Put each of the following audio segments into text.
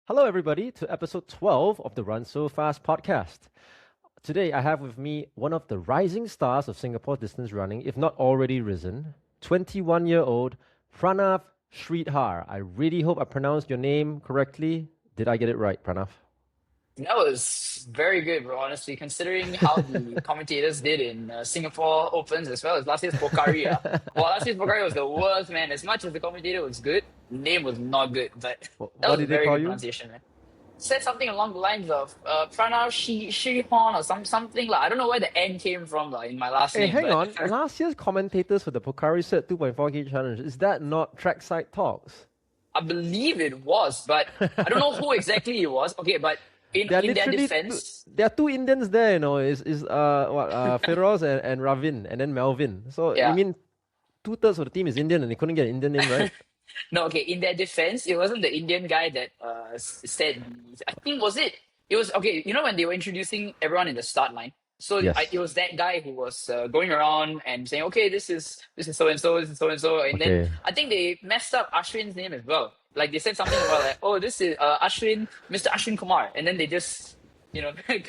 Hello, everybody, to episode 12 of the Run So Fast podcast. Today, I have with me one of the rising stars of Singapore distance running, if not already risen, 21-year-old Pranav Shreedhar. I really hope I pronounced your name correctly. Did I get it right, Pranav? That was very good, bro. Honestly, considering how the commentators did in Singapore Opens as well as last year's Pokari. Well, last year's Pokari was the worst, man. As much as the commentator was good, the name was not good. But that What was a did they very call good you? pronunciation, man. Said something along the lines of Pranav Shihon or something like. I don't know where the N came from like, in my last Hey, name, hang but on. Last year's commentators for the Pocari Set 2.4K challenge, is that not Trackside Talks? I believe it was. But I don't know who exactly it was. Okay, but There are in their literally defense, there are two Indians there, is Feroz and Ravin and then Melvin. So you yeah. mean two-thirds of the team is Indian and they couldn't get an Indian name, right? No, okay. In their defense, it wasn't the Indian guy that said. I think was it. It was okay. You know when they were introducing everyone in the start line. So it Yes. was that guy who was going around and saying, "Okay, this is so and so, this is so and so," and then Okay. I think they messed up Ashwin's name as well. Like they said something about like, "Oh, this is Ashwin, Mr. Ashwin Kumar," and then they just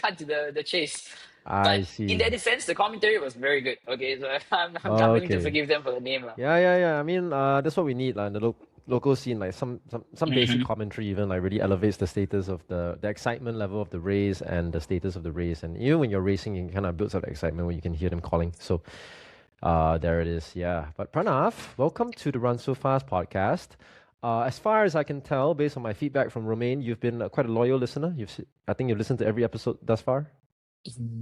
cut to the chase. I But in see. their defense, the commentary was very good. Okay, so I'm willing to Okay. forgive them for the name, lah. Yeah. I mean, that's what we need, like, in the local scene, like some basic Hmm. commentary, even like really elevates the status of the excitement level of the race and the status of the race. And even when you're racing, you kind of builds up the excitement when you can hear them calling. So, there it is. Yeah. But Pranav, welcome to the Run So Fast podcast. As far as I can tell, based on my feedback from Romain, you've been quite a loyal listener. I think you've listened to every episode thus far.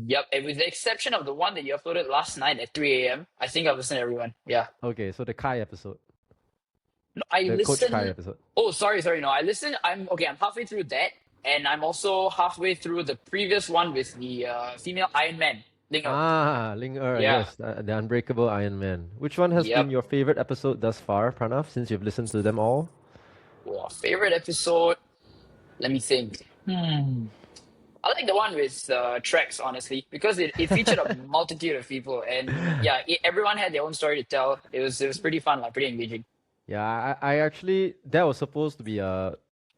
Yep, and with the exception of the one that you uploaded last night at 3 a.m., I think I've listened to everyone. Yeah. Okay, so the Kai episode, No, I the Coach Kai listen. episode. Oh, sorry. No, I listen. I'm okay. I'm halfway through that, and I'm also halfway through the previous one with the female Iron Man. Linger. Ling Er, Yeah. yes, the Unbreakable Iron Man. Which one has been Yep. your favorite episode thus far, Pranav, since you've listened to them all? Wow, favorite episode. Let me think. I like the one with tracks, honestly, because it featured a multitude of people, and yeah, everyone had their own story to tell. It was pretty fun, like pretty engaging. Yeah, I actually, that was supposed to be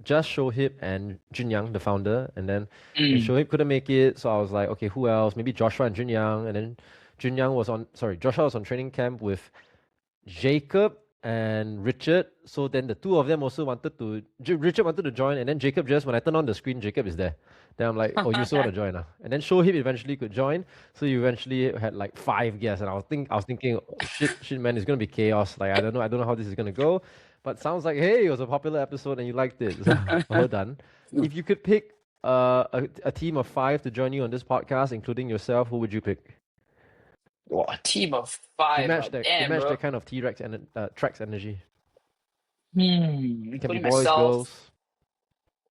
just Shohib and Junyang, the founder, and then Mm. Shohib couldn't make it, so I was like, okay, who else? Maybe Joshua and Junyang, and then Joshua was on training camp with Jacob and Richard. So then the two of them also Richard wanted to join, and then Jacob just, when I turned on the screen, Jacob is there. Then I'm like, oh, you also want to join? And then Shohib eventually could join. So you eventually had like five guests, and I was thinking, oh, shit, man, it's gonna be chaos. Like I don't know how this is gonna go. But sounds like, hey, it was a popular episode and you liked it. So well done. If you could pick a team of five to join you on this podcast, including yourself, who would you pick? Wow, a team of To five. match that to Damn, match bro. that kind of T-Rex and Trax energy. It can be Including boys, myself. girls.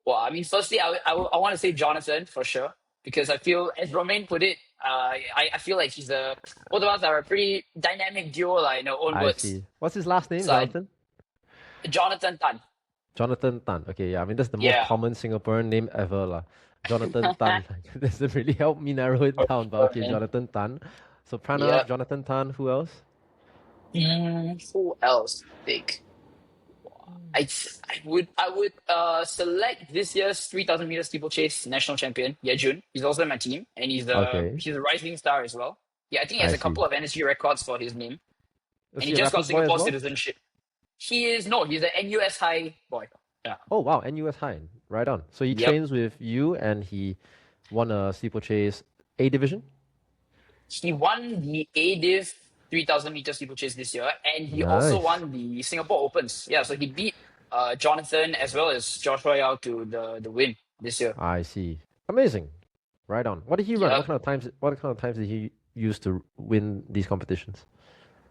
Well, I mean, firstly, I want to say Jonathan for sure because I feel, as Romain put it, I feel like both of us are a pretty dynamic duo, like in our own I words. see. What's his last name, So, Jonathan? Jonathan Tan. Jonathan Tan. Okay, yeah. I mean, that's the most Yeah. common Singaporean name ever, lah. Jonathan Tan. Doesn't really help me narrow it down, but okay, Man. Jonathan Tan. So Pranav, Yep. Jonathan Tan. Who else? Who else? Big. I would select this year's 3,000 meter steeplechase national champion Yejun. He's also in my team, and Okay, he's a rising star as well. Yeah, I think he has I a couple see. of NSG records for his name, Was and he he a just got Raffles boy as Singapore well? citizenship. He is no, he's an NUS high boy. Yeah. Oh wow, NUS High. Right on. So he Yep. trains with you, and he won a steeplechase A division. He won the ADIV 3,000 meter steeplechase this year, and he also Nice. won the Singapore Opens. Yeah, so he beat Jonathan as well as Joshua Yao to the win this year. I see. Amazing. Right on. What did he run? Yep. What kind of times did he use to win these competitions?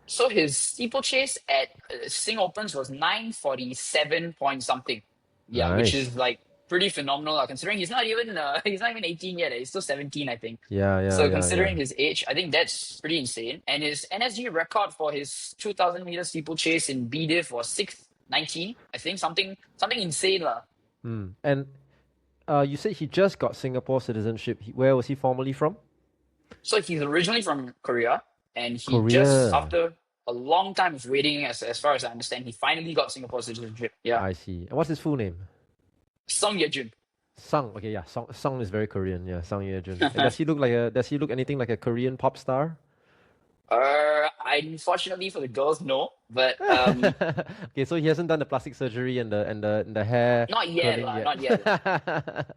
So his steeplechase at Sing Opens was 9:47 point something. Yeah, which Nice. is like pretty phenomenal, considering he's not even 18 yet. He's still 17, I think. So Yeah. considering his age, I think that's pretty insane. And his NSG record for his 2,000 meter steeplechase in BDiv was 6:19. I think something insane lah. And you said he just got Singapore citizenship. Where was he formerly from? So he's originally from Korea, and he just Korea. after a long time of waiting, as far as I understand, he finally got Singapore citizenship. Yeah. I see. And what's his full name? Song Yejun. Sung. Okay, yeah. Sung is very Korean. Yeah, Sung Ye-jun. And does he look anything like a Korean pop star? Unfortunately for the girls, no. But Okay, so he hasn't done the plastic surgery and the hair not yet, curling lah, yet. not yet.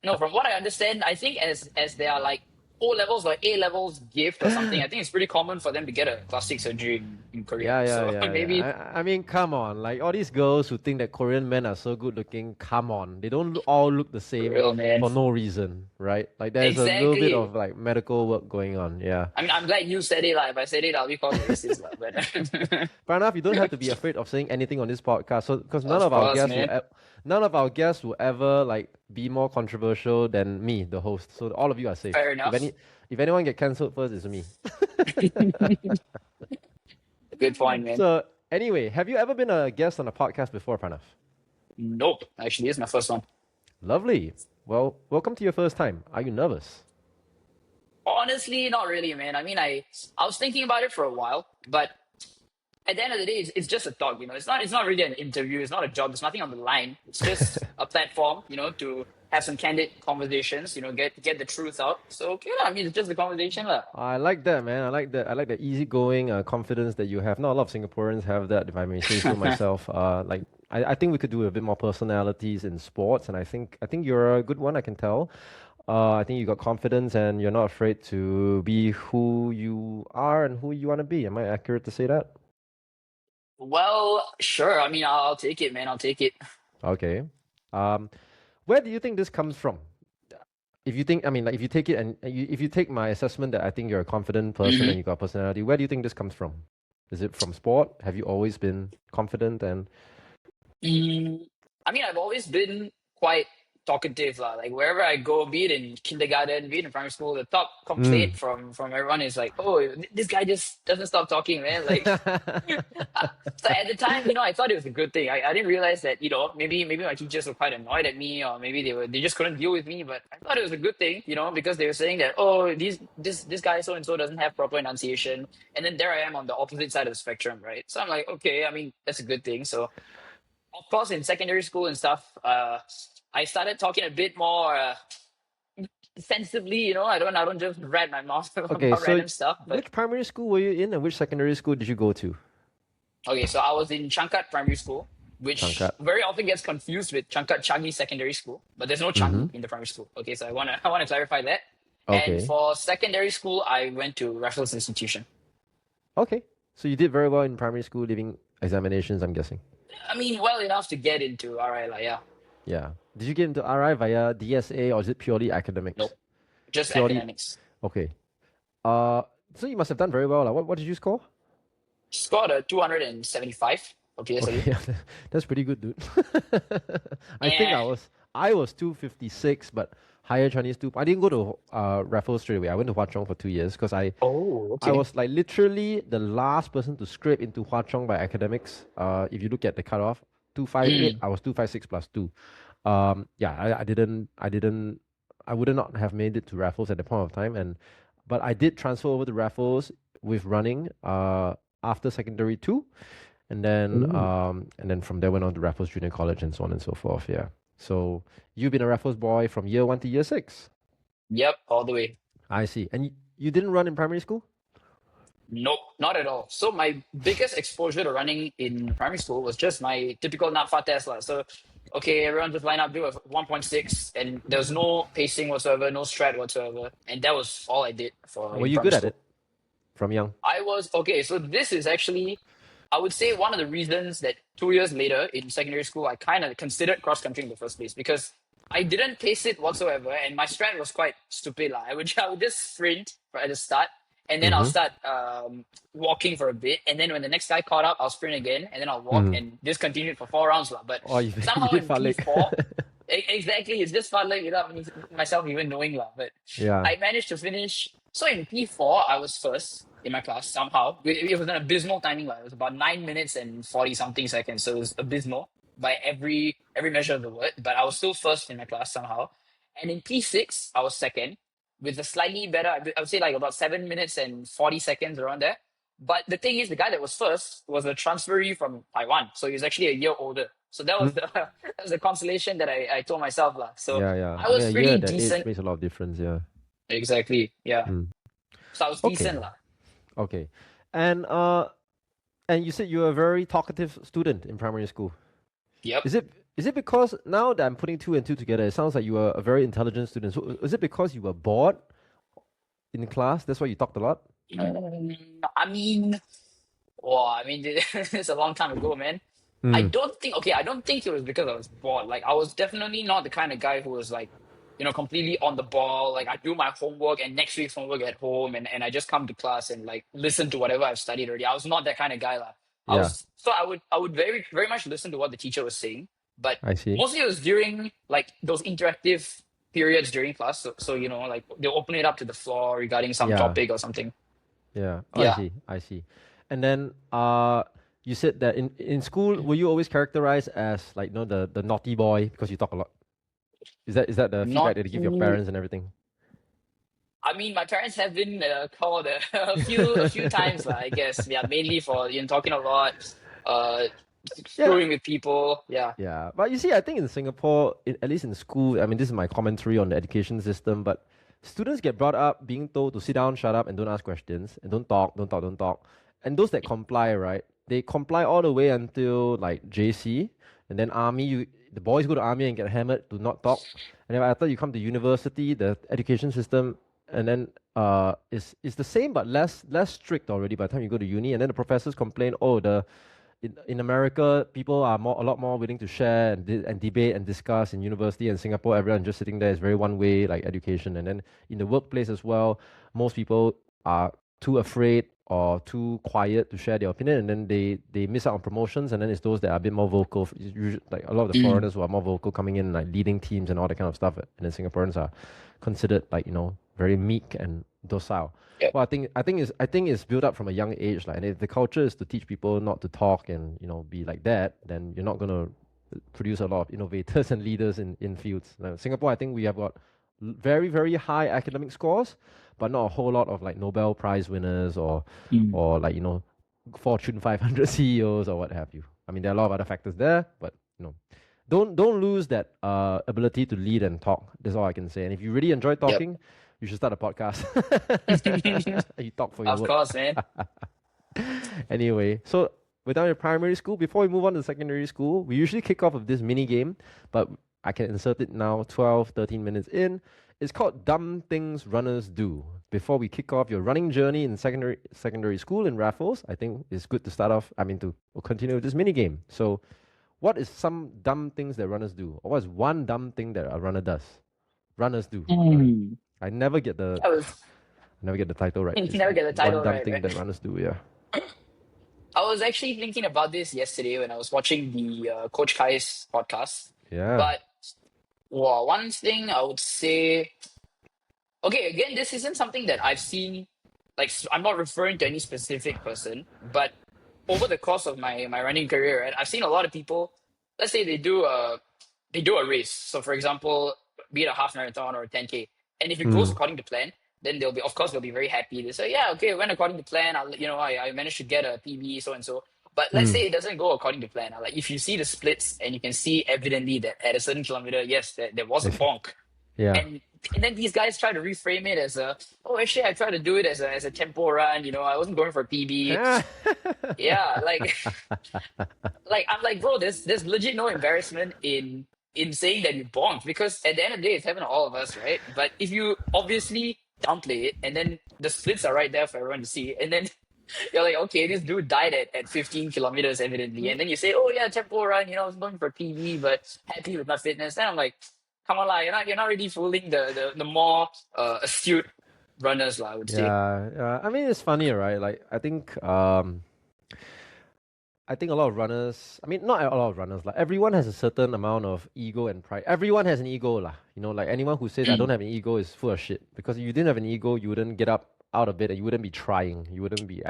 No, from what I understand, I think as they are like O levels or A levels gift or something, I think it's pretty common for them to get a plastic surgery in Korea. Yeah, yeah, So yeah, maybe yeah. I mean, come on. Like all these girls who think that Korean men are so good looking, come on. They don't all look the same real man. for no reason, right? Like there's a little bit Exactly. of like medical work going on. Yeah. I mean, I'm glad you said it. Like, if I said it, I'll be called racist. Lah, but Pranav, you don't have to be afraid of saying anything on this podcast. So, because of course, man. none of our guests will ever like be more controversial than me, the host. So all of you are safe. Fair enough. If anyone get cancelled first, it's me. Good point, man. So anyway, have you ever been a guest on a podcast before, Pranav? Nope. Actually, it's my first one. Lovely. Well, welcome to your first time. Are you nervous? Honestly, not really, man. I mean, I was thinking about it for a while, but at the end of the day, it's just a talk. It's not really an interview. It's not a job. There's nothing on the line. It's just a platform, to have some candid conversations. Get the truth out. So okay, lah. I mean, it's just a conversation, lah. I like that, man. I like that. I like the easygoing confidence that you have. Not a lot of Singaporeans have that, if I may say so myself. I think we could do a bit more personalities in sports, and I think you're a good one. I can tell. I think you got confidence, and you're not afraid to be who you are and who you want to be. Am I accurate to say that? Well, sure. I mean, I'll take it, man. I'll take it. Okay. Um, where do you think this comes from? If you think, I mean, like, if you take it and if you take my assessment that I think you're a confident person and you got personality, where do you think this comes from? Is it from sport? Have you always been confident and Mm, I mean, I've always been quite talkative, lah. Like wherever I go, be it in kindergarten, be it in primary school, the top mm. complaint from everyone is like, "Oh, this guy just doesn't stop talking, man." Like, so at the time, I thought it was a good thing. I didn't realize that, maybe my teachers were quite annoyed at me, or maybe they just couldn't deal with me. But I thought it was a good thing, because they were saying that, "Oh, this guy so and so doesn't have proper enunciation," and then there I am on the opposite side of the spectrum, right? So I'm like, okay, I mean, that's a good thing. So of course, in secondary school and stuff, I started talking a bit more sensibly. I don't just rat my mouth Okay, about so random stuff. But which primary school were you in and which secondary school did you go to? okay, so I was in Changkat Primary School, which Changkat. very often gets confused with Changkat Changi Secondary School, but there's no Mm-hmm. Changi in the primary school. Okay, so I wanna clarify that. And Okay. for secondary school, I went to Raffles Institution. Okay. So you did very well in primary school, leaving examinations, I'm guessing. I mean, well enough to get into RI, yeah. Yeah. Did you get into RI via DSA or is it purely academics? Nope, just Purely. academics. Okay. Uh, so you must have done very well. Like, what did you score? Scored a 275 for Okay, PSLE. yeah, that's pretty good, dude. I think Yeah. I was 256, but higher Chinese two. I didn't go to Raffles straight away. I went to Hwa Chong for 2 years because Oh, I okay. was like literally the last person to scrape into Hwa Chong by academics. If you look at the cutoff, 258, Mm. I was 256 plus two. Yeah, I would not have made it to Raffles at the point of time, but I did transfer over to Raffles with running after secondary two, Ooh. and then from there went on to Raffles Junior College and so on and so forth. Yeah. So you've been a Raffles boy from year one to year six. Yep, all the way. I see. And you didn't run in primary school? Nope, not at all. So my biggest exposure to running in primary school was just my typical NAPFA test. Lah. So, okay, everyone just line up, do a 1.6, and there was no pacing whatsoever, no strat whatsoever. And that was all I did for Were in you primary good at it school. from young? I was, okay, so this is actually, I would say, one of the reasons that 2 years later in secondary school, I kind of considered cross country in the first place because I didn't pace it whatsoever, and my strat was quite stupid. Lah. I would just sprint at the start, and then I'll Mm-hmm. start walking for a bit, and then when the next guy caught up, I'll sprint again, and then I'll walk, Mm. and just continued for 4 rounds. Lah. But Oh, you, you somehow did in fartlek. P4, exactly, it's just fun like without myself even knowing. Lah. But Yeah. I managed to finish. So in P4, I was first in my class somehow. It was an abysmal timing. Like, it was about 9 minutes and 40 something seconds. So it was abysmal by every measure of the word. But I was still first in my class somehow. And in P6, I was second with a slightly better, I would say like about 7 minutes and 40 seconds around there. But the thing is, the guy that was first was a transferee from Taiwan. So he was actually a year older. So that was the that was the consolation that I told myself lah. So Yeah. I I mean, was a year pretty at that age decent. makes a lot of difference. Yeah. Exactly. Yeah. Mm. So I was Okay. decent lah. Okay. And and you said you were a very talkative student in primary school. Yep. Is it because now that I'm putting two and two together, it sounds like you were a very intelligent student. So is it because you were bored in class? That's why you talked a lot? I mean, it's a long time ago, man. Mm. I don't think it was because I was bored. Like, I was definitely not the kind of guy who was like, completely on the ball. Like, I do my homework and next week's homework at home, and I just come to class and like listen to whatever I've studied already. I was not that kind of guy, lah. Yeah, I would very, very much listen to what the teacher was saying, but I see. mostly it was during like those interactive periods during class. So like they'll open it up to the floor regarding some Yeah, topic or something. yeah. Oh, I Yeah. see. I see. And then you said that in school, were you always characterized as like the naughty boy because you talk a lot? Is that the feedback Not that you give your parents and everything? I mean, my parents have been called a few times, I guess. Yeah, mainly for talking a lot, uh, Yeah, screwing with people. Yeah. yeah. But you see, I think in Singapore, at least in school, I mean, this is my commentary on the education system, but students get brought up being told to sit down, shut up, and don't ask questions, and don't talk, don't talk, don't talk. And those that comply, right, they comply all the way until like JC, and then army. The boys go to army and get hammered to not talk, and then after you come to university, the education system, and then is the same but less strict already by the time you go to uni, and then the professors complain, oh, in America, people are a lot more willing to share and debate and discuss. In university and Singapore, everyone just sitting there is very one way, like education. And then in the workplace as well, most people are too afraid or too quiet to share their opinion, and then they miss out on promotions. And then it's those that are a bit more vocal, like a lot of the Mm. foreigners who are more vocal coming in, like leading teams and all that kind of stuff. And then Singaporeans are considered like very meek and docile. Yep. Well, I think it's built up from a young age, like, and if the culture is to teach people not to talk and be like that, then you're not gonna produce a lot of innovators and leaders in fields. Now, Singapore, I think we have got very very high academic scores, but not a whole lot of like Nobel Prize winners Mm. or like Fortune 500 CEOs or what have you. I mean, there are a lot of other factors there, but don't lose that ability to lead and talk. That's all I can say. And if you really enjoy Yep. talking, you should start a podcast. You talk for your Of work. course, man. Anyway, so we're done with primary school. Before we move on to secondary school, we usually kick off with this mini game, but I can insert it now, 12, 13 minutes in. It's called Dumb Things Runners Do. Before we kick off your running journey in secondary school in Raffles, I think it's good to start off, to continue with this mini game. So, what is some dumb things that runners do? Or what is one dumb thing that a runner does? Runners do. Sorry. Mm. I never get the That was title right. You It's never get the title one dumb right, thing right? that runners do, yeah. I was actually thinking about this yesterday when I was watching the Coach Kai's podcast. Yeah. But one thing I would say, okay, again, this isn't something that I've seen. Like, I'm not referring to any specific person, but over the course of my running career, right, I've seen a lot of people. Let's say they do a race. So, for example, be it a half marathon or a 10K, and if it goes Mm. according to plan, then they'll be very happy. They say, yeah, okay, it went according to plan. I managed to get a PB, so and so. But let's Mm. say it doesn't go according to plan. Like, if you see the splits and you can see evidently that at a certain kilometer, yes, there was a bonk, Yeah. and then these guys try to reframe it as actually I tried to do it as a tempo run. I wasn't going for a PB. Yeah. Yeah, like I'm like, bro, there's legit no embarrassment in saying that you bonked, because at the end of the day, it's happened to all of us, right? But if you obviously downplay it, and then the splits are right there for everyone to see, and then you're like, okay, this dude died at 15 kilometers evidently, and then you say, oh yeah, tempo run, I was going for PB, but happy with my fitness. Then I'm like, come on, lah, you're not really fooling the more astute runners, lah, I would say. Yeah. I mean, it's funny, right? Like, I think a lot of runners, not a lot of runners, like everyone has a certain amount of ego and pride. Everyone has an ego, lah. Like anyone who says I don't have an ego is full of shit. Because if you didn't have an ego, you wouldn't get up out of bed and you wouldn't be trying. You wouldn't be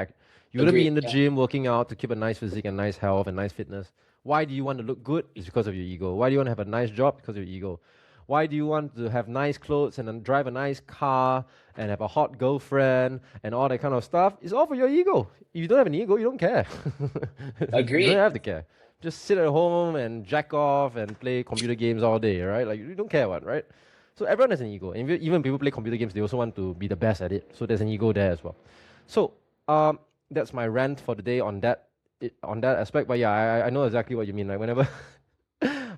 Agreed, in the yeah. gym working out to keep a nice physique and nice health and nice fitness. Why do you want to look good? It's because of your ego. Why do you want to have a nice job? Because of your ego. Why do you want to have nice clothes and then drive a nice car and have a hot girlfriend and all that kind of stuff? It's all for your ego. If you don't have an ego, you don't care. You Agreed. don't have to care. just sit at home and jack off and play computer games all day, right? Like you don't care what, right? So everyone has an ego. And even people play computer games, they also want to be the best at it. So there's an ego there as well. So that's my rant for the day on that aspect. But yeah, I know exactly what you mean. Like whenever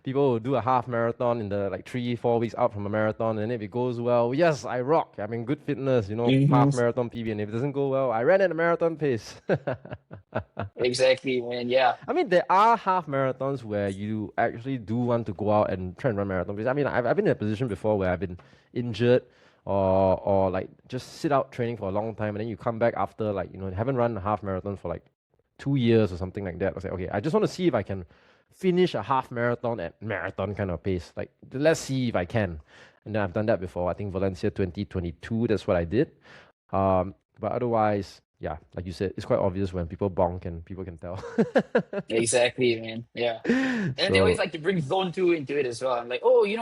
people will do a half marathon in the like 3-4 weeks out from a marathon, and if it goes well, yes, I rock. I'm in good fitness, half marathon PB. And if it doesn't go well, I ran at a marathon pace. Exactly, man. Yeah. I mean, there are half marathons where you actually do want to go out and try and run marathon pace. I mean, I've been in a position before where I've been injured or like just sit out training for a long time, and then you come back after like haven't run a half marathon for like 2 years or something like that. I was like, okay, I just want to see if I can finish a half marathon at marathon kind of pace. Like, let's see if I can. And then I've done that before. I think Valencia 2022, that's what I did. But otherwise, yeah, like you said, it's quite obvious when people bonk and people can tell. Exactly, man. Yeah. And then they So, always like to bring zone two into it as well. I'm like, oh, can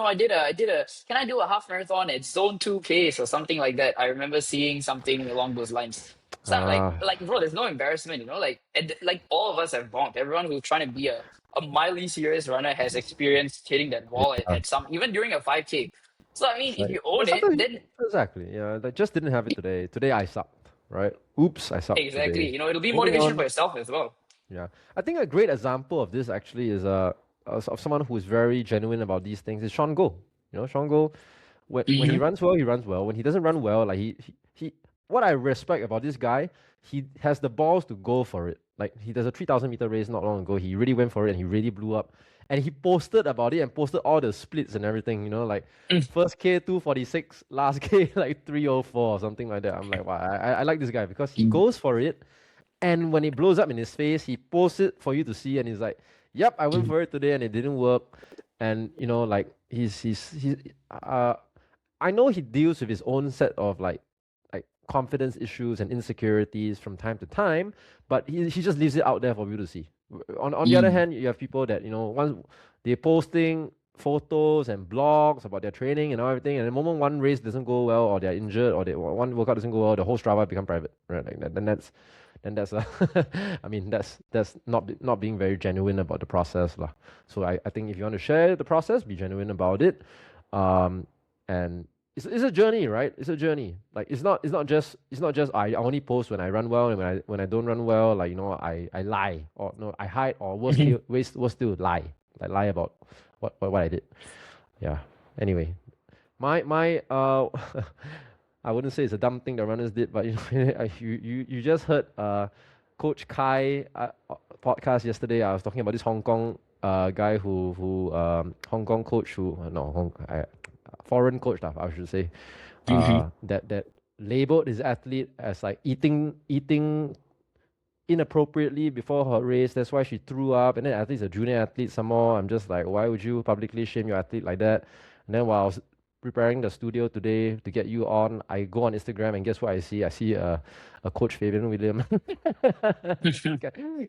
I do a half marathon at zone two pace or something like that? I remember seeing something along those lines. So I'm uh, like, bro, there's no embarrassment, like, like all of us have bonked. Everyone who's trying to be a mildly serious runner has experienced hitting that wall yeah, at some, even during a 5K. So I mean, it's if like, you own it, sometimes, then exactly, yeah, I just didn't have it today. Today I sucked, right? Oops, I sucked exactly, today. it'll be Moving motivation for on. yourself as well. Yeah, I think a great example of this actually is of someone who is very genuine about these things is Sean Go. Sean Go, when he Hmm. runs well, he runs well. When he doesn't run well, like he what I respect about this guy, he has the balls to go for it. Like he does a 3,000 meter race not long ago. He really went for it and he really blew up. And he posted about it and posted all the splits and everything. First K 246, last K like 304 or something like that. I'm like, wow, I like this guy because he goes for it. And when it blows up in his face, he posts it for you to see, and he's like, "Yep, I went for it today, and it didn't work." And like he's I know he deals with his own set of like confidence issues and insecurities from time to time, but he just leaves it out there for you to see. On the other hand, you have people that once they're posting photos and blogs about their training and everything, and the moment one race doesn't go well, or they're injured, or one workout doesn't go well, the whole Strava become private, right? Like that, then that's I mean that's not being very genuine about the process lah. So I think if you want to share the process, be genuine about it. And it's a journey, right? It's a journey. Like it's not just I only post when I run well, and when I don't run well, like I lie, or no, I hide, or worse still lie. Like lie about what I did. Yeah. Anyway, my I wouldn't say it's a dumb thing the runners did, but you just heard Coach Kai podcast yesterday. I was talking about this Hong Kong guy who Hong Kong coach who no foreign coach lah, I should say, that labeled his athlete as like eating inappropriately before her race. That's why she threw up. And then athlete's a junior athlete some more. I'm just like, why would you publicly shame your athlete like that? And then while I was preparing the studio today to get you on, I go on Instagram and guess what I see? I see a coach Fabian William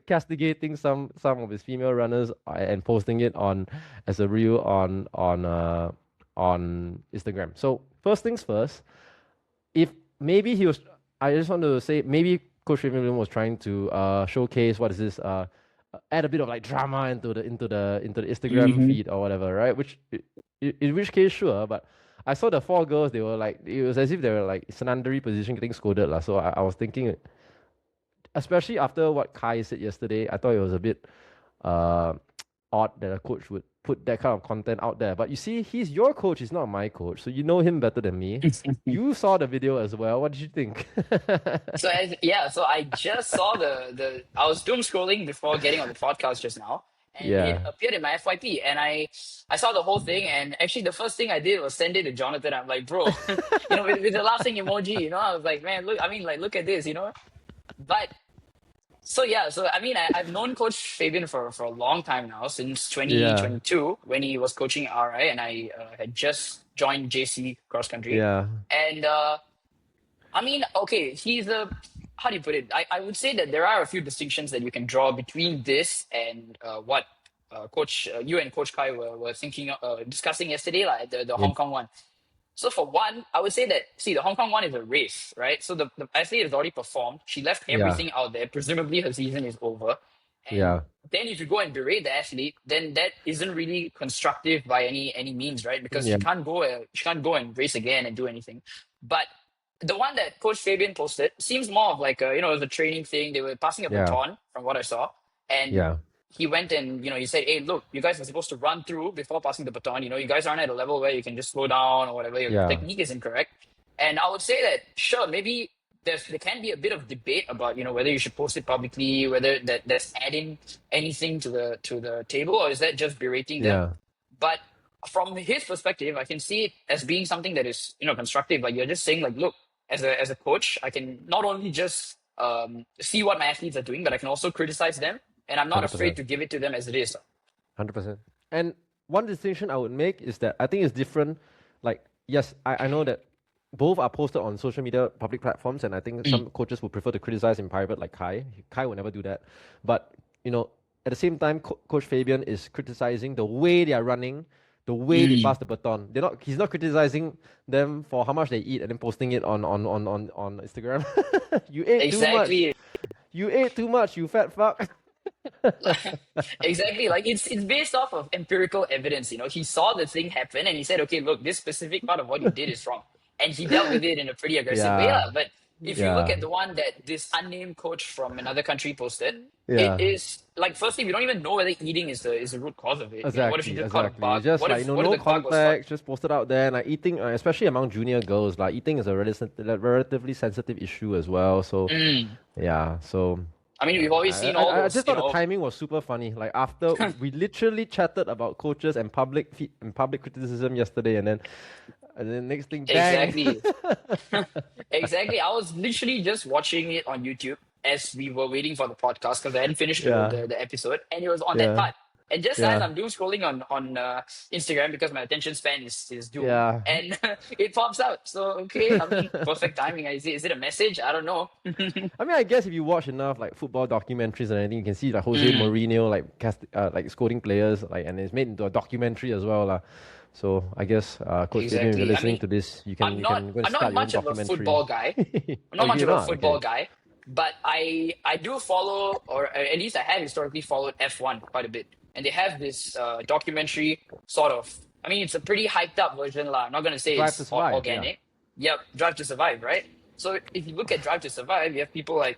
castigating some of his female runners and posting it on as a reel on Instagram. So first things first, if maybe he was, I just want to say maybe Coach Fabian was trying to showcase what is this, add a bit of like drama into the Instagram feed or whatever, right? Which in which case, sure. But I saw the four girls; they were like, it was as if they were like Sanandari position getting scolded lah. So I was thinking, especially after what Kai said yesterday, I thought it was a bit uh, odd that a coach would put that kind of content out there. But you see, he's your coach, he's not my coach, so you know him better than me. You saw the video as well. What did you think? So I just saw the I was doom scrolling before getting on the podcast just now, and it Yeah. appeared in my FYP, and I saw the whole thing, and actually the first thing I did was send it to Jonathan. I'm like, bro, with the laughing emoji, I was like, man, look, I mean, like, look at this, but. So yeah, so I mean, I've known Coach Fabian for a long time now, since Yeah. 2022 when he was coaching RI, and I had just joined JC cross country, Yeah. and I mean, okay, he's a, how do you put it? I would say that there are a few distinctions that you can draw between this and what you and Coach Kai were thinking, discussing yesterday, like the Yeah. Hong Kong one. So for one, I would say that, see, the Hong Kong one is a race, right? So the athlete has already performed. She left Yeah. everything out there. Presumably her season is over. And Yeah. then if you go and berate the athlete, then that isn't really constructive by any means, right? Because Yeah. she can't go and race again and do anything. But the one that Coach Fabian posted seems more of like a, it was a training thing. They were passing a Yeah. baton from what I saw, and Yeah. he went and he said, "Hey, look, you guys are supposed to run through before passing the baton. You guys aren't at a level where you can just slow down or whatever. Your Yeah. technique is incorrect." And I would say that sure, maybe there can be a bit of debate about whether you should post it publicly, whether that's adding anything to the table, or is that just berating them. Yeah. But from his perspective, I can see it as being something that is constructive. Like you're just saying, like, look, as a coach, I can not only just see what my athletes are doing, but I can also criticize them, and I'm not afraid 100%. to give it to them as it is. 100%. And one distinction I would make is that I think it's different. Like, yes, I know that both are posted on social media public platforms, and I think some coaches would prefer to criticize in private, like Kai. Kai would never do that. But, at the same time, Coach Fabian is criticizing the way they are running, the way they pass the baton. He's not criticizing them for how much they eat and then posting it on Instagram. You ate too much. Exactly. You ate too much, you fat fuck. Exactly. Like it's based off of empirical evidence. He saw the thing happen and he said, okay, look, this specific part of what you did is wrong, and he dealt with it in a pretty aggressive way. Yeah. But if you look at the one that this unnamed coach from another country posted, Yeah. it is like, firstly, we don't even know whether eating is the root cause of it. Exactly. What if you just caught a Exactly. bug? Just What like if no the bug was context, just posted out there. Like eating, especially among junior girls, like eating is a relatively sensitive issue as well. So yeah. So I mean, we've always seen all I those. just thought the timing was super funny. Like after we literally chatted about coaches and public criticism yesterday, and then next thing, bang. Exactly. Exactly. I was literally just watching it on YouTube as we were waiting for the podcast because I hadn't finished the episode, and it was on that part. And just as I'm doom scrolling on Instagram because my attention span is doomed, and it pops out. So okay, I mean, perfect timing. Is it a message? I don't know. I mean, I guess if you watch enough like football documentaries and anything, you can see like Jose Mourinho like scolding players, like, and it's made into a documentary as well, lah. So I guess Coach Fabian, if you're listening to this, you can go and I'm start not much your of own a documentary. football guy. I'm not much of a football Okay. guy, but I do follow, or at least I have historically followed F1 quite a bit. And they have this documentary, sort of. I mean, it's a pretty hyped up version, lah. I'm not going to say Drive to it's Survive, organic. Yep, Drive to Survive, right? So if you look at Drive to Survive, you have people like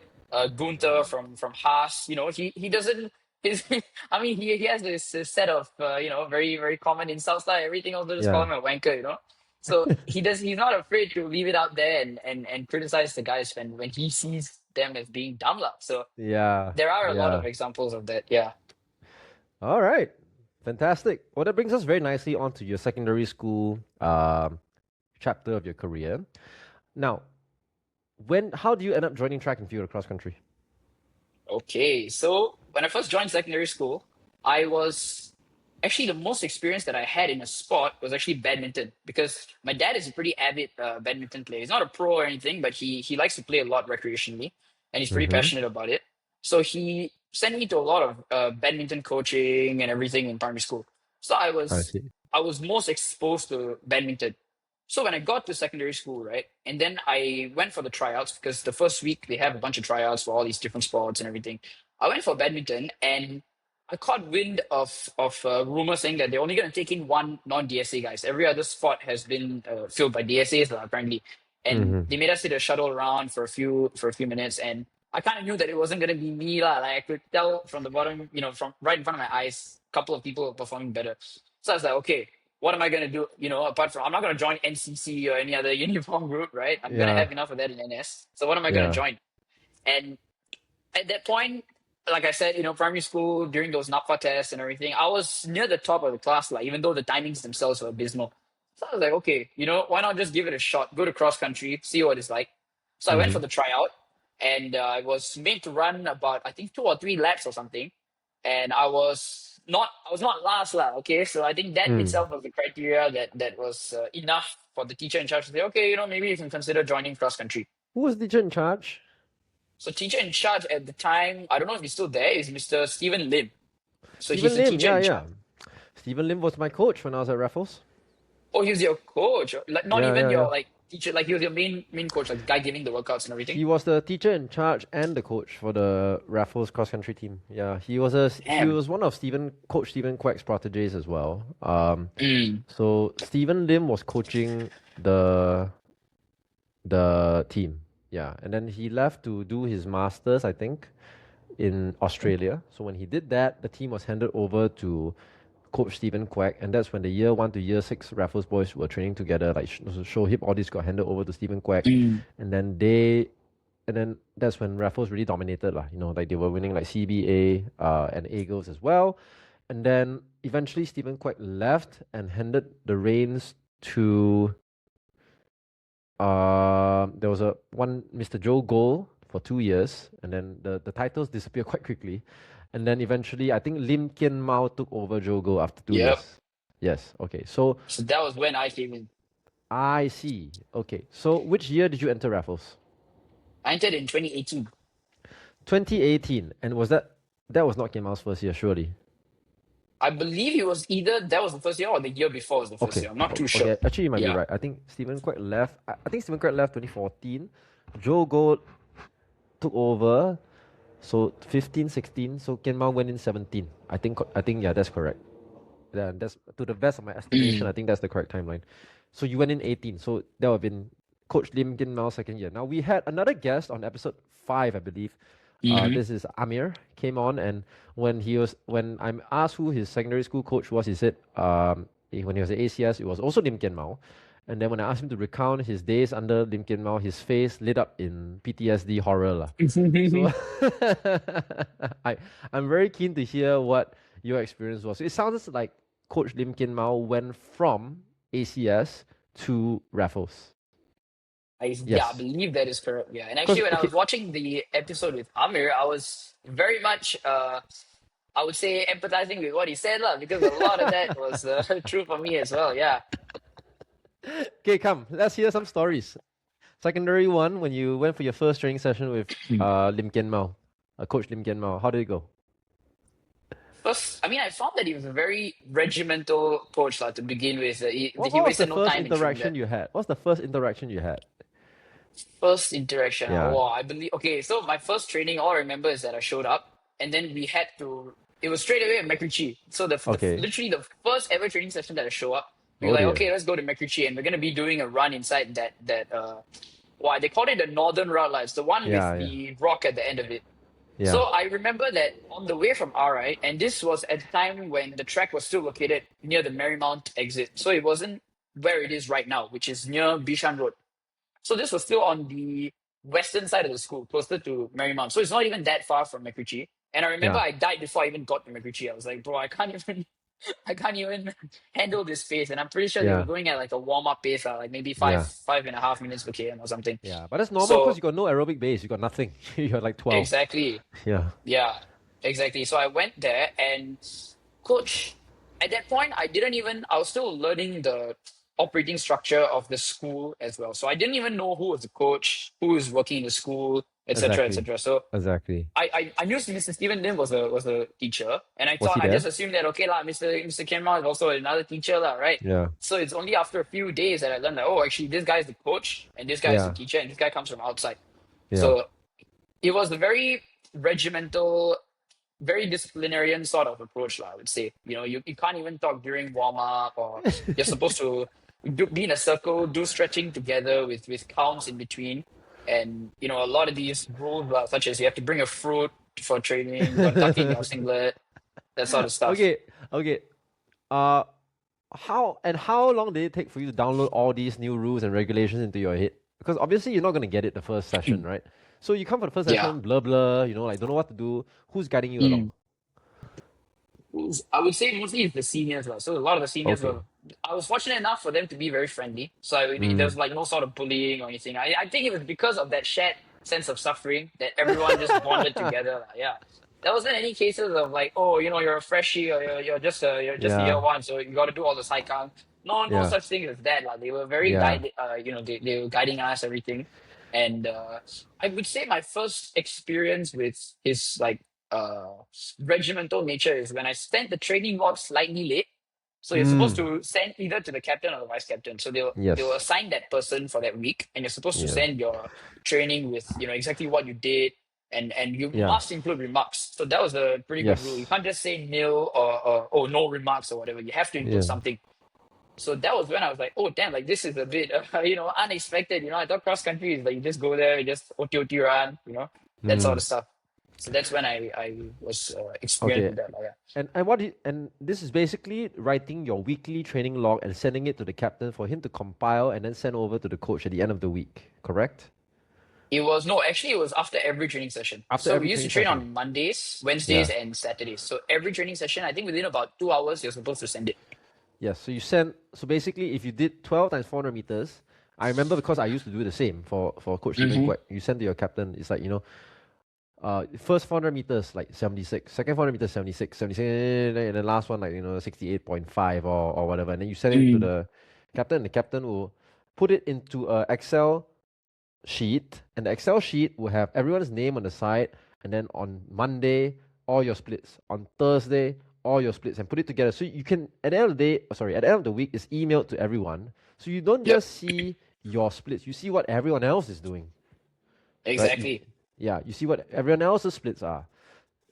Gunther from Haas. He doesn't. I mean, he has this set of very very common insults, like everything. Also, just call him a wanker. So he's not afraid to leave it out there and criticize the guys when he sees them as being dumb, lah. So there are a lot of examples of that. Yeah. All right. Fantastic. Well, that brings us very nicely onto your secondary school chapter of your career. Now, how do you end up joining track and field or cross country? Okay, so when I first joined secondary school, I was actually, the most experience that I had in a sport was actually badminton, because my dad is a pretty avid badminton player. He's not a pro or anything, but he likes to play a lot recreationally, and he's pretty passionate about it. So he sent me to a lot of badminton coaching and everything in primary school. So I was most exposed to badminton. So when I got to secondary school, right, and then I went for the tryouts, because the first week they have a bunch of tryouts for all these different sports and everything. I went for badminton, and I caught wind of rumors saying that they're only going to take in one non-DSA guys. Every other spot has been filled by DSAs, apparently. And they made us sit a shuttle around for a few minutes, and I kind of knew that it wasn't going to be me, lah. Like I could tell from the bottom, from right in front of my eyes, a couple of people were performing better. So I was like, okay, what am I going to do? Apart from, I'm not going to join NCC or any other uniform group, right? I'm going to have enough of that in NS. So what am I going to join? And at that point, like I said, primary school, during those NAPFA tests and everything, I was near the top of the class, like, even though the timings themselves were abysmal. So I was like, okay, why not just give it a shot, go to cross country, see what it's like. So I went for the tryout, and I was made to run about, I think, 2 or 3 laps or something. And I was not last, lah, okay? So I think that itself was the criteria that was enough for the teacher in charge to say, okay, maybe you can consider joining cross country. Who was the teacher in charge? So teacher in charge at the time, I don't know if he's still there, is Mr. Stephen Lim. So Stephen he's the Lim, teacher in charge. Stephen Lim was my coach when I was at Raffles. Oh, he was your coach. Like, not even your like teacher, like he was your main coach, like the guy giving the workouts and everything. He was the teacher in charge and the coach for the Raffles cross country team. Yeah, he Damn. was one of Coach Stephen Quack's proteges as well. Mm. So Stephen Lim was coaching the team. Yeah, and then he left to do his masters, I think, in Australia. So when he did that, the team was handed over to Coach Stephen Quack, and that's when the year 1 to year 6 Raffles boys were training together. Like Shohib, all this got handed over to Stephen Quack, Mm. and then that's when Raffles really dominated, lah. You know, like they were winning like CBA and A girls as well, and then eventually Stephen Quack left and handed the reins to there was a one Mr. Joe Gold for 2 years, and then the titles disappeared quite quickly. And then eventually, I think Lim Kien Mau took over Joe Gold after 2 years. Yep. Yes, okay. So So that was when I came in. I see. Okay. So which year did you enter Raffles? I entered in 2018. 2018. And that was not Kien Mau's first year, surely? I believe it was either that was the first year or the year before was the first Okay. year. I'm not too sure. Okay, actually you might be Yeah. right. I think Stephen Quack left. I think Stephen Quack left 2014. Joe Gold took over. So 15, 16. So Kien Mau went in 17. I think yeah, that's correct. Yeah, that's to the best of my estimation. I think that's the correct timeline. So you went in 18. So that would have been Coach Lim Kien Mau's second year. Now we had another guest on episode 5, I believe. This is Amir came on, and when I'm asked who his secondary school coach was, he said when he was at ACS, it was also Lim Kien Mau. And then when I asked him to recount his days under Lim Kien Mau, his face lit up in PTSD horror lah. So I'm very keen to hear what your experience was. It sounds like Coach Lim Kien Mau went from ACS to Raffles. Yeah, I believe that is correct. Yeah, and 'Cause, actually, when I okay, was watching the episode with Amir, I was very much, I would say, empathizing with what he said, lah, because a lot of that was true for me as well. Yeah. okay, come, let's hear some stories. Secondary 1, when you went for your first training session with Lim Kien Mau, Coach Lim Kien Mau, how did it go? First, I mean, I found that he was a very regimental coach to begin with. He What was the wasted no first time in showing interaction that. you had? What's the first interaction you had? First interaction. Yeah. Wow, I believe. Okay, so my first training, all I remember is that I showed up, and then we had to. It was straight away at McRitchie. So Okay. literally the first ever training session that I show up, we Oh were like, dear. okay, let's go to McRitchie, and we're gonna be doing a run inside why they called it the Northern Route. It's the one Yeah, with the rock at the end of it. Yeah. So I remember that on the way from RI, and this was at the time when the track was still located near the Marymount exit. So it wasn't where it is right now, which is near Bishan Road. So this was still on the western side of the school, closer to Marymount. So it's not even that far from McRitchie. And I remember Yeah. I died before I even got to McRitchie. I was like, bro, I can't even handle this pace. And I'm pretty sure they Yeah. were going at like a warm up pace, like maybe Yeah. 5.5 minutes per km or something. Yeah, but that's normal So because you got no aerobic base. You got nothing. You're like 12. exactly. Yeah. Yeah, exactly. So I went there, and coach, at that point, I was still learning the operating structure of the school as well. So I didn't even know who was the coach, who was working in the school, etc., Exactly. etc. So Exactly. I knew Mr. Stephen Lim was a teacher, and Was he I there? just assumed that okay lah, Mr. Kien Mau is also another teacher lah, right? Yeah. So it's only after a few days that I learned that oh, actually this guy is the coach, and this guy is the Yeah. teacher, and this guy comes from outside. Yeah. So it was a very regimental, very disciplinarian sort of approach, I would say. You can't even talk during warm up, or you're supposed to be in a circle, do stretching together with counts in between. And a lot of these rules, such as you have to bring a fruit for training, you got to tuck in your singlet, that sort of stuff. Okay. How long did it take for you to download all these new rules and regulations into your head? Because obviously you're not going to get it the first session, right? So you come for the first Yeah. session, blah blah, like don't know what to do. Who's guiding you along? I would say mostly it's the seniors. So a lot of the seniors Okay. were. I was fortunate enough for them to be very friendly. So there was like no sort of bullying or anything. I think it was because of that shared sense of suffering that everyone just bonded together. Yeah. There wasn't any cases of like, oh, you're a freshie, or you're just a Yeah. year one, so you got to do all the high count. No Yeah. such thing as that. They were very Yeah. guided. They were guiding us everything, and I would say my first experience with his regimental nature is when I spent the training walk slightly late. So you're supposed to send either to the captain or the vice captain. So they'll Yes. assign that person for that week, and you're supposed to Yeah. send your training with exactly what you did, and you Yeah. must include remarks. So that was a pretty good rule. You Yes. can't just say nil or oh no remarks or whatever. You have to include Yeah. something. So that was when I was like, oh damn, like this is a bit unexpected. I thought cross country is like you just go there, you just OT run, that sort Mm. of stuff. So that's when I was experienced Okay. with that. Like, yeah. And this is basically writing your weekly training log and sending it to the captain for him to compile and then send over to the coach at the end of the week, correct? It was no, actually it was after every training session. After So every we used to training train session. on Mondays, Wednesdays, Yeah. and Saturdays. So every training session, I think within about 2 hours, you're supposed to send it. Yes. So basically if you did 12 times 400 meters, I remember because I used to do the same for Coach Stephen Quek. You send to your captain, it's like, first 400 meters like 76, second 400 meters 76, 76, and the last one like 68.5 or whatever, and then you send it to the captain, and the captain will put it into a Excel sheet, and the Excel sheet will have everyone's name on the side, and then on Monday all your splits, on Thursday all your splits, and put it together so you can at the end of the day, at the end of the week, it's emailed to everyone, so you don't Yep, just see your splits, you see what everyone else is doing, right? exactly. You see what everyone else's splits are.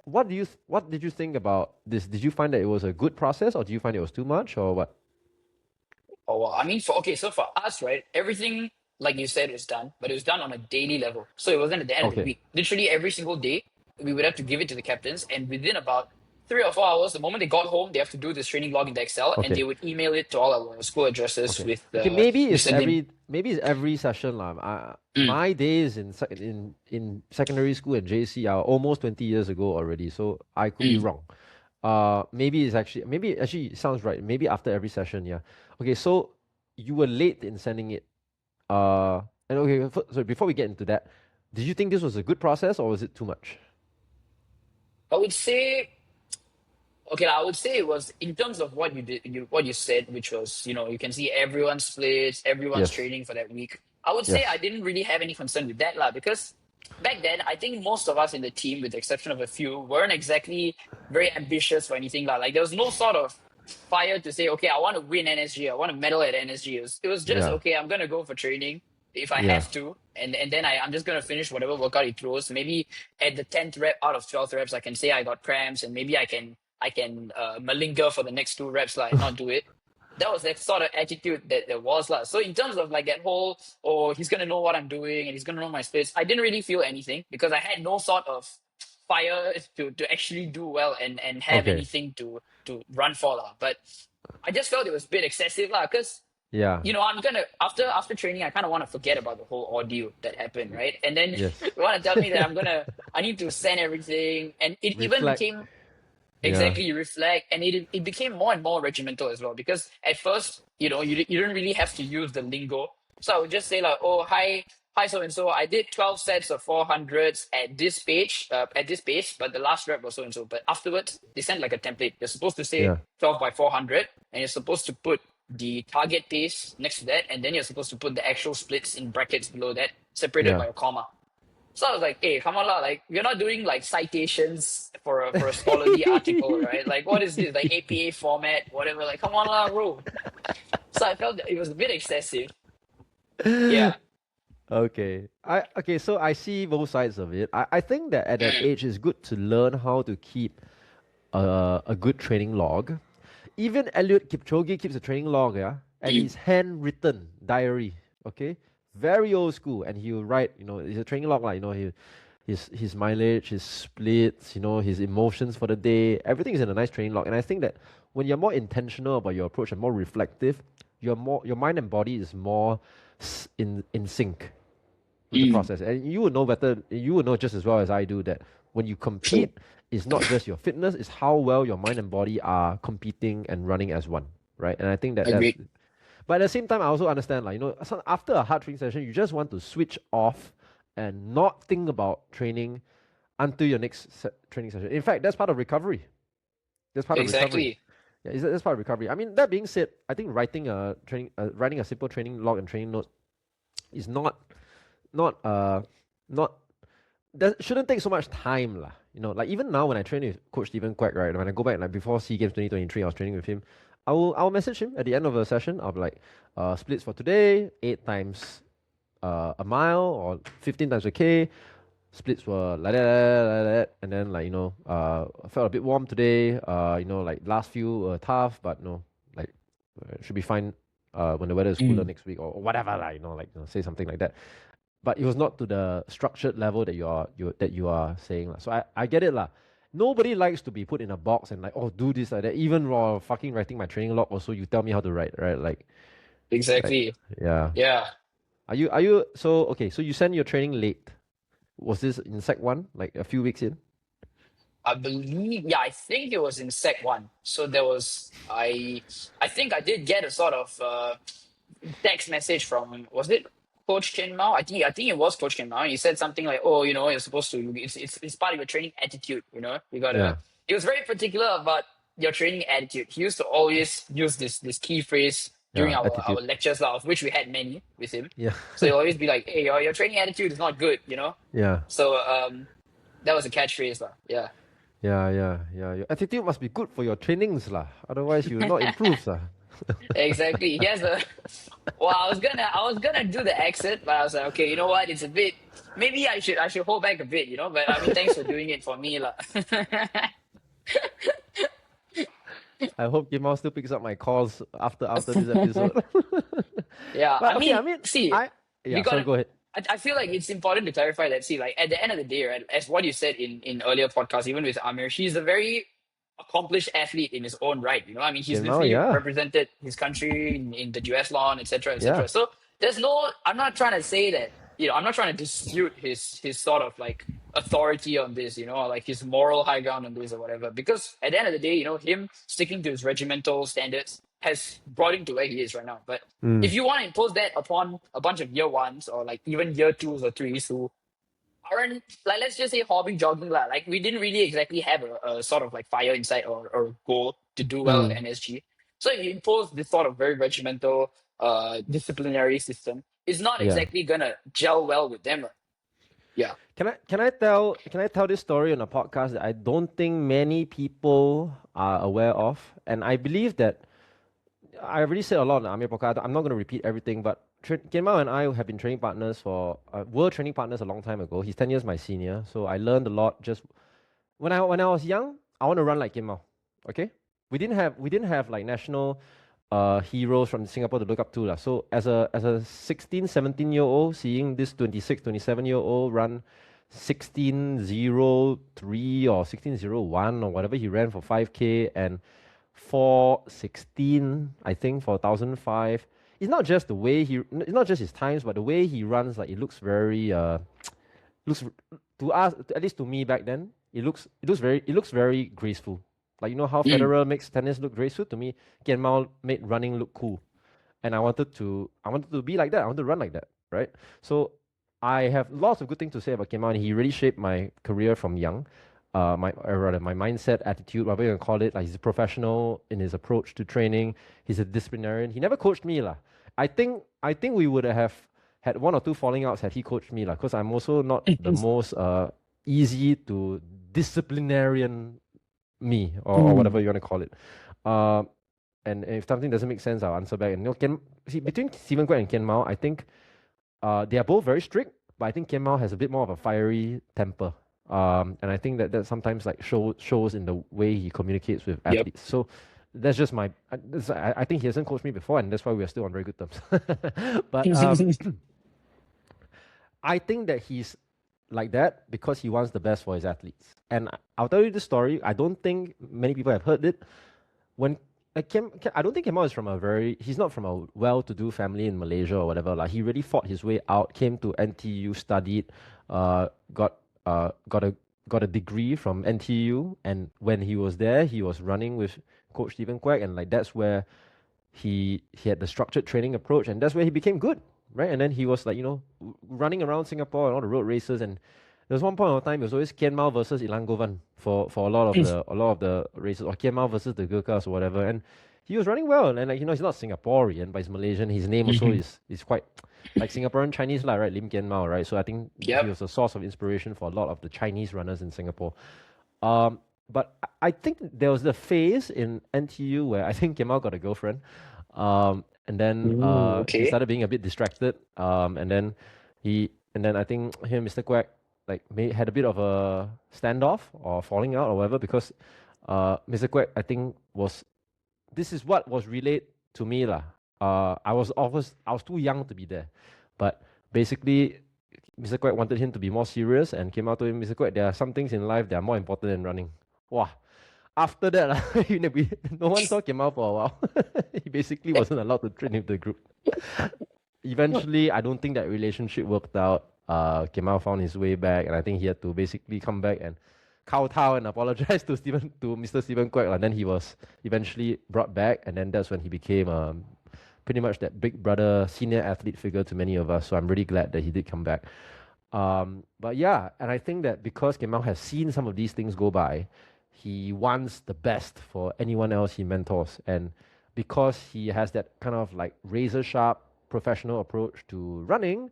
What did you think about this? Did you find that it was a good process, or do you find it was too much, or what? Oh, well, I mean, so for us, right, everything, like you said, was done, but it was done on a daily level. So it wasn't at the end of the Okay, week. Literally every single day, we would have to give it to the captains, and within about 3 or 4 hours, the moment they got home, they have to do this training log in the Excel, and okay, they would email it to all our school addresses okay, with okay. Maybe it's Mr. Lim. every session lah. Mm, My days in secondary school and JC are almost 20 years ago already, so I could be mm. wrong. Maybe actually it sounds right. Maybe after every session, yeah. Okay, so you were late in sending it. And okay, so before we get into that, did you think this was a good process or was it too much? I would say Okay, I would say it was in terms of what you did, what you said, which was, you can see everyone's splits, everyone's Yes. training for that week. I would say I Yes. didn't really have any concern with that, lah, because back then, I think most of us in the team, with the exception of a few, weren't exactly very ambitious for anything, lah. Like there was no sort of fire to say, okay, I want to win NSG, I want to medal at NSG. It was just Yeah. okay, I'm gonna go for training if I Yeah. have to, and then I'm just gonna finish whatever workout he throws. Maybe at the 10th rep out of 12 reps, I can say I got cramps, and maybe I can malinger for the next 2 reps, like not do it. That was that sort of attitude that there was, lah. So in terms of like that whole, oh, he's gonna know what I'm doing and he's gonna know my splits, I didn't really feel anything because I had no sort of fire to actually do well and have Okay. anything to run for, lah. But I just felt it was a bit excessive, lah, because Yeah. I'm gonna after training, I kind of want to forget about the whole ordeal that happened, right? And then Yes. you want to tell me that I need to send everything, and it even Reflect. became Yeah. exactly reflect, and it became more and more regimental as well. Because at first, you don't really have to use the lingo, so I would just say like, oh hi so and so, I did 12 sets of 400s at this pace, but the last rep was so and so. But afterwards, they sent like a template. You're supposed to say Yeah. 12 by 400, and you're supposed to put the target pace next to that, and then you're supposed to put the actual splits in brackets below that, separated Yeah. by a comma. So I was like, hey, come on lah, like we're not doing like citations for a scholarly article, right? Like what is this? Like APA format, whatever, like come on lah, bro. So I felt that it was a bit excessive. Yeah. Okay, so I see both sides of it. I think that at that age it's good to learn how to keep a good training log. Even Eliud Kipchoge keeps a training log, yeah, and his handwritten diary. Okay, very old school, and he will write. It's a training log, like his mileage, his splits, his emotions for the day. Everything is in a nice training log, and I think that when you're more intentional about your approach and more reflective, your mind and body is more in sync with the process. And you would know better, you would know just as well as I do that when you compete, it's not just your fitness, it's how well your mind and body are competing and running as one, right? And I think that's. Agreed. But at the same time, I also understand, like, after a hard training session, you just want to switch off and not think about training until your next training session. In fact, that's part of recovery. That's part of recovery. Exactly. Yeah, that's part of recovery. I mean, that being said, I think writing a simple training log and training notes is not not that shouldn't take so much time lah. Like even now when I train with Coach Stephen Quack, right? When I go back, like before SEA Games 2023, I was training with him. I'll message him at the end of the session. I'll be like, splits for today, 8 times a mile or 15 times a K. Splits were like that, and then like I felt a bit warm today. Like last few were tough, but like should be fine. When the weather is cooler next week or whatever, say something like that. But it was not to the structured level that you are saying. So I get it lah. Nobody likes to be put in a box and like, oh, do this like that. Even while fucking writing my training log, also you tell me how to write, right? Like Exactly. yeah. Yeah. Are you so okay? So you send your training late. Was this in Sec 1, like a few weeks in? I believe, yeah, I think it was in Sec 1. So there was, I think I did get a sort of text message from, was it Coach Kien Mau? I think it was Coach Kien Mau. He said something like, "Oh, you're supposed to. It's part of your training attitude. You gotta." Yeah. He was very particular about your training attitude. He used to always use this key phrase during Yeah. our Attitude. lectures, of which we had many with him. Yeah. So he'll always be like, "Hey, your training attitude is not good." Yeah. So that was a catchphrase, lah. Yeah. Yeah. Your attitude must be good for your trainings lah. Otherwise you will not improve lah. Exactly. He has a. Well, I was gonna do the accent, but I was like, okay, you know what? It's a bit. Maybe I should hold back a bit, But I mean, thanks for doing it for me, lah. I hope Kim Mau still picks up my calls after this episode. Yeah, But okay, see, yeah, we sorry, gotta. go ahead. I feel like it's important to clarify that. See, like at the end of the day, right? As what you said in earlier podcasts, even with Amir, she's a very accomplished athlete in his own right. I mean, he's Kim Mau, literally yeah. represented his country in the duathlon, etc., Yeah. etc. So there's no. I'm not trying to say that. I'm not trying to dispute his sort of like authority on this, or like his moral high ground on this or whatever. Because at the end of the day, him sticking to his regimental standards has brought him to where he is right now. But if you want to impose that upon a bunch of year ones or like even year twos or threes who aren't, like, let's just say hobby jogging lah. Like we didn't really exactly have a sort of like fire inside or goal to do well at NSG. So if you impose this sort of very regimental disciplinary system, it's not Yeah. exactly gonna gel well with them. Yeah. Can I tell this story on a podcast that I don't think many people are aware of, and I believe that I already said a lot on the Amir podcast. I'm not going to repeat everything, but Kien Mau and I have been training partners were training partners a long time ago. He's 10 years my senior, so I learned a lot. Just when I was young, I want to run like Kien Mau. Okay, we didn't have like national heroes from Singapore to look up to lah. So as a 16, 17-year-old, seeing this 26, 27-year-old run 16:03 or 16:01 or whatever he ran for 5K and 4:16, I think, for 1,005. It's not just it's not just his times, but the way he runs. Like it looks very, looks to us, at least to me back then, it looks very graceful. Like how Federer makes tennis look graceful. To me, Kien Mau made running look cool, and I wanted to be like that. I wanted to run like that, right? So I have lots of good things to say about Kien Mau, and he really shaped my career from young. My mindset, attitude, whatever you can call it. Like he's a professional in his approach to training. He's a disciplinarian. He never coached me lah. I think we would have had one or two falling outs had he coached me lah. Because I'm also not the most easy to disciplinarian me or whatever you want to call it. And if something doesn't make sense, I'll answer back. And between Stephen Kwek and Kien Mau, I think they are both very strict, but I think Kien Mau has a bit more of a fiery temper. And I think that sometimes like shows in the way he communicates with athletes. So that's just I think he hasn't coached me before, and that's why we are still on very good terms. But I think that he's like that because he wants the best for his athletes. And I'll tell you this story. I don't think many people have heard it. When I don't think Kien Mau is he's not from a well-to-do family in Malaysia or whatever. Like he really fought his way out, came to NTU, studied, got a degree from NTU, and when he was there, he was running with Coach Stephen Kwek, and like that's where he had the structured training approach, and that's where he became good, right? And then he was like running around Singapore and all the road races, and there was one point of time it was always Kien Mau versus Ilangovan for a lot of the races, or Kien Mau versus the Gurkhas or whatever, and he was running well, and like he's not Singaporean, but he's Malaysian. His name also is quite like Singaporean Chinese lah, right? Lim Kien Mau, right? So I think he was a source of inspiration for a lot of the Chinese runners in Singapore. but I think there was a phase in NTU where I think Kien Mau got a girlfriend, and then Ooh, he okay. started being a bit distracted, and then I think him and Mr. Quack like had a bit of a standoff or falling out or whatever because Mr. Quack I think was this is what was relayed to me lah. I was too young to be there, but basically Mr. Quack wanted him to be more serious and came out to him, Mr. Quack, there are some things in life that are more important than running. Wow. After that, no one saw Kien Mau for a while. He basically wasn't allowed to train with the group. Eventually, I don't think that relationship worked out. Kien Mau found his way back, and I think he had to basically come back and kowtow and apologize to Mr. Stephen Quack. And then he was eventually brought back, and then that's when he became pretty much that big brother, senior athlete figure to many of us. So I'm really glad that he did come back. But yeah, and I think that because Kien Mau has seen some of these things go by, he wants the best for anyone else he mentors. And because he has that kind of like razor sharp professional approach to running,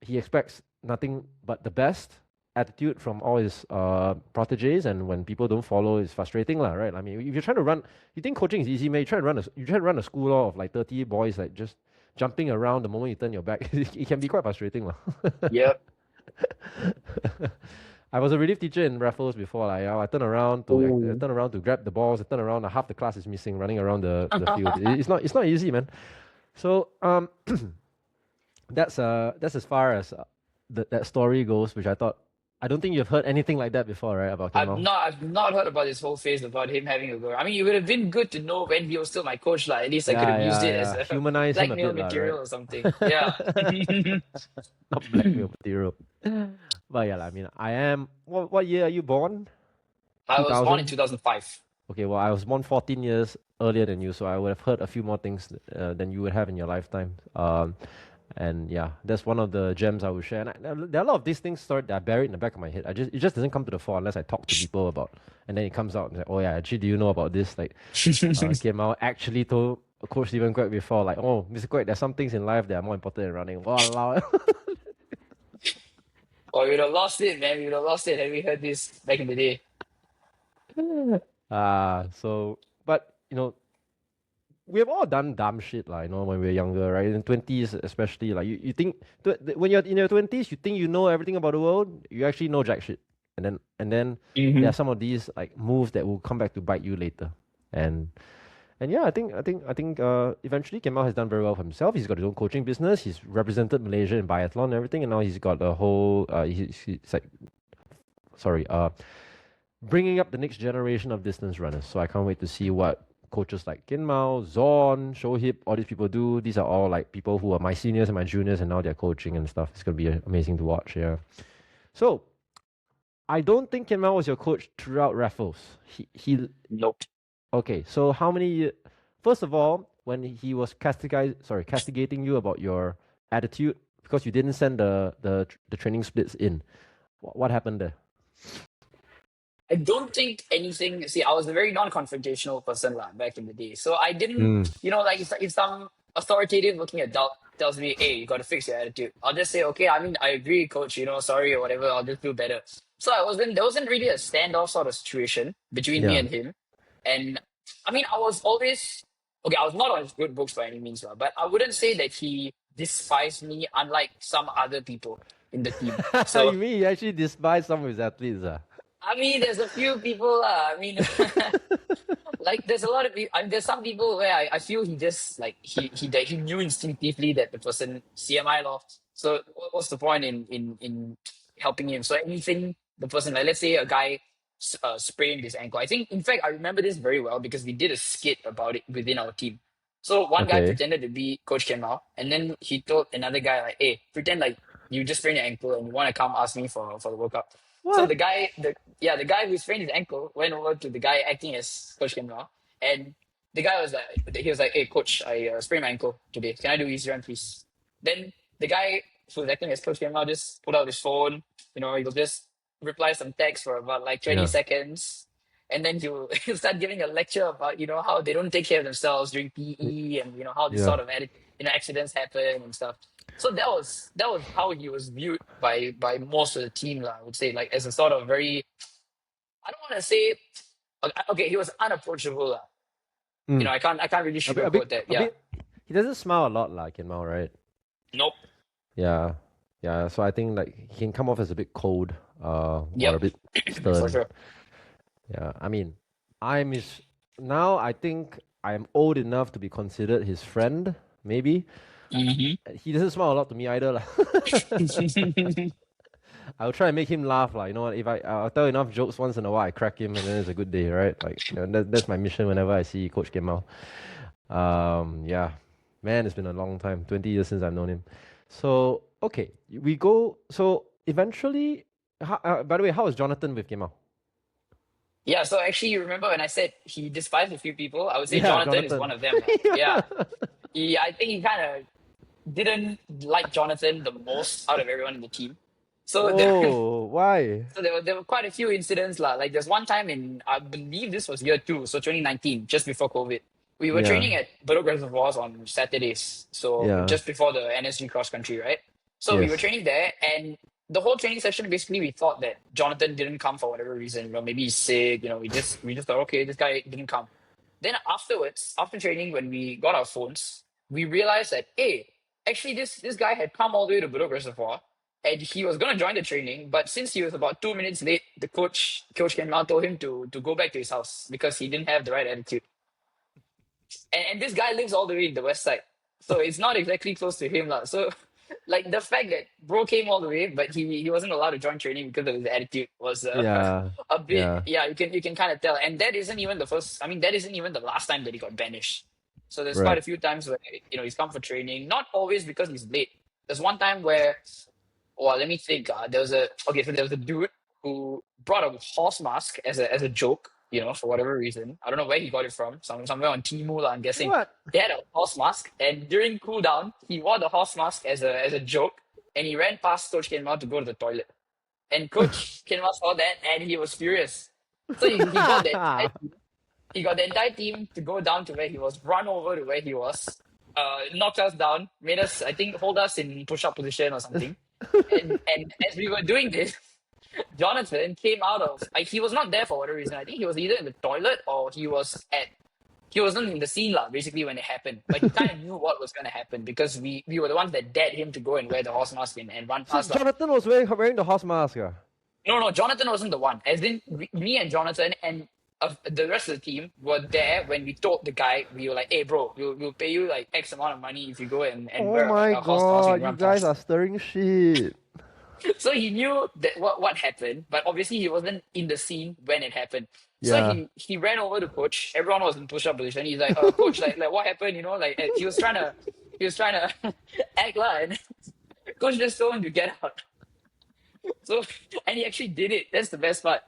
he expects nothing but the best attitude from all his proteges. And when people don't follow, it's frustrating, lah, right? I mean, if you're trying to run, you think coaching is easy, man. You try to run a school of like 30 boys, like just jumping around the moment you turn your back. It can be quite frustrating, lah. Yep. I was a relief teacher in Raffles before. Like, I Ooh. turn around to grab the balls. I turn around, half the class is missing, running around the field. It's not easy, man. So that's as far as that story goes, which I don't think you've heard anything like that before, right? About Kien Mau. I've not heard about this whole phase about him having a girl. I mean, it would have been good to know when he was still my coach, like at least I could Yeah, have used yeah, it as yeah. a Humanize him a blackmail bit, lah, right? material or something. Yeah. Not blackmail material. But yeah, I mean, I am. What year are you born? I was born in 2000. 2005. Okay, well, I was born 14 years earlier than you, so I would have heard a few more things than you would have in your lifetime. And yeah, that's one of the gems I would share. And there are a lot of these things that are buried in the back of my head. It just doesn't come to the fore unless I talk to people about, and then it comes out and like, oh yeah, actually, do you know about this? Like, Kien Mau actually told Coach Stephen Quack before, like, oh, Mr. Quack, there's some things in life that are more important than running. Wow. Oh, we would have lost it, man. We would have lost it had we heard this back in the day. But we have all done dumb shit, like, when we were younger, right? In 20s, especially, like, you think, when you're in your 20s, you think you know everything about the world, you actually know jack shit. And then there Hmm. are some of these, like, moves that will come back to bite you later. And yeah, I think eventually Kien Mau has done very well for himself. He's got his own coaching business. He's represented Malaysia in biathlon and everything, and now he's got a whole, he's like, sorry, bringing up the next generation of distance runners. So I can't wait to see what coaches like Kien Mau, Zorn, Shohip, all these people do. These are all like people who are my seniors and my juniors, and now they're coaching and stuff. It's gonna be amazing to watch. Yeah. So I don't think Kien Mau was your coach throughout Raffles. He Nope. okay. So how many? First of all, when he was castigating you about your attitude because you didn't send the training splits in. What happened there? I don't think anything. See, I was a very non-confrontational person lah back in the day. So I didn't, Mm, like if some authoritative looking adult tells me, "Hey, you got to fix your attitude," I'll just say, "Okay, I mean, I agree, coach. Sorry or whatever. I'll just do better." So there wasn't really a standoff sort of situation between me yeah. and him. And I mean, I was always okay. I was not on his good books by any means, lah, but I wouldn't say that he despised me, unlike some other people in the team. You So mean he actually despised some of his athletes? I mean, there's a few people. I mean, like there's a lot of people. I mean, there's some people where I feel he just like he knew instinctively that the person CMI law. So what's the point in helping him? So anything the person, like let's say a guy sprained his ankle. I think in fact I remember this very well because we did a skit about it within our team. So one guy Okay. pretended to be Coach Ken Mao, and then he told another guy like, "Hey, pretend like you just sprained your ankle and you want to come ask me for the workout." So What? the guy who sprained his ankle went over to the guy acting as Coach Kim Ra, and the guy was like, "Hey, coach, I sprained my ankle today. Can I do easy run, please?" Then the guy who was acting as Coach Kim Ra just pulled out his phone. He'll just reply some text for about like 20 Yeah. seconds, and then he'll start giving a lecture about how they don't take care of themselves during Y- PE, and how this Yeah. sort of accidents happen and stuff. So that was how he was viewed by most of the team, lah. I would say, like as a sort of very, I don't want to say, okay, he was unapproachable. You know, I can't really sugarcoat that. A Yeah. bit. He doesn't smile a lot, like Kien Mau, right? Nope. Yeah, yeah. So I think like he can come off as a bit cold, or Yep. a bit For stern. sure. Yeah, I mean, I'm his now. I think I'm old enough to be considered his friend. Maybe he doesn't smile a lot to me either, lah. I'll try and make him laugh, like, you know what? If I'll tell enough jokes once in a while, I crack him, and then it's a good day, right? Like, you know, that's my mission whenever I see Coach Kien Mau. Yeah, man, it's been a long time, 20 years since I've known him. So okay, we go. So eventually, by the way, how was Jonathan with Kien Mau? Yeah, so actually, you remember when I said he despised a few people? I would say Yeah, Jonathan is Jonathan. one of them. Yeah. I think he kind of didn't like Jonathan the most out of everyone in the team. So Oh, why? there were quite a few incidents lah. Like there's one time in I believe this was year 2, so 2019, just before COVID. We were Yeah, training at Bedok Reservoirs on Saturdays, so yeah, just before the NSG cross country, right? So we were yes. training there, and the whole training session basically we thought that Jonathan didn't come for whatever reason. You know, maybe he's sick. You know, we just thought, okay, this guy didn't come. Then afterwards, after training, when we got our phones, we realized that hey, actually this guy had come all the way to Bedok Reservoir, and he was gonna join the training, but since he was about 2 minutes late, the Coach Ken Lau told him to go back to his house because he didn't have the right attitude. And this guy lives all the way in the west side, so it's not exactly close to him, lah. So, like the fact that bro came all the way, but he wasn't allowed to join training because of his attitude was Yeah, a bit. yeah, Yeah, you can kind of tell, and that isn't even the first. I mean, that isn't even the last time that he got banished. So there's quite right. a few times where he's come for training, not always because he's late. There's one time where, well, let me think. There was a dude who brought a horse mask as a joke, for whatever reason. I don't know where he got it from. Somewhere on Temu, I'm guessing. What? He had a horse mask, and during cool down, he wore the horse mask as a joke, and he ran past Coach Ken Mau to go to the toilet. And Coach Ken Mau saw that, and he was furious. So he got the entire team to go down to where he was, run over to where he was, knocked us down, made us, I think, hold us in push-up position or something. And as we were doing this, Jonathan came out of, like, he was not there for whatever reason. I think he was either in the toilet or he wasn't in the scene lah, basically, when it happened. But he kind of knew what was going to happen because we were the ones that dared him to go and wear the horse mask and run So past us. Jonathan was wearing the horse mask. No, Jonathan wasn't the one. As in, me and Jonathan and the rest of the team were there when we told the guy, we were like, hey, bro, we'll pay you like X amount of money if you go and Oh wear my a horse mask god, and you run guys past. are stirring shit. So he knew that what happened, but obviously he wasn't in the scene when it happened. So Yeah. he ran over to coach. Everyone was in push-up position. He's like, coach, like what happened? Like he was trying to act like, and coach just told him to get out. So, and he actually did it. That's the best part.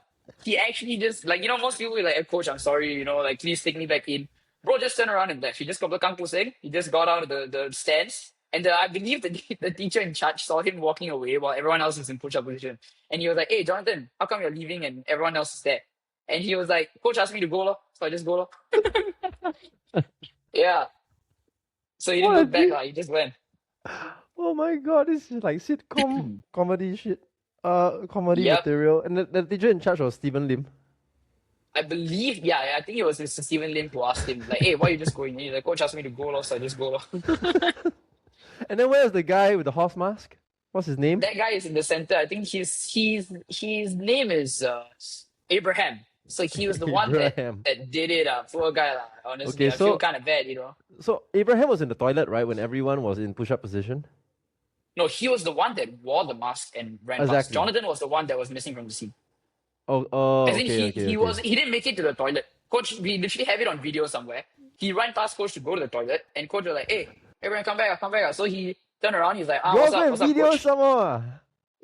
He actually just, like, most people will be like, coach, I'm sorry, like, please take me back in. Bro just turned around and left. He just got the kung fu sing. He just got out of the stands. And I believe the teacher in charge saw him walking away while everyone else was in push-up position. And he was like, hey, Jonathan, how come you're leaving and everyone else is there? And he was like, coach asked me to go, lor. So I just go, lor. Yeah. So he didn't What a look back, dick. he just went. Oh my god, this is like sitcom comedy shit. Comedy Yep. material. And the teacher in charge was Stephen Lim. I believe, yeah, I think it was Mr. Stephen Lim who asked him, like, hey, why are you just going? And he's like, coach asked me to go, lor, so I just go, lor. And then where's the guy with the horse mask? What's his name? That guy is in the center. I think his name is Abraham. So he was the one Abraham. that did it. Poor guy, lah. Honestly, Okay, I feel so- kind of bad, So Abraham was in the toilet, right, when everyone was in push-up position? No, he was the one that wore the mask and ran past. Exactly. Jonathan was the one that was missing from the scene. Oh, As in, okay, he didn't make it to the toilet. Coach, we literally have it on video somewhere. He ran past coach to go to the toilet, and coach was like, "Hey, everyone, come back, come back." So he turned around. He's like, You what's also up, have what's up, video coach?" some more.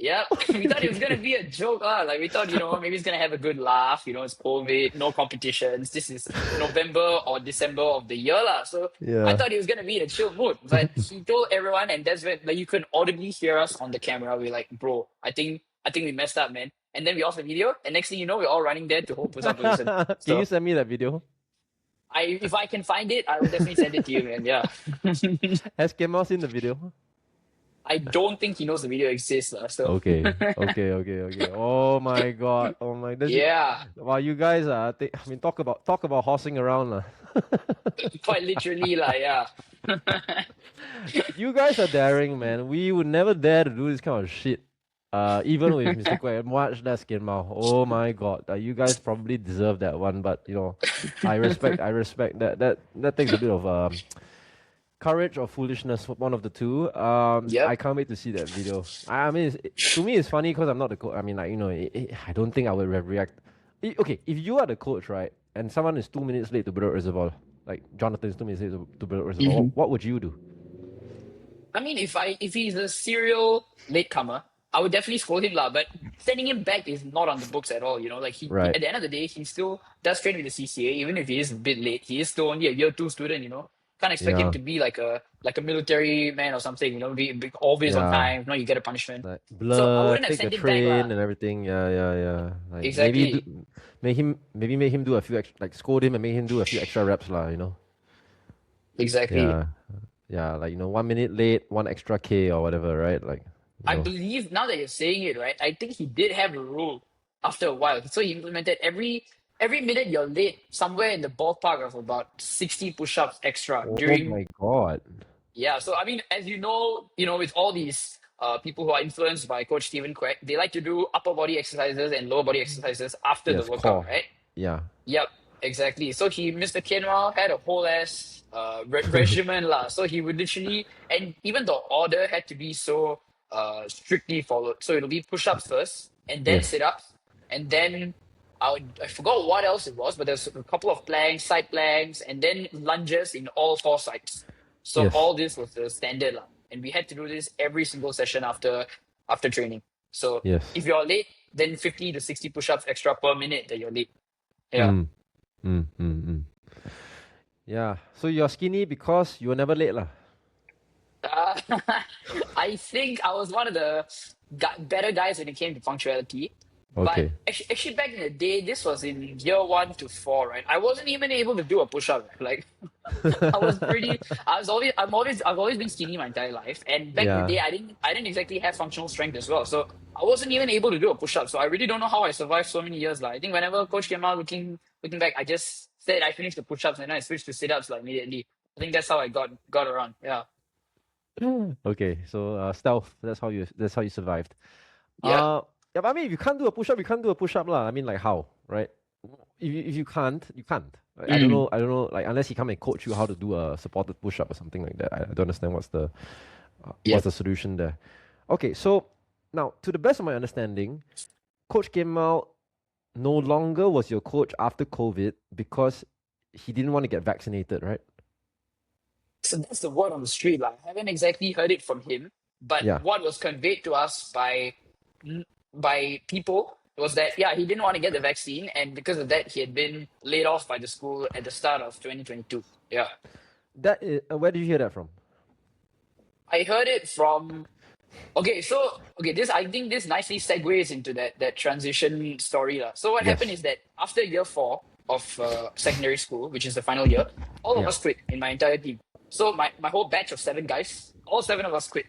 Yeah, we thought it was gonna be a joke, like we thought, maybe he's gonna have a good laugh. It's COVID, no competitions. This is November or December of the year, lah. So Yeah. I thought he was gonna be in a chill mood, but he told everyone, and that's when, like, you could audibly hear us on the camera. We're like, bro, I think we messed up, man. And then we off the video, and next thing you know, we're all running there to hold push-up position. Can So you send me that video? if I can find it, I will definitely send it to you, man. Yeah. Has Kien Mau seen the video? I don't think he knows the video exists, so Okay. Oh my God. Oh my. yeah, Wow, you guys are. I mean, talk about horsing around, lah. quite literally, like yeah. You guys are daring, man. We would never dare to do this kind of shit. Even with Mr. Quack, much less Kien Mau. Oh my God, you guys probably deserve that one. But I respect that. That takes a bit of courage or foolishness, one of the two. Yep. I can't wait to see that video. I mean, to me, it's funny because I'm not the coach. I mean, like I don't think I would react. Okay, if you are the coach, right, and someone is 2 minutes late to Bedok Reservoir, like Jonathan is 2 minutes late to Bedok Reservoir, what would you do? I mean, if he's a serial latecomer, I would definitely scold him lah. But sending him back is not on the books at all. You know, like Right. at the end of the day, he still does train with the CCA, even if he is a bit late. He is still only a year two student. You know, can't expect him Yeah. to be like a military man or something. You know, be always on Yeah. time. No, you get a punishment. Like So I blur, wouldn't have take the sent him back train lah. and everything. Yeah. Like Exactly. make him do a few like scold him and make him do a few extra reps, lah. Exactly. Yeah. Yeah, like 1 minute late, one extra K or whatever, right? Like, you I know. believe now that you're saying it, right? I think he did have a rule after a while. So he implemented every minute you're late, somewhere in the ballpark of about 60 push-ups extra Oh during my God. yeah. So I mean, as with all these people who are influenced by Coach Stephen Quack, they like to do upper body exercises and lower body exercises after the Yes, workout, core. right? Yeah. Yep, exactly. So Mr. Kien Mau had a whole ass regimen lah. So he would literally, and even the order had to be so strictly followed. So it'll be push-ups first, and then Yes. sit-ups, and then I forgot what else it was, but there's a couple of planks, side planks, and then lunges in all four sides. So Yes. all this was the standard lah, and we had to do this every single session after training. So Yes. if you're late, then 50 to 60 push-ups extra per minute that you're late. Yeah. Mm. Mm. Yeah. So you're skinny because you were never late, lah. Uh, I think I was one of the better guys when it came to punctuality. But Okay. actually, back in the day, this was in year 1 to 4, right? I wasn't even able to do a push-up. Like, I've always been skinny my entire life. And back in the Yeah. day, I didn't exactly have functional strength as well. So I wasn't even able to do a push-up. So I really don't know how I survived so many years. Like, I think whenever coach came out looking back, I just said I finished the push-ups and then I switched to sit-ups like immediately. I think that's how I got around. Yeah. Okay. So stealth. That's how you survived. Yeah. Yeah. But I mean, if you can't do a push up, you can't do a push up, lah. I mean, like how, right? If you can't, you can't. Like, I don't Mm. know. I don't know. Like unless he come and coach you how to do a supported push up or something like that. I don't understand what's Yep. the solution there. Okay. So now, to the best of my understanding, Coach Kien Mau no longer was your coach after COVID because he didn't want to get vaccinated, right? So that's the word on the street. Like, I haven't exactly heard it from him, but Yeah. what was conveyed to us by people was that yeah, he didn't want to get the vaccine, and because of that, he had been laid off by the school at the start of 2022. Yeah, That is, where did you hear that from? I heard it from. This I think this nicely segues into that transition story lah. So what happened Yes. is that after year 4 of secondary school, which is the final year, all of Yeah. us quit in my entire team. So my whole batch of 7 guys, all 7 of us quit.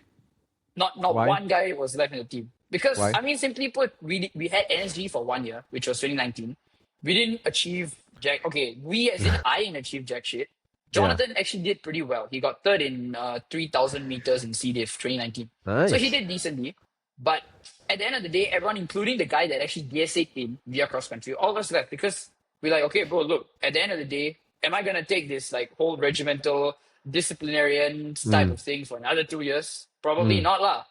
Not Why? one guy was left in the team because Why? I mean, simply put, we had NSG for 1 year, which was 2019. We didn't achieve jack. Okay, we as in I didn't achieve jack shit. Yeah. Jonathan actually did pretty well. He got third in 3,000 meters in CDIF 2019. So he Nice. did decently. But at the end of the day, everyone, including the guy that actually DSA'd in via cross country, all of us left because we're like, okay, bro, look, at the end of the day, am I gonna take this like whole regimental disciplinarian type of thing for another 2 years? Probably Mm. not lah.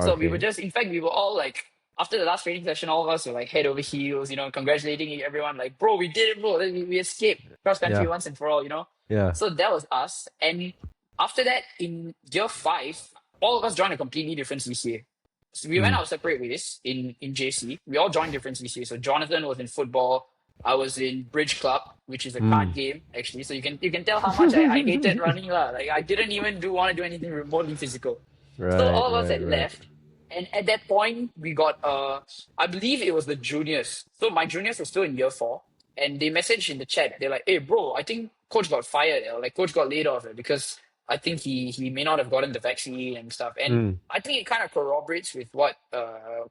So we Okay. were just, in fact, we were all like, after the last training session, all of us were like head over heels, congratulating everyone, like, bro, we did it, bro. We escaped cross country Yeah. once and for all. Yeah. So that was us. And after that, in year 5, all of us joined a completely different CCA. So we went our separate ways in JC. We all joined different CCA. So Jonathan was in football. I was in Bridge Club, which is a card game, actually. So you can tell how much I hated running. Like I didn't even want to do anything remotely physical. Right. So all of us had right. left. And at that point, we got, I believe it was the juniors. So my juniors were still in year 4. And they messaged in the chat. They're like, hey, bro, I think coach got fired. Or like, coach got laid off because I think he may not have gotten the vaccine and stuff. And I think it kind of corroborates with what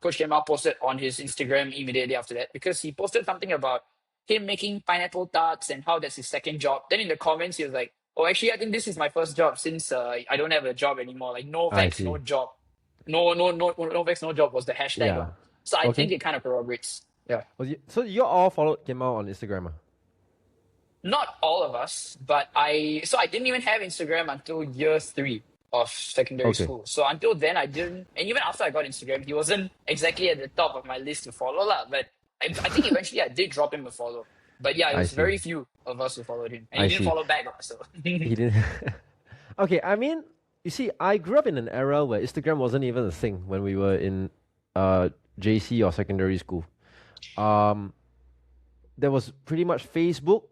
Coach Kien Mau posted on his Instagram immediately after that, because he posted something about him making pineapple tarts and how that's his second job. Then in the comments, he was like, "Oh, actually, I think this is my first job since I don't have a job anymore. Like no I vex, no see. job, no vex, no job was the hashtag lah." Yeah. So I think Okay. it kind of corroborates. Yeah. So you all followed Kien Mau on Instagram? Not all of us, but I didn't even have Instagram until year 3 of secondary Okay. school. So until then I didn't, and even after I got Instagram, he wasn't exactly at the top of my list to follow lah. But I think eventually I did drop him a follow. But yeah, it I was see. very few of us who followed him, and I he didn't see. follow back lah. So He didn't. Okay, I mean, you see, I grew up in an era where Instagram wasn't even a thing when we were in JC or secondary school. There was pretty much Facebook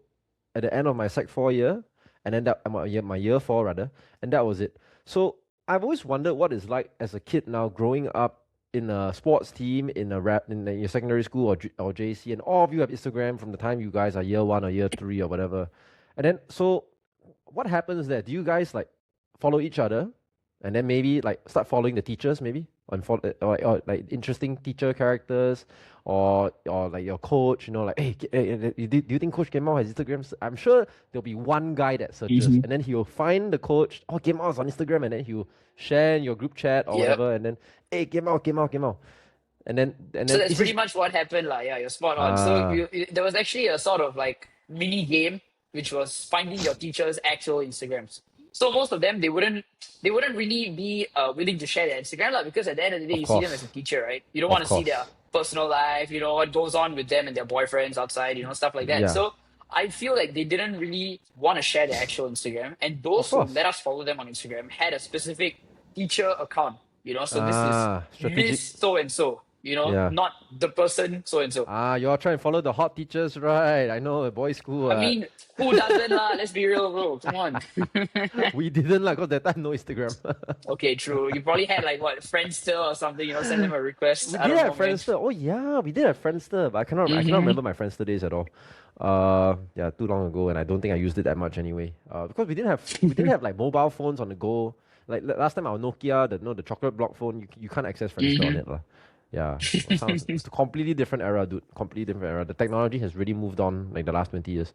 at the end of my Sec 4 year, and then my year 4 rather, and that was it. So I've always wondered what it's like as a kid now growing up in a sports team in your secondary school or JC, and all of you have Instagram from the time you guys are year 1 or year 3 or whatever. And then so what happens there? Do you guys like follow each other, and then maybe like start following the teachers maybe, or like interesting teacher characters, or like your coach, like, hey, do you think Coach Kien Mau has Instagram? I'm sure there'll be one guy that searches, and then he'll find the coach. Oh, Kien Mau is on Instagram, and then he'll share in your group chat or Yep. whatever, and then hey, Kien Mau, and then So that's is pretty this- much what happened lah. Yeah, you're spot on. So there was actually a sort of like mini game which was finding your teacher's actual Instagrams. So most of them they wouldn't really be willing to share their Instagram lah, because at the end of the day Of you see them course. as a teacher, right? You don't Of want to see course. their personal life, what goes on with them and their boyfriends outside, stuff like that. Yeah. So I feel like they didn't really want to share their actual Instagram, and those who course. let us follow them on Instagram had a specific teacher account. So this is strategic. Miss so and so. Yeah. Not the person so and so. You all try and follow the hot teachers, right? I know, boys' school. I mean, who doesn't lah? Let's be real, bro. Come on. We didn't because that time no Instagram. Okay, true. You probably had like what, Friendster or something. Send them a request. We I did don't have know, man. Friendster. Oh yeah, we did have Friendster, but I cannot remember my Friendster days at all. Yeah, too long ago, and I don't think I used it that much anyway. Because we didn't have like mobile phones on the go. Like last time our Nokia, the chocolate block phone, you can't access Friendster on it lah. Yeah, it's a completely different era, dude. Completely different era. The technology has really moved on like the last 20 years.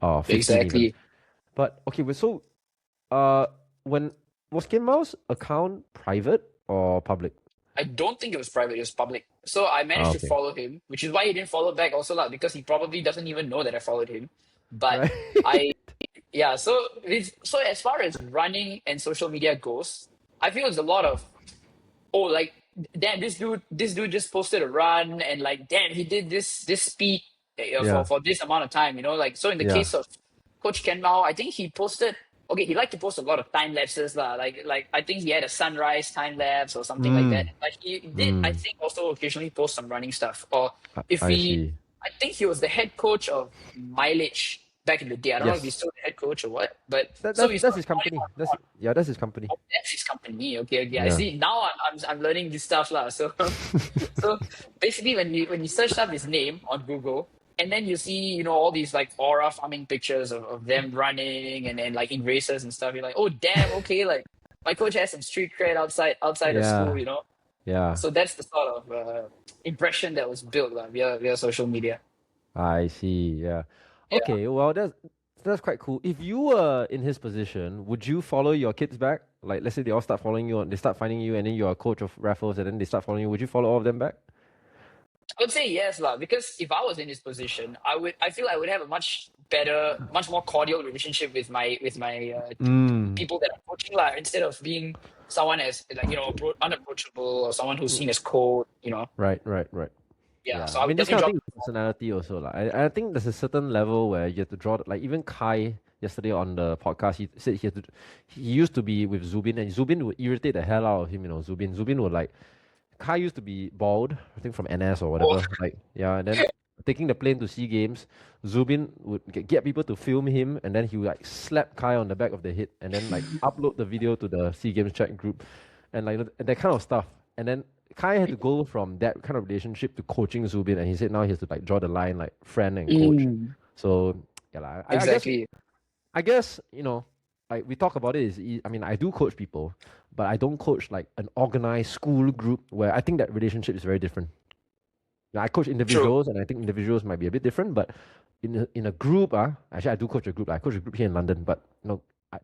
15 Exactly. even. But okay, so when was Kien Mau's account private or public? I don't think it was private, it was public. So I managed to Okay. follow him, which is why he didn't follow back also lah, because he probably doesn't even know that I followed him. But Right. so as far as running and social media goes, I feel it's a lot of, oh, like, damn, this dude just posted a run, and like, damn, he did this speed Yeah. for this amount of time, like, so in the Yeah. case of Coach Kien Mau, I think he posted, okay, he liked to post a lot of time lapses lah, like I think he had a sunrise time lapse or something like that. Like he did, I think, also occasionally post some running stuff, or if I see. I think he was the head coach of Mileage back in the day. I don't know if Yes. he's still the head coach or what, but That's he's his company. That's his company. Oh, that's his company. Okay. I Yeah. see. Now I'm learning this stuff lah. So so basically, when you search up his name on Google, and then you see all these like aura farming pictures of them running and then like in races and stuff, you're like, oh damn, okay, like my coach has some street cred outside of Yeah. school, Yeah. So that's the sort of impression that was built via social media. I see. Yeah. Yeah. Okay. Well, that's quite cool. If you were in his position, would you follow your kids back? Like, let's say they all start following you, they start finding you, and then you're a coach of Raffles, and then they start following you. Would you follow all of them back? I would say yes, lah. Because if I was in his position, I feel I would have a much better, much more cordial relationship with my people that I'm coaching, lah. Instead of being someone as like unapproachable, or someone who's seen as cold, Right. Yeah. So I would this definitely kind of thing is personality also. I think there's a certain level where you have to draw, like even Kai yesterday on the podcast, he said he used to be with Zubin, and Zubin would irritate the hell out of him, Zubin would like, Kai used to be bald, I think from NS or whatever. And then taking the plane to SEA Games, Zubin would get people to film him, and then he would like slap Kai on the back of the head, and then like upload the video to the SEA Games chat group, and like that kind of stuff. And then Kai had to go from that kind of relationship to coaching Zubin, and he said now he has to like draw the line like friend and coach. So yeah, exactly. I guess like we talk about it is, I mean, I do coach people, but I don't coach like an organized school group where I think that relationship is very different. Now, I coach True. individuals, and I think individuals might be a bit different, but in a group, actually, I do coach a group. I coach a group here in London, but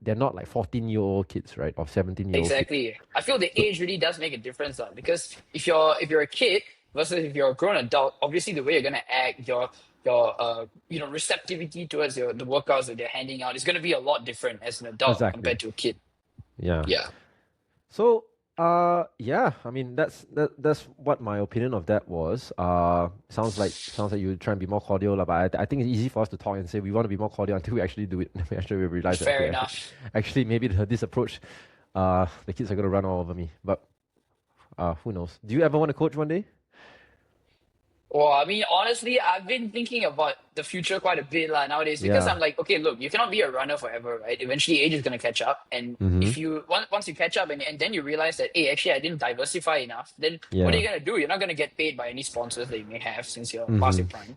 they're not like 14-year-old kids, right, or 17-year-old kids. Exactly. I feel the So, age really does make a difference, because if you're a kid versus if you're a grown adult, obviously the way you're gonna act, your receptivity towards the workouts that they're handing out is gonna be a lot different as an adult exactly. compared to a kid. Yeah. Yeah. So, yeah, I mean that's what my opinion of that was. Sounds like you try and be more cordial, lah, but I think it's easy for us to talk and say we want to be more cordial until we actually do it. We actually realize that Fair okay, enough. actually maybe this approach, the kids are gonna run all over me. But who knows? Do you ever want to coach one day? Well, I mean, honestly, I've been thinking about the future quite a bit nowadays, because Yeah. I'm like, okay, look, you cannot be a runner forever, right? Eventually, age is going to catch up. And Mm-hmm. if you, once you catch up and then you realize that, hey, actually, I didn't diversify enough, then what are Yeah. you going to do? You're not going to get paid by any sponsors that you may have since you're past Mm-hmm. your prime.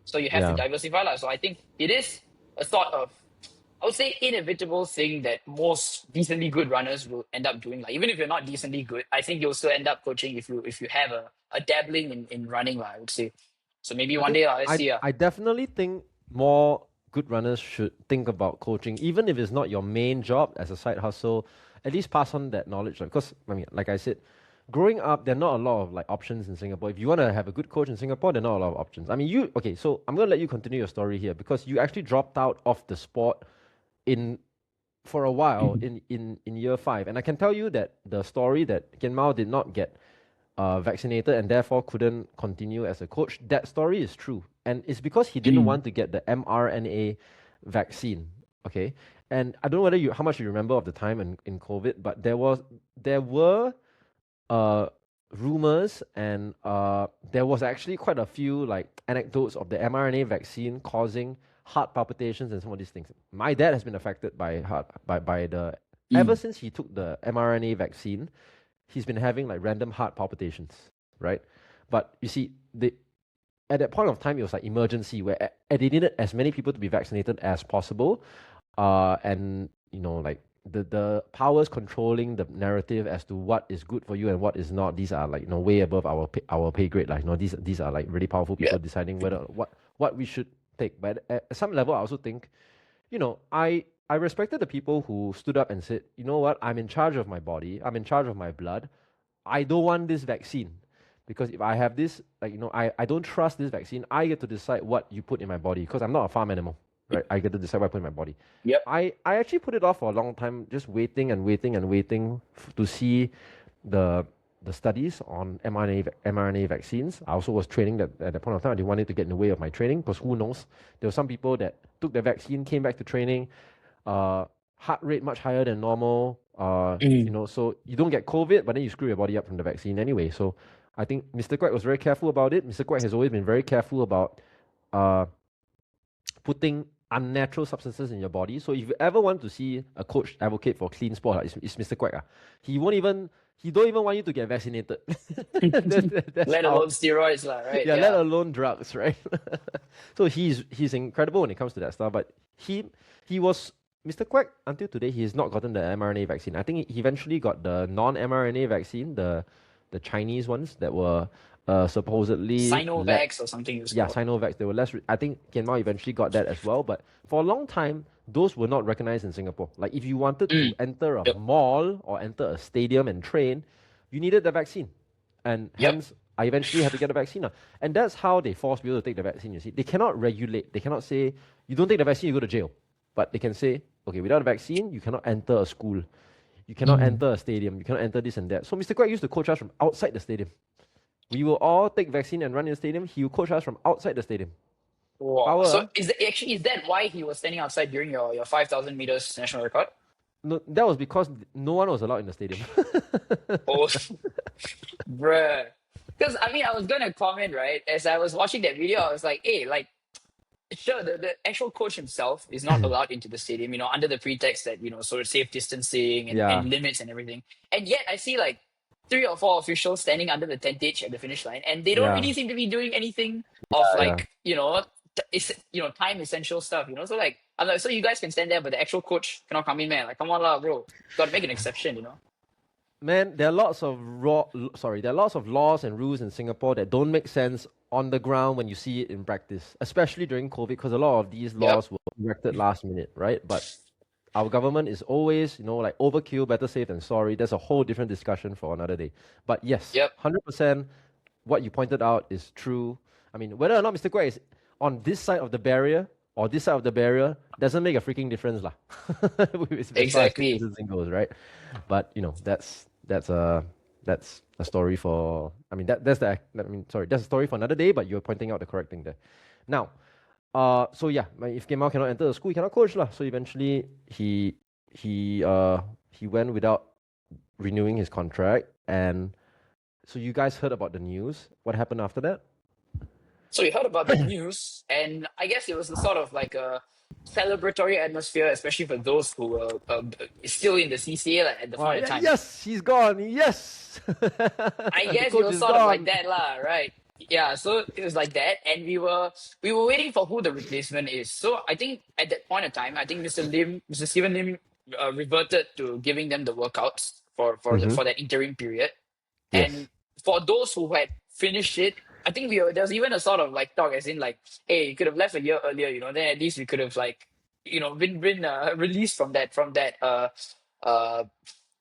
So you have to Yeah. diversify. So I think it is a sort of, I would say, inevitable thing that most decently good runners will end up doing. Like, even if you're not decently good, I think you'll still end up coaching if you have a dabbling in running, I would say. So maybe I one think day, let's I see. I definitely think more good runners should think about coaching, even if it's not your main job as a side hustle. At least pass on that knowledge, like, because I mean, like I said, growing up, there are not a lot of like options in Singapore. If you want to have a good coach in Singapore, there are not a lot of options. I mean, okay? So I'm gonna let you continue your story here because you actually dropped out of the sport in for a while in year 5, and I can tell you that the story that Kien Mau did not get vaccinated and therefore couldn't continue as a coach, that story is true. And it's because he didn't want to get the mRNA vaccine. Okay. And I don't know how much you remember of the time in COVID, but there were uh, rumors and there was actually quite a few like anecdotes of the mRNA vaccine causing heart palpitations and some of these things. My dad has been affected by the ever since he took the mRNA vaccine, he's been having like random heart palpitations, right? But you see, at that point of time, it was like emergency where they needed as many people to be vaccinated as possible, and like the powers controlling the narrative as to what is good for you and what is not. These are like way above our pay grade. Like these are like really powerful people Yeah. deciding what we should take. But at some level, I also think, I respected the people who stood up and said, you know what, I'm in charge of my body, I'm in charge of my blood. I don't want this vaccine. Because if I have this, like, I don't trust this vaccine, I get to decide what you put in my body because I'm not a farm animal, right? I get to decide what I put in my body. Yep. I actually put it off for a long time, just waiting and waiting and waiting to see the studies on mRNA vaccines. I also was training that at that point of time. I didn't want it to get in the way of my training because who knows? There were some people that took the vaccine, came back to training, heart rate much higher than normal. So you don't get COVID, but then you screw your body up from the vaccine anyway. So I think Mr. Quack was very careful about it. Mr. Quack has always been very careful about putting unnatural substances in your body. So if you ever want to see a coach advocate for clean sport, it's Mr. Quack. He don't even want you to get vaccinated. That's Let alone steroids, right? yeah, let alone drugs, right? So he's incredible when it comes to that stuff. But he was Mr. Quack until today. He has not gotten the mRNA vaccine. I think he eventually got the non-mRNA vaccine, the Chinese ones that were supposedly Sinovacs or something. yeah, Sinovacs. They were less. I think Kien Mau eventually got that as well. But for a long time, those were not recognized in Singapore. Like if you wanted to enter a Yep. mall or enter a stadium and train, you needed the vaccine, and Yep. hence I eventually had to get the vaccine. And that's how they force people to take the vaccine. You see, they cannot regulate. They cannot say you don't take the vaccine, you go to jail. But they can say, okay, without a vaccine, you cannot enter a school. You cannot enter a stadium. You cannot enter this and that. So Mr. Quack used to coach us from outside the stadium. We will all take vaccine and run in the stadium. He will coach us from outside the stadium. Wow. Power. So is that why he was standing outside during your 5,000 meters national record? No, that was because no one was allowed in the stadium. Oh, bruh. Because I mean, I was gonna comment, right? As I was watching that video, I was like, hey, like, sure, the actual coach himself is not allowed into the stadium, under the pretext that, sort of safe distancing and, Yeah. and limits and everything. And yet I see like 3 or 4 officials standing under the tentage at the finish line, and they don't Yeah. really seem to be doing anything of Yeah, like, it's time essential stuff. So like I'm like, so you guys can stand there, but the actual coach cannot come in, man. Like, come on, lah, bro. Got to make an exception. Man, there are lots of there are lots of laws and rules in Singapore that don't make sense on the ground when you see it in practice, especially during COVID, because a lot of these Yep. laws were erected last minute, right? But our government is always, like overkill, better safe than sorry. That's a whole different discussion for another day. But yes, Yep. 100%, what you pointed out is true. I mean, whether or not Mr. Guai is on this side of the barrier or this side of the barrier doesn't make a freaking difference, lah. As far as Exactly. distancing goes, right? But that's a story for. I mean, that's a story for another day. But you're pointing out the correct thing there. Now, so yeah, if Kien Mau cannot enter the school, he cannot coach lah. So eventually, he went without renewing his contract, and so you guys heard about the news. What happened after that? So we heard about the news, and I guess it was a sort of like a celebratory atmosphere, especially for those who were still in the CCA like, at the point of time. Yes, he's gone. Yes. I guess it was sort of like that, lah, right? Yeah, so it was like that, and we were waiting for who the replacement is. So I think at that point of time, I think Mr. Stephen Lim, reverted to giving them the workouts for that interim period. Yes. And for those who had finished it, I think there was even a sort of like talk as in like, hey, you could have left a year earlier, then at least we could have like, been released from that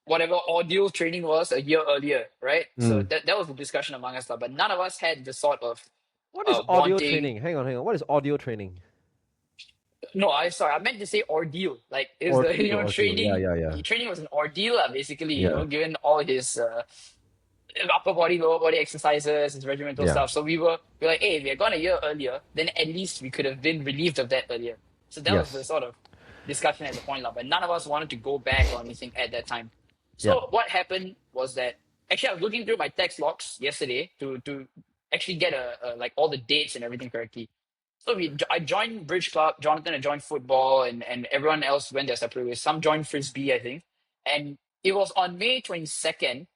whatever ordeal training was a year earlier, right? So that was the discussion among us, but none of us had the sort of What is audio wanting... training? Hang on. What is audio training? No, I meant to say ordeal. Like, is the training? Yeah. Training was an ordeal, basically. Yeah. Given all his upper body, lower body exercises, his regimental stuff. So we were like, hey, if we had gone a year earlier, then at least we could have been relieved of that earlier. So that was the sort of discussion at the point, but none of us wanted to go back or anything at that time. So what happened was that actually I was looking through my text logs yesterday to actually get like all the dates and everything correctly. So I joined Bridge Club, Jonathan had joined football, and everyone else went their separate ways. Some joined Frisbee, I think. And it was on May 22nd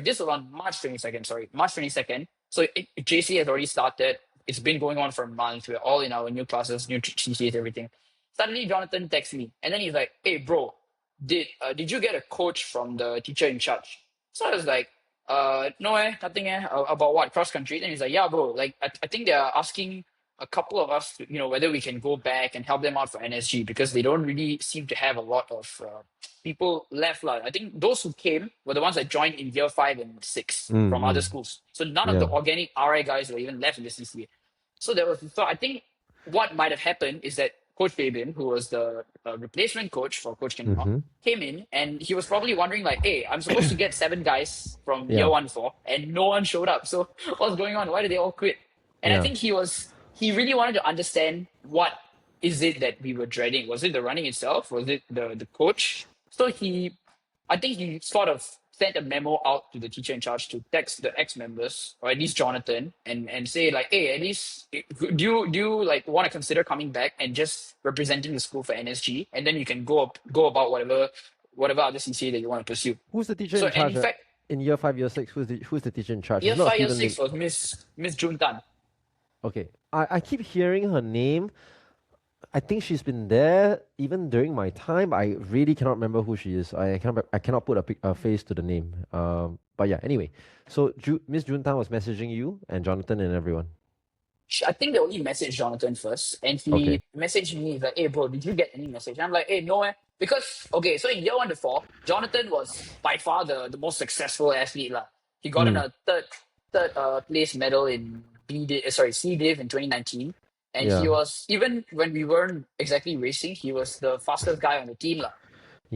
this was on March 22nd, March 22nd. So JC has already started. It's been going on for a month. We're all in our new classes, new CCAs, everything. Suddenly Jonathan texts me, and then he's like, hey, bro, did you get a coach from the teacher in charge? So I was like, no, nothing, about what, cross country? Then he's like, yeah, bro, like I think they are asking a couple of us, whether we can go back and help them out for NSG, because they don't really seem to have a lot of people left. I think those who came were the ones that joined in year 5 and 6 from other schools. So none of the organic RI guys were even left in the CCA. So there was the thought. I think what might have happened is that Coach Fabian, who was the replacement coach for Coach Kien Mau, came in, and he was probably wondering like, hey, I'm supposed to get 7 guys from year 1 to 4, and no one showed up. So what's going on? Why did they all quit? And I think he really wanted to understand what is it that we were dreading. Was it the running itself? Was it the coach? So I think he sort of sent a memo out to the teacher in charge to text the ex-members, or at least Jonathan, and say like, hey, at least do you like want to consider coming back and just representing the school for NSG, and then you can go about whatever other CCA that you want to pursue. Who's the teacher in charge? In fact, in year 5, year 6, who's the teacher in charge? Year 5, year 6 was Miss Jun Tan. Okay, I keep hearing her name. I think she's been there even during my time. I really cannot remember who she is. I cannot put a face to the name. But yeah, anyway. So Miss Jun Tan was messaging you and Jonathan and everyone. I think they only messaged Jonathan first, and he messaged me like, hey bro, did you get any message? And I'm like, hey, no, because so in year 1 to 4, Jonathan was by far the most successful athlete lah. He got a third place medal in C Div in 2019. And he was, even when we weren't exactly racing, he was the fastest guy on the team.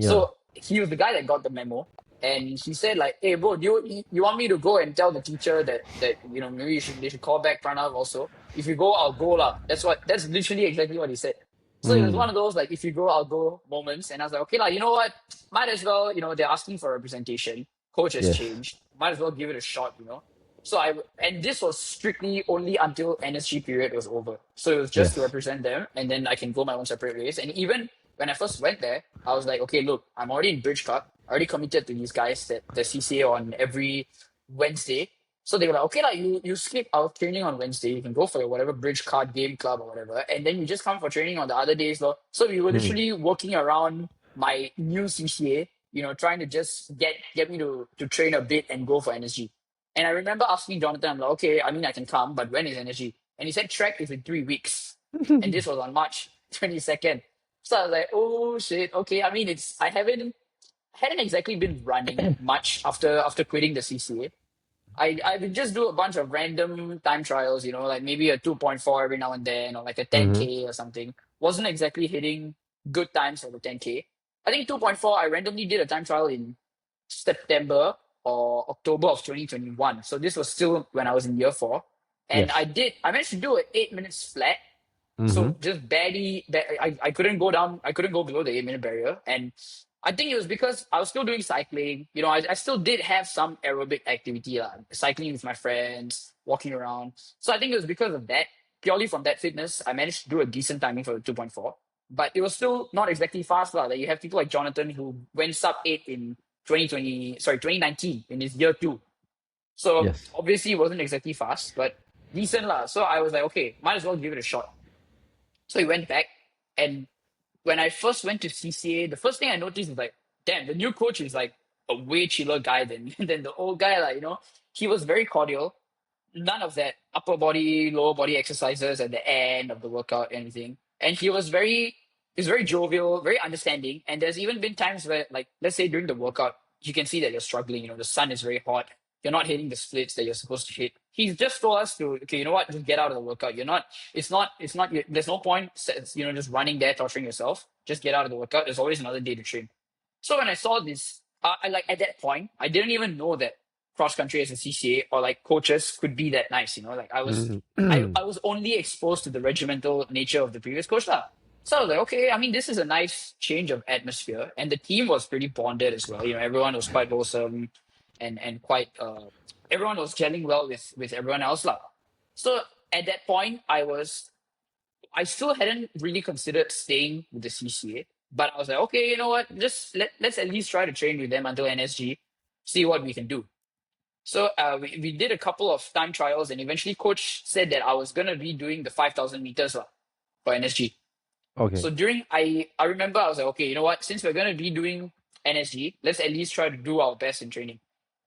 So he was the guy that got the memo. And he said like, hey bro, do you want me to go and tell the teacher that maybe they should call back Pranav also? If you go, I'll go lah. That's literally exactly what he said. So it was one of those like, if you go, I'll go moments. And I was like, okay lah, you know what? Might as well, they're asking for representation. Coach has changed. Might as well give it a shot, So and this was strictly only until NSG period was over. So it was just to represent them, and then I can go my own separate ways. And even when I first went there, I was like, okay, look, I'm already in Bridge Club. I already committed to these guys that the CCA on every Wednesday. So they were like, okay, like you skip our training on Wednesday, you can go for your whatever bridge card game club or whatever, and then you just come for training on the other days, lor. So we were Mm. literally walking around my new CCA, trying to just get me to train a bit and go for NSG. And I remember asking Jonathan, I'm like, okay, I mean I can come, but when is NSG? And he said track is in 3 weeks. And this was on March 22nd. So I was like, oh shit, okay. I mean I hadn't exactly been running much after quitting the CCA. I would just do a bunch of random time trials, like maybe a 2.4 every now and then, or like a Mm-hmm. 10K or something. Wasn't exactly hitting good times for the 10K. I think 2.4, I randomly did a time trial in September or October of 2021. So this was still when I was in year four. And Yes. I managed to do it 8 minutes flat. Mm-hmm. So just barely, I couldn't go down, I couldn't go below the 8 minute barrier. And I think it was because I was still doing cycling. I still did have some aerobic activity, cycling with my friends, walking around. So I think it was because of that, purely from that fitness, I managed to do a decent timing for the 2.4. But it was still not exactly fast. Like you have people like Jonathan who went sub 8 in 2019 in his year two. So Yes. obviously it wasn't exactly fast, but decent lah. So I was like, okay, might as well give it a shot. So he went back, and when I first went to CCA, the first thing I noticed is like, damn, the new coach is like a way chiller guy than than the old guy. He was very cordial. None of that upper body, lower body exercises at the end of the workout, anything. And he was very jovial, very understanding. And there's even been times where, like, let's say during the workout, you can see that you're struggling. The sun is very hot. You're not hitting the splits that you're supposed to hit. He's just told us to, okay, you know what, just get out of the workout. It's not, there's no point, just running there, torturing yourself. Just get out of the workout. There's always another day to train. So when I saw this, I like at that point, I didn't even know that cross country as a CCA or like coaches could be that nice. Like I was, I, Mm. I was only exposed to the regimental nature of the previous coach lah. So I was like, okay, I mean, this is a nice change of atmosphere, and the team was pretty bonded as well. Everyone was quite wholesome, and quite everyone was gelling well with everyone else lah. So at that point, I still hadn't really considered staying with the CCA, but I was like, okay, you know what? Just let's at least try to train with them until NSG, see what we can do. So we did a couple of time trials, and eventually coach said that I was gonna be doing the 5,000 meters lah, for NSG. Okay. So I remember I was like, okay, you know what? Since we're gonna be doing NSG, let's at least try to do our best in training.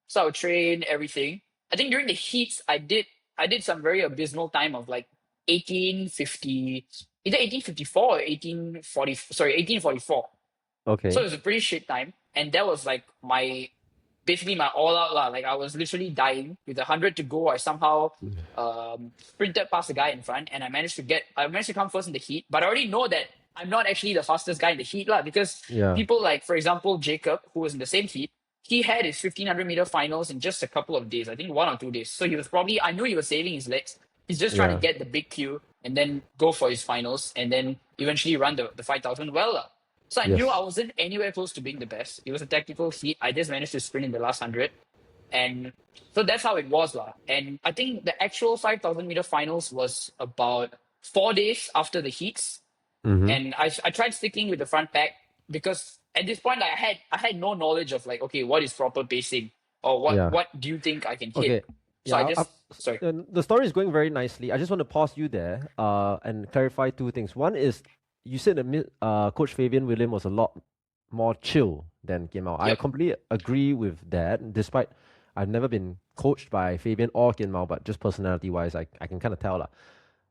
So I would train everything. I think during the heats, I did some very abysmal time of like 1850, either 1854 or 1840. Sorry, 1844. So it Okay. was a pretty shit time, and that was like basically my all out lah. Like I was literally dying with 100 to go. I somehow sprinted past the guy in front, and I managed to come first in the heat. But I already know that I'm not actually the fastest guy in the heat lah, because Yeah. people like, for example, Jacob, who was in the same heat, he had his 1500-meter finals in just a couple of days. I think 1 or 2 days. So I knew he was saving his legs. He's just trying to Yeah. get the big Q and then go for his finals and then eventually run the 5,000 well lah. So I knew I Yes. wasn't anywhere close to being the best. It was a tactical heat. I just managed to sprint in the last 100. And so that's how it was lah. And I think the actual 5,000-meter finals was about 4 days after the heats. Mm-hmm. And I tried sticking with the front pack because at this point I had no knowledge of like, okay, what is proper pacing, or what Yeah. what do you think I can Okay. hit? So I Yeah. just sorry. The story is going very nicely. I just want to pause you there and clarify two things. One is you said that Coach Fabian William was a lot more chill than Kien Mau. I Yep. completely agree with that, despite I've never been coached by Fabian or Kien Mau, but just personality-wise, I can kind of tell.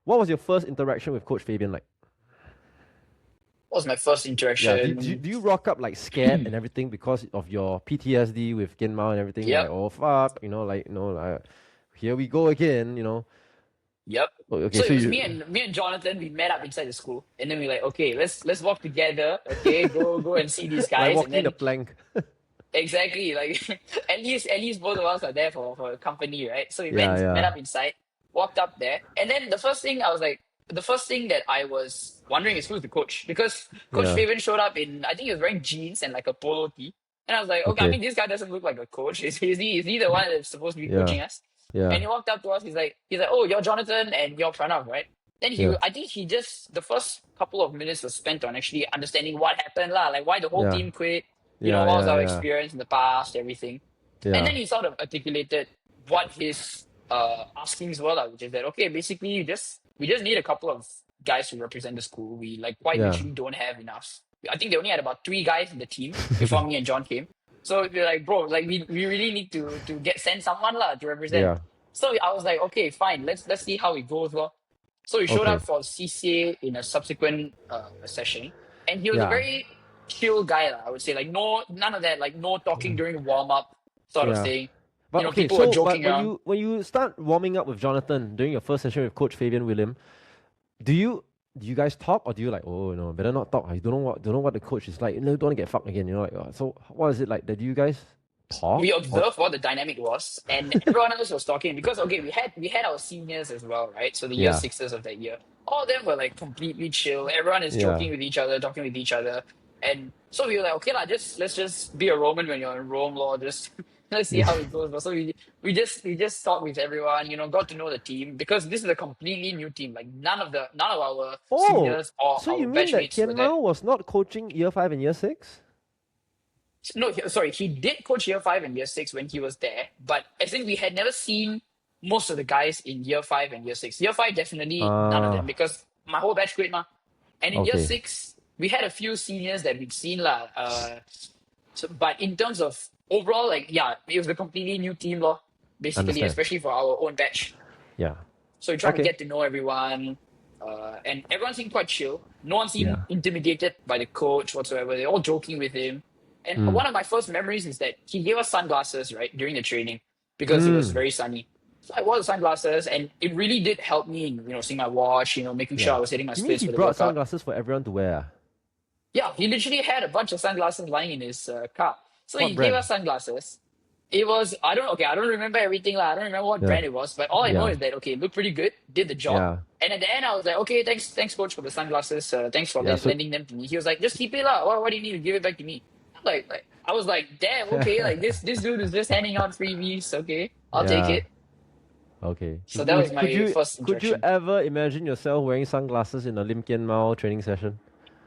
What was your first interaction with Coach Fabian like? What was my first Yeah, interaction? do you rock up like scared and everything because of your PTSD with Kien Mau and everything? Like, Yep. oh fuck, here we go again, Yep. Oh, okay, So so it was you, me and Jonathan. We met up inside the school, and then we like, okay, let's walk together. Okay, go and see these like guys, and walking the then plank. exactly like at least both of us are there for company, right? So we Yeah, met yeah, up inside, walked up there, and then the first thing that I was wondering is who's the coach, because Coach yeah. Fabian showed up in, I think he was wearing jeans and like a polo tee, and I was like, okay, I Okay, mean this guy doesn't look like a coach. Is he the one that's supposed to be yeah, coaching us? And yeah, he walked up to us. He's like, oh, you're Jonathan and you're Pranav, right? Then yeah, I think the first couple of minutes was spent on actually understanding what happened lah, like why the whole yeah, team quit. yeah, What was yeah, our yeah, experience in the past, everything. And yeah, then he sort of articulated what his askings were, which is that okay, basically we just need a couple of guys to represent the school. We like quite Yeah. literally don't have enough. I think they only had about 3 guys in the team before me and John came. So we're like, bro, like we really need to send someone lah to represent. Yeah. So I was like, okay, fine, let's see how it goes, well. So he showed Okay. up for CCA in a subsequent session, and he was a Yeah. very chill guy, I would say. Like none of that, like no talking during warm up sort of Yeah. thing. But You know, okay, people were so joking but around. when you start warming up with Jonathan during your first session with Coach Fabian William, do you guys talk, or do you like, oh no, better not talk? I don't know what the coach is like. You know, don't want to get fucked again. You know, like so what is it like? Did you guys talk? We Or- observed what the dynamic was, and everyone else was talking because okay, we had our seniors as well, right? So the year Yeah. sixes of that year, all of them were like completely chill. Everyone is Yeah. joking with each other, talking with each other, and so we were like, okay, lah, let's just be a Roman when you're in Rome, Lord. Just let's see how it goes. But so we just talked with everyone, you know, got to know the team because this is a completely new team. Like none of our Oh, seniors or so our you mean that batchmates were Kien there. Mau was not coaching year 5 and year 6? No, sorry, he did coach year 5 and year 6 when he was there, but I think we had never seen most of the guys in year 5 and year 6. Year 5, definitely none of them because my whole batch quit, ma. And in year Okay. 6, we had a few seniors that we'd seen, lah. But in terms of overall, like, yeah, it was a completely new team, lor, basically, Understand. especially for our own batch. Yeah. So we tried to Okay. get to know everyone, and everyone seemed quite chill. No one seemed Yeah. intimidated by the coach whatsoever. They're all joking with him. And one of my first memories is that he gave us sunglasses, right, during the training because it was very sunny. So I wore the sunglasses, and it really did help me in, you know, seeing my watch, you know, making sure I was hitting my You mean splits he for the brought workout. sunglasses for everyone to wear? Yeah, he literally had a bunch of sunglasses lying in his car. So What he brand? gave us sunglasses. It was, I don't remember everything. I don't remember what Yeah. brand it was, but all I know Yeah. is that, okay, it looked pretty good, did the job. Yeah. And at the end, I was like, okay, thanks, coach, for the sunglasses. Thanks for Yeah, so- lending them to me. He was like, just keep it lah. What do you need to give it back to me? I was like, damn, okay, like this dude is just handing out freebies. Okay, I'll take Yeah. it. Okay. So that was my first Could you interaction. ever imagine yourself wearing sunglasses in a Lim Kien Mau training session?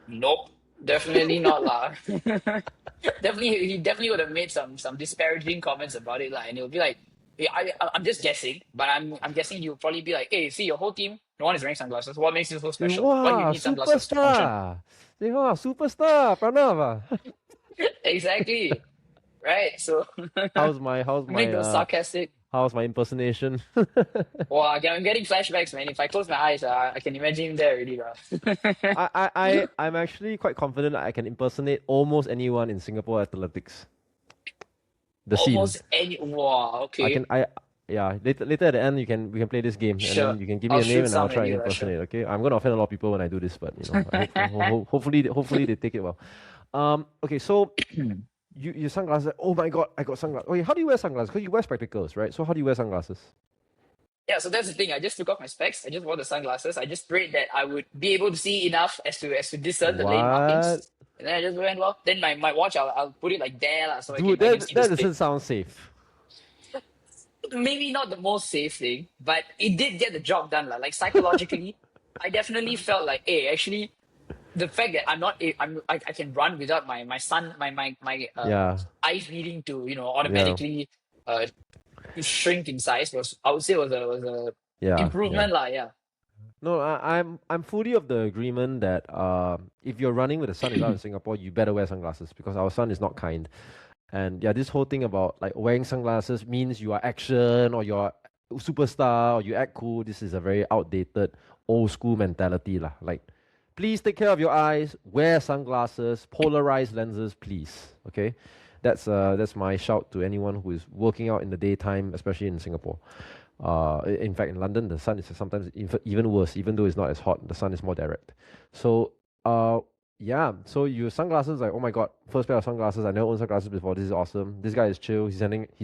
Nope, definitely not lah. He definitely would have made some disparaging comments about it lah, and he'll be like, yeah, I'm just guessing, but I'm guessing he'll probably be like, hey, see your whole team, no one is wearing sunglasses. What makes you so special? Why do you Wow, need sunglasses to function? superstar! Wow, superstar, Pranav. Exactly, right? So How's make those sarcastic. my impersonation? Well, I'm getting flashbacks, man. If I close my eyes, I can imagine him there already, bro. I'm actually quite confident I can impersonate almost anyone in Singapore athletics. The Almost scene. wow, okay. Yeah. Later at the end, we can play this game, Sure. and then you can give me I'll a name, shoot and I'll some try at and you, sure. impersonate. Okay, I'm gonna offend a lot of people when I do this, but you know, hopefully they take it well. Okay, so you sunglasses. Oh my god, I got sunglasses. Okay, how do you wear sunglasses? Because you wear spectacles, right? So how do you wear sunglasses? Yeah, so that's the thing. I just took off my specs. I just wore the sunglasses. I just prayed that I would be able to see enough as to discern the lane What? markings. And then I just went, well, then my watch, I'll put it like there, lah, so Dude, I can see the that split. doesn't sound safe. Maybe not the most safe thing, but it did get the job done, lah. Like psychologically, I definitely felt like, hey, actually, the fact that I can run without my Yeah. eyes needing to, you know, automatically shrink in size I would say was a Yeah. improvement, lah. Yeah. No, I'm fully of the agreement that if you're running with the sun is out in Singapore, you better wear sunglasses because our sun is not kind. And yeah, this whole thing about like wearing sunglasses means you are action or you're a superstar or you act cool. This is a very outdated, old school mentality lah. Like, please take care of your eyes. Wear sunglasses, polarized lenses, please. Okay, that's my shout to anyone who is working out in the daytime, especially in Singapore. In fact, in London, the sun is sometimes even worse. Even though it's not as hot, the sun is more direct. So, yeah. So your sunglasses, like, oh my god, first pair of sunglasses. I never owned sunglasses before. This is awesome. This guy is chill. He's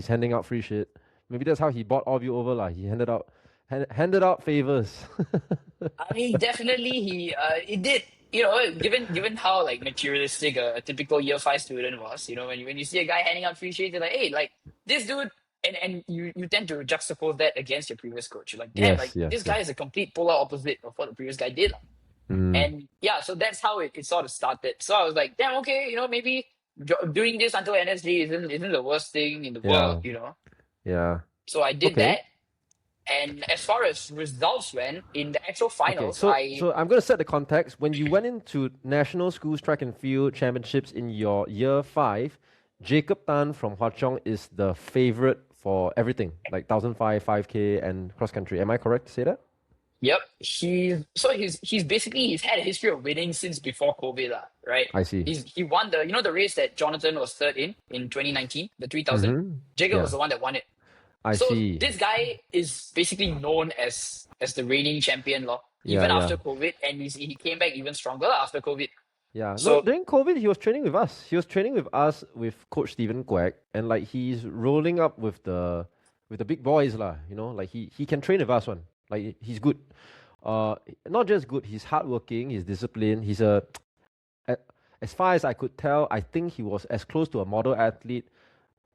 handing out free shit. Maybe that's how he bought all of you over, lah. He handed out favors. I mean, definitely it did. You know, given how like materialistic a typical year 5 student was, you know, when you see a guy handing out free shit, you're like, hey, like this dude, and you tend to juxtapose that against your previous coach. You're like, damn, this guy is a complete polar opposite of what the previous guy did. And yeah, so that's how it sort of started. So I was like, damn, okay, you know, maybe doing this until NSG isn't the worst thing in the world, you know. Yeah. So I did Okay. that. And as far as results went, in the actual Okay, finals, so I'm going to set the context. When you went into National Schools Track and Field Championships in your year 5, Jacob Tan from Hwa Chong is the favorite for everything, like 1,005, 5K, and cross country. Am I correct to say that? yep, he's basically he's had a history of winning since before COVID, lah, right? I see. He won the race that Jonathan was third in 2019, the 3000. Mm-hmm. Jacob was Yeah, the one that won it. I So see. this guy is basically known as the reigning champion, law, Yeah, even yeah. after COVID, and he came back even stronger lah after COVID. Yeah, no, So during COVID, he was training with us. He was training with us with Coach Stephen Quack, and like he's rolling up with the big boys, lah. You know, like he can train with us one. Like he's good. Not just good. He's hardworking. He's disciplined. A- as far as I could tell, I think he was as close to a model athlete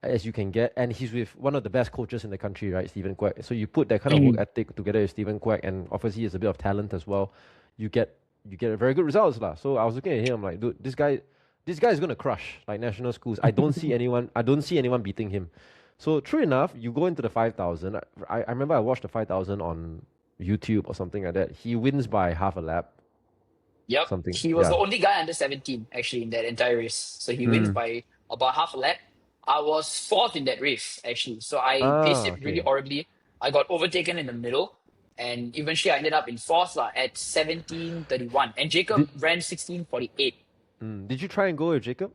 as you can get, and he's with one of the best coaches in the country, right, Stephen Quack. So you put that kind of work ethic together with Stephen Quack, and obviously it's a bit of talent as well. You get a very good results, lah. So I was looking at him, I'm like, dude, this guy is gonna crush like national schools. I don't see anyone beating him. So true enough, you go into the 5,000. I remember I watched the 5,000 on YouTube or something like that. He wins by half a lap, yep, something. he was Yeah. the only guy under 17 actually in that entire race. So he wins Mm. by about half a lap. I was fourth in that race actually. So I paced Ah, it really okay. horribly. I got overtaken in the middle. And eventually I ended up in fourth lah, at 17:31. And Jacob Did ran 16:48. did you try and go with Jacob?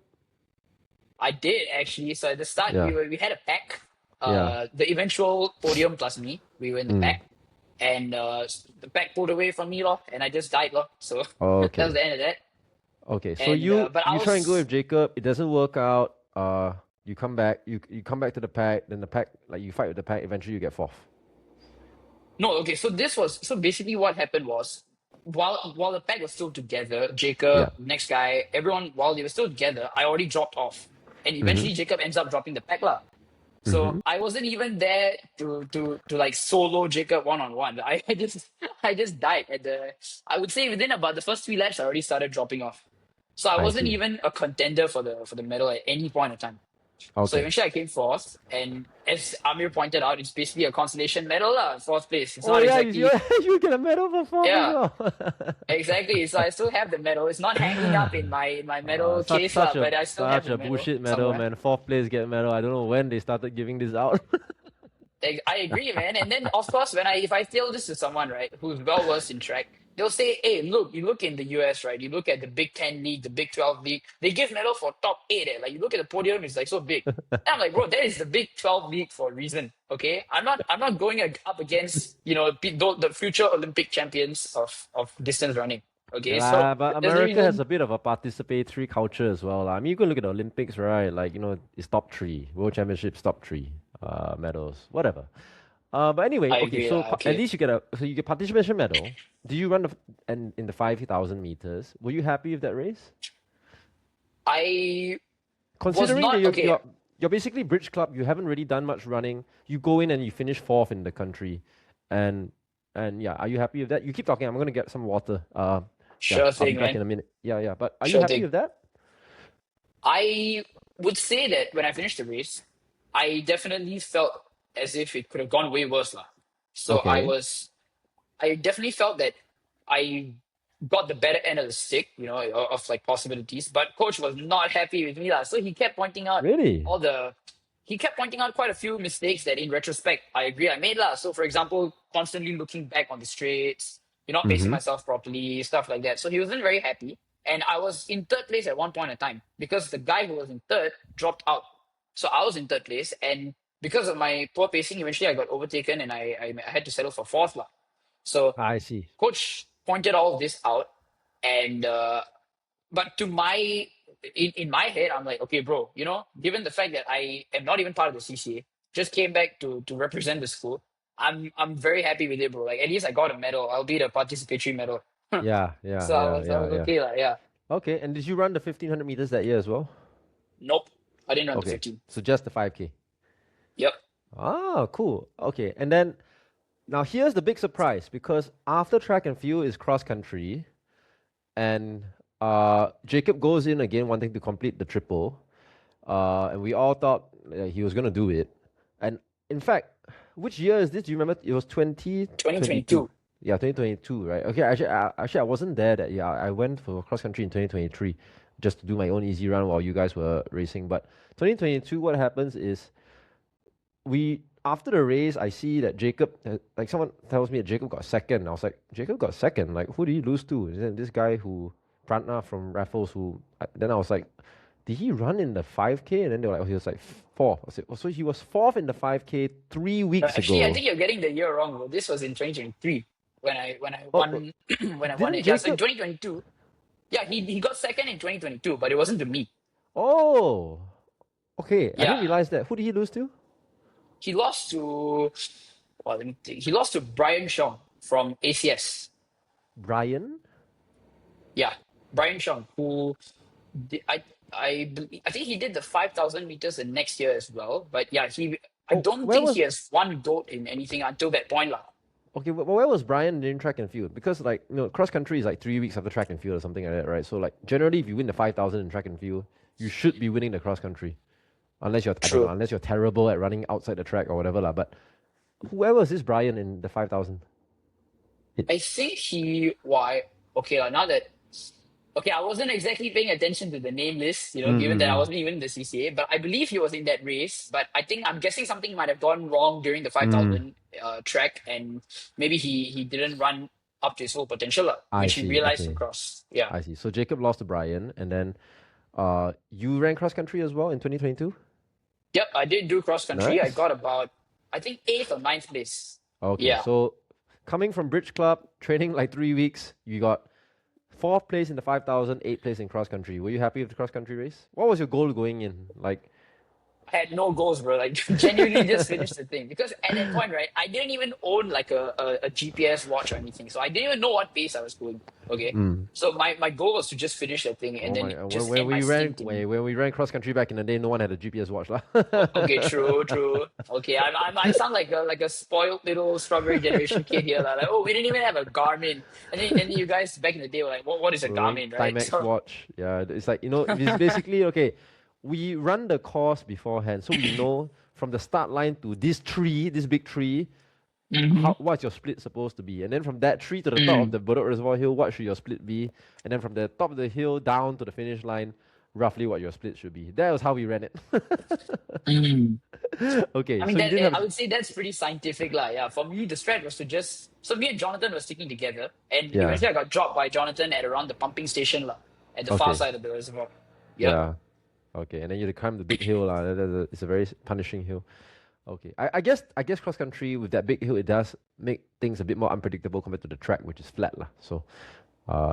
I did actually. So at the start Yeah. we had a pack. Yeah. The eventual podium plus me, we were in the Mm. pack. And the pack pulled away from me, lor, and I just died, lor. So that was Okay. the end of that. Okay, so And but I you try and go with was Jacob. It doesn't work out. You come back. You come back to the pack. Then the pack, like you fight with the pack. Eventually, you get fourth. no, okay. So this was so basically what happened was while the pack was still together, Jacob, Yeah. next guy, everyone while they were still together, I already dropped off, and Mm-hmm. eventually Jacob ends up dropping the pack lah. So Mm-hmm. I wasn't even there to like solo Jacob one on one. I just I just died at the. I would say within about the first 3 laps, I already started dropping off. So I I wasn't see. even a contender for the medal at any point in time. So Okay. eventually I came fourth, and as Amir pointed out, it's basically a consolation medal, lah, fourth place. It's Oh not yeah, exactly, you get a medal for fourth as yeah, well. exactly. So I still have the medal. It's not hanging up in my medal Such case, lah, but I still have such the a medal bullshit medal, somewhere. man. Fourth place get medal. I don't know when they started giving this out. I agree, man. And then, of course, if I tell this to someone, right, who's well versed in track, they'll say, "Hey, look, you look in the US, right? You look at the Big Ten league, the Big 12 league. They give medal for top eight. Eh? Like you look at the podium, it's like so big." And I'm like, bro, that is the Big 12 league for a reason. Okay, I'm not going up against the future Olympic champions of distance running. Okay, so Yeah, but there's a America has reason. a bit of a participatory culture as well, lah. I mean, you can look at the Olympics, right? Like, it's top three. World Championships, top three medals, whatever. But anyway, I okay, agree. so at Okay, least you get participation medal. Do you run and in the 5,000 meters? Were you happy with that race? I was Considering that not okay. you're basically bridge club, you haven't really done much running. You go in and you finish fourth in the country, and yeah, are you happy with that? You keep talking. I'm gonna get some water. Yeah, Sure I'll be thing, back man. in a minute. Yeah, yeah. But are you Sure happy thing. with that? I would say that when I finished the race, I definitely felt as if it could have gone way worse, lah. So Okay. I definitely felt that I got the better end of the stick, of like possibilities. But coach was not happy with me, lah. So Really? he kept pointing out quite a few mistakes that in retrospect I agree I made, lah. So for example, constantly looking back on the straights, not pacing Mm-hmm. myself properly, stuff like that. So he wasn't very happy. And I was in third place at one point in time because the guy who was in third dropped out. So I was in third place, and because of my poor pacing, eventually I got overtaken, and I had to settle for fourth, lah. So I see. coach pointed all of this out, and but in my head, I'm like, okay, bro, given the fact that I am not even part of the CCA, just came back to represent the school. I'm very happy with it, bro. Like at least I got a medal, albeit a participatory medal. Yeah, yeah, So I yeah, was I yeah, was yeah. okay, like, yeah. Okay, and did you run the 1,500 meters that year as well? Nope, I didn't run the Okay, 15. so just the 5K. Yep. Ah, cool. Okay, and then now here's the big surprise because after track and field is cross country, and Jacob goes in again wanting to complete the triple, and we all thought he was gonna do it, and In fact, which year is this? Do you remember? It was 2022. 2022. Yeah, 2022, right? Okay, actually, I wasn't there that year. I went for cross country in 2023 just to do my own easy run while you guys were racing. But 2022, what happens is after the race, I see that Jacob, like someone tells me that Jacob got second. I was like, Jacob got second? Like, who did he lose to? Is it this guy Pranav from Raffles, then I was like, did he run in the 5K? And then they were like, oh, he was like fourth. I said, oh, so he was fourth in the 5K 3 weeks Actually, I ago. think you're getting the year wrong, bro. This was in 2023 when I Oh, won when I won didn't it. Yeah, so in Jacob? 2022. Yeah, he got second in 2022, but it wasn't to me. Oh, okay. I Yeah, didn't realize that. Who did he lose to? he lost to well, let me think. He lost to Brian Shong from ACS. Brian? Yeah, Brian Shong, who did, I think he did the 5,000 meters the next year as well. But yeah, I Oh, don't where think was he has won gold in anything until that point, lah. okay? Where was Brian in track and field? Because like cross country is like 3 weeks after track and field or something like that, right? So like generally, if you win the 5,000 in track and field, you should be winning the cross country. Unless you're, I don't know, True. unless you're terrible at running outside the track or whatever lah. But whoever was this Brian in the 5,000? I think why okay now that okay, I wasn't exactly paying attention to the name list, given that I Mm-mm. wasn't even in the CCA, but I believe he was in that race. But I'm guessing something might have gone wrong during the Mm. 5,000 track, and maybe he didn't run up to his full potential, I which he see. realized Okay, across. Yeah. I see. So Jacob lost to Brian, and then you ran cross country as well in 2022. Yep, I did do cross country. I Nice. got about, I think, eighth or ninth place. Okay, Yeah. so coming from Bridge Club, training like 3 weeks, you got fourth place in the 5,000, eighth place in cross country. Were you happy with the cross country race? What was your goal going in? Like, I had no goals, bro. Like genuinely just finished the thing. Because at that point, right, I didn't even own like a GPS watch or anything. So I didn't even know what pace I was going. Okay. mm. So my goal was to just finish that thing and Oh then my! just end my stint in. When we ran cross country back in the day, no one had a GPS watch lah. Okay, true, true. Okay, I sound like a spoiled little strawberry generation kid here. Like, oh, we didn't even have a Garmin. And then you guys back in the day were like, what is a Wearing Garmin, right? Timex So watch. Yeah, it's like it's basically okay. We run the course beforehand, so we know from the start line to this big tree, Mhm. what's your split supposed to be, and then from that tree to the top of the Bedok Reservoir Hill, what should your split be, and then from the top of the hill down to the finish line, roughly what your split should be. That was how we ran it. Mm. Okay, I mean so you that didn't I have. would say that's pretty scientific, lah. Yeah, for me the strat was to just so me and Jonathan were sticking together, and Yeah. eventually I got dropped by Jonathan at around the pumping station, lah, at the far Okay. side of the reservoir. Yep. Yeah. Okay, and then you had to climb the big hill lah. It's a very punishing hill. Okay, I guess cross country with that big hill, it does make things a bit more unpredictable compared to the track, which is flat lah. So,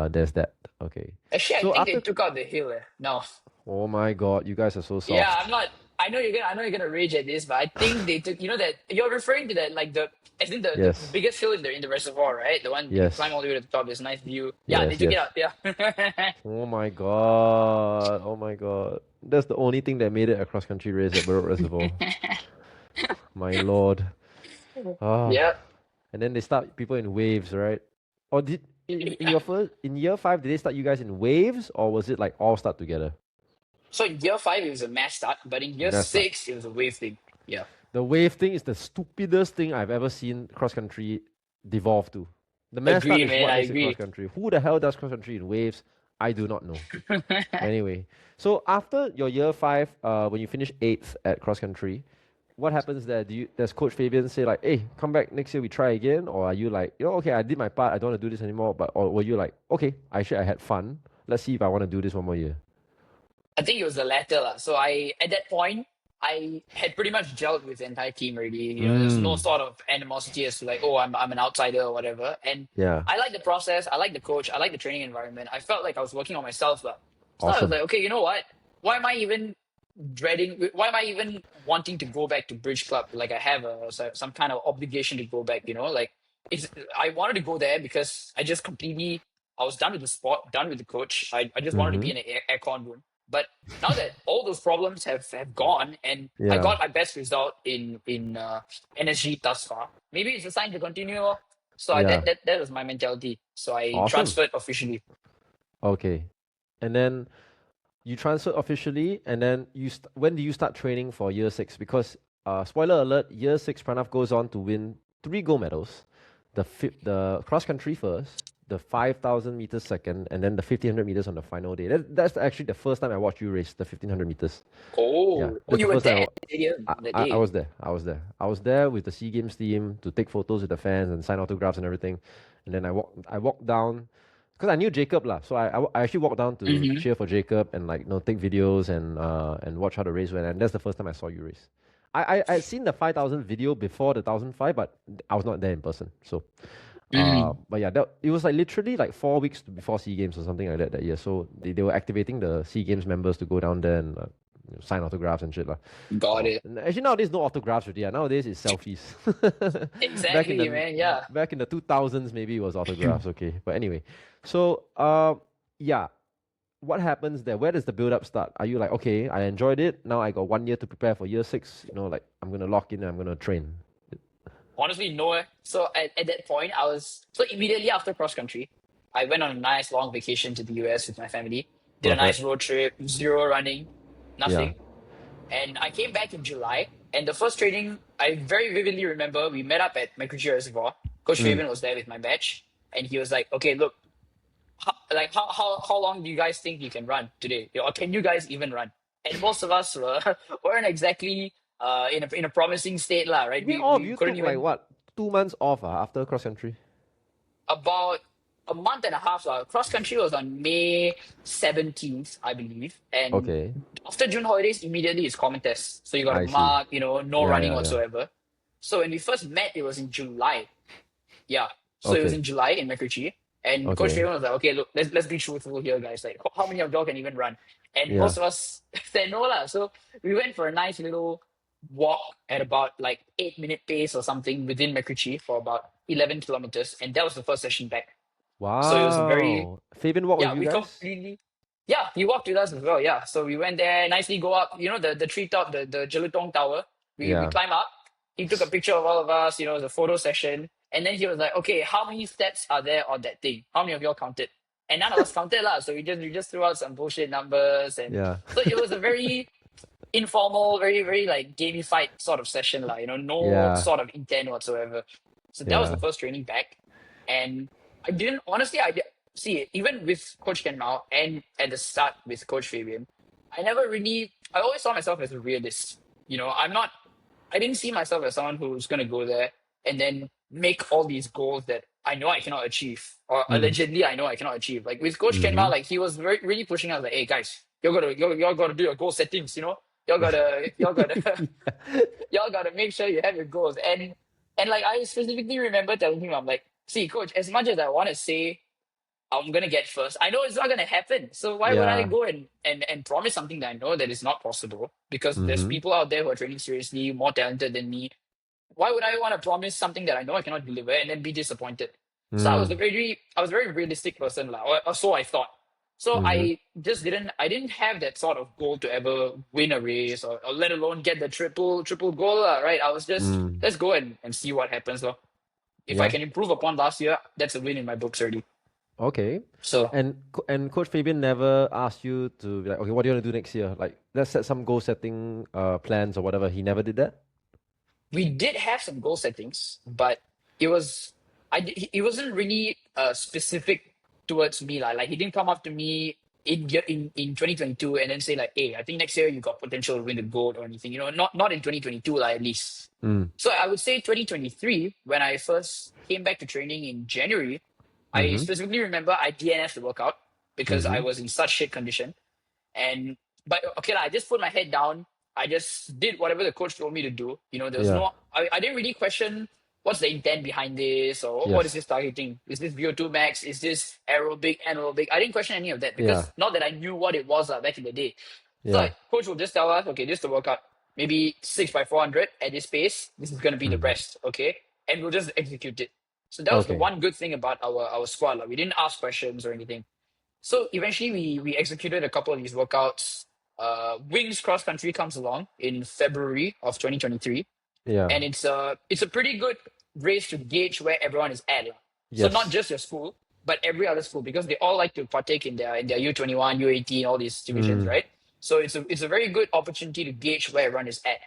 there's that. Okay, Actually, I so think they after, took out the hill. No. oh my God, you guys are so Yeah, soft. I'm not. I know you're gonna rage at this, but I think they took. You know that you're referring to that like as in the Yes, biggest hill in the reservoir, right? The one you climb yes, all the way to the top. There's a nice view. Yeah, they yes, took it yes. out. Yeah. Oh my God, oh my God. That's the only thing that made it a cross country race at Burrow Reservoir. My Lord. Ah, Yeah. and then they start people in waves, right? Or did in your in year five, did they start you guys in waves, or was it like all start together? So in year five it was a mass start, but in year That's start. six it was a wave thing. Yeah. The wave thing is the stupidest thing I've ever seen cross country devolve to. The mass start Agree, is man. what I makes it cross agree. country. Who the hell does cross country in waves? I do not know. Anyway, so after your year five, when you finish eighth at cross country, what happens there? Does Coach Fabian say like, "Hey, come back next year, we try again," or are you like, okay, I did my part, I don't want to do this anymore, or were you like, okay, actually I had fun, let's see if I want to do this one more year. I think it was the latter, lah. So at that point I had pretty much gelled with the entire team already. There's no Mm, sort of animosity as to like, oh, I'm an outsider or whatever. And yeah, I like the process. I like the coach. I like the training environment. I felt like I was working on myself, lah. So I was awesome. like, okay, you know what? Why am I even dreading? Why am I even wanting to go back to Bridge Club? Like I have some kind of obligation to go back. Like it's. I wanted to go there because I just completely. I was done with the sport, done with the coach. I just wanted to Mm-hmm. be in an aircon room. But now that all those problems have gone and I Yeah, got my best result in NSG thus far, maybe it's a sign to continue. Lor. So yeah, that was my mentality. So I awesome. transferred officially. Okay, and then you transferred officially, and then when do you start training for year six? Because spoiler alert, year 6 Pranav goes on to win 3 gold medals. The cross country first, the 5,000 meters second, and then the 1,500 meters on the final day. That's actually the first time I watched you race the 1,500 meters. Yeah, Oh, that's the you were first time there at the stadium that I day. was there. I was there with the Sea Games team to take photos with the fans and sign autographs and everything. And then I walked down because I knew Jacob lah. So I actually walked down to Mm-hmm. cheer for Jacob and like take videos and watch how the race went. And that's the first time I saw you race. I'd seen the 5,000 video before the 1,005, but I was not there in person. So, Mm-hmm. but yeah, it was like literally like 4 weeks before Sea Games or something like that year. So they were activating the Sea Games members to go down there and sign autographs and shit lah. Got So it. actually nowadays no autographs already. Nowadays it's selfies. back in Exactly, the man. Yeah. back in the 2000s maybe it was autographs. Okay, but anyway, so yeah, what happens there? Where does the build up start? Are you like, okay, I enjoyed it. Now I got 1 year to prepare for year 6. Like I'm gonna lock in and I'm gonna train. Honestly, no. So at that point, so immediately after cross country, I went on a nice long vacation to the US with my family. Did a nice Perfect. road trip, zero running, Yeah. nothing. And I came back in July. And the first training, I very vividly remember we met up at McRitchie Reservoir. Coach Mm. Fabian was there with my batch. And he was like, okay, look, how long do you guys think you can run today? Or can you guys even run? And most of us weren't exactly in a promising state, lah, right? I mean, We, all of we you couldn't took like even what 2 months off after cross country. about a month and a half. Cross country was on May 17th, I believe. And Okay, after June holidays, immediately it's common tests. So you got to I see. mark, no Yeah, running yeah, yeah. whatsoever. So when we first met, it was in July. Yeah. So it was Okay, in July in McRitchie. And Coach okay. Fabian was like, okay, look, let's be truthful here, guys. Like, how many of y'all can even run? And Yeah. most of us said no, lah. So we went for a nice little walk at about like 8-minute pace or something within McRitchie for about 11 kilometers. And that was the first session back. So it was a very, Wow. Fabian walked with yeah, you we guys? completely, yeah, he walked with us as well. Yeah. So we went there, nicely go up, the treetop, the Jelutong Tower. We Yeah. climb up. He took a picture of all of us, the photo session. And then he was like, okay, how many steps are there on that thing? How many of y'all counted? And none of us counted lah. So we just threw out some bullshit numbers. And Yeah. so it was a very informal, very, very like gamified sort of session lah. No Yeah. sort of intent whatsoever. So that was the Yeah. first training back. And see, even with Coach Kien Mau and at the start with Coach Fabian, I always saw myself as a realist. I didn't see myself as someone who's going to go there and then make all these goals that I know I cannot achieve or Mm. allegedly I know I cannot achieve. Like with Coach Kien Mm-hmm. Mau, like he was really pushing us like, hey guys, y'all gotta do your goal settings, y'all gotta y'all gotta make sure you have your goals. And like I specifically remember telling him, I'm like, see, coach, as much as I want to say I'm gonna get first, I know it's not gonna happen. So why would I Yeah. go and promise something that I know that is not possible? Because there's Mm-hmm. people out there who are training seriously, more talented than me. Why would I want to promise something that I know I cannot deliver and then be disappointed? So Mm. I was a very realistic person, lah, or so I thought. So Mm-hmm. I didn't have that sort of goal to ever win a race or let alone get the triple goal, lah, right? I was just, Mm. let's go and see what happens, though. If I Yeah. can improve upon last year, that's a win in my books already. Okay. So And Coach Fabian never asked you to be like, okay, what do you want to do next year? Like, let's set some goal setting plans or whatever. He never did that. we did have some goal settings, but it was it wasn't really specific towards me, lah. Like he didn't come up to me in 2022 and then say like, hey, I think next year you got potential to win the gold or anything. Not in 2022, like, at least. Mm. So I would say 2023, when I first came back to training in January, I Mm-hmm. specifically remember I DNF'd the workout because I Mm-hmm. was in such shit condition. But okay, I just put my head down. I just did whatever the coach told me to do. There was Yeah. I didn't really question what's the intent behind this or what is Yes. this targeting? Is this VO2 max? Is this aerobic, anaerobic? I didn't question any of that Yeah. because not that I knew what it was back in the day. So Yeah. coach will just tell us, okay, this is the workout. Maybe 6 by 400 at this pace. This is going to be the Mm-hmm. best, okay? And we'll just execute it. So that was the Okay. one good thing about our squad. Like, we didn't ask questions or anything. So eventually we executed a couple of these workouts. Wings cross country comes along in February of 2023, Yeah. and it's a pretty good race to gauge where everyone is at, lah. So not Yes. just your school, but every other school, because they all like to partake in their U21, U18, all these divisions, Mm. right? So it's a very good opportunity to gauge where everyone is at.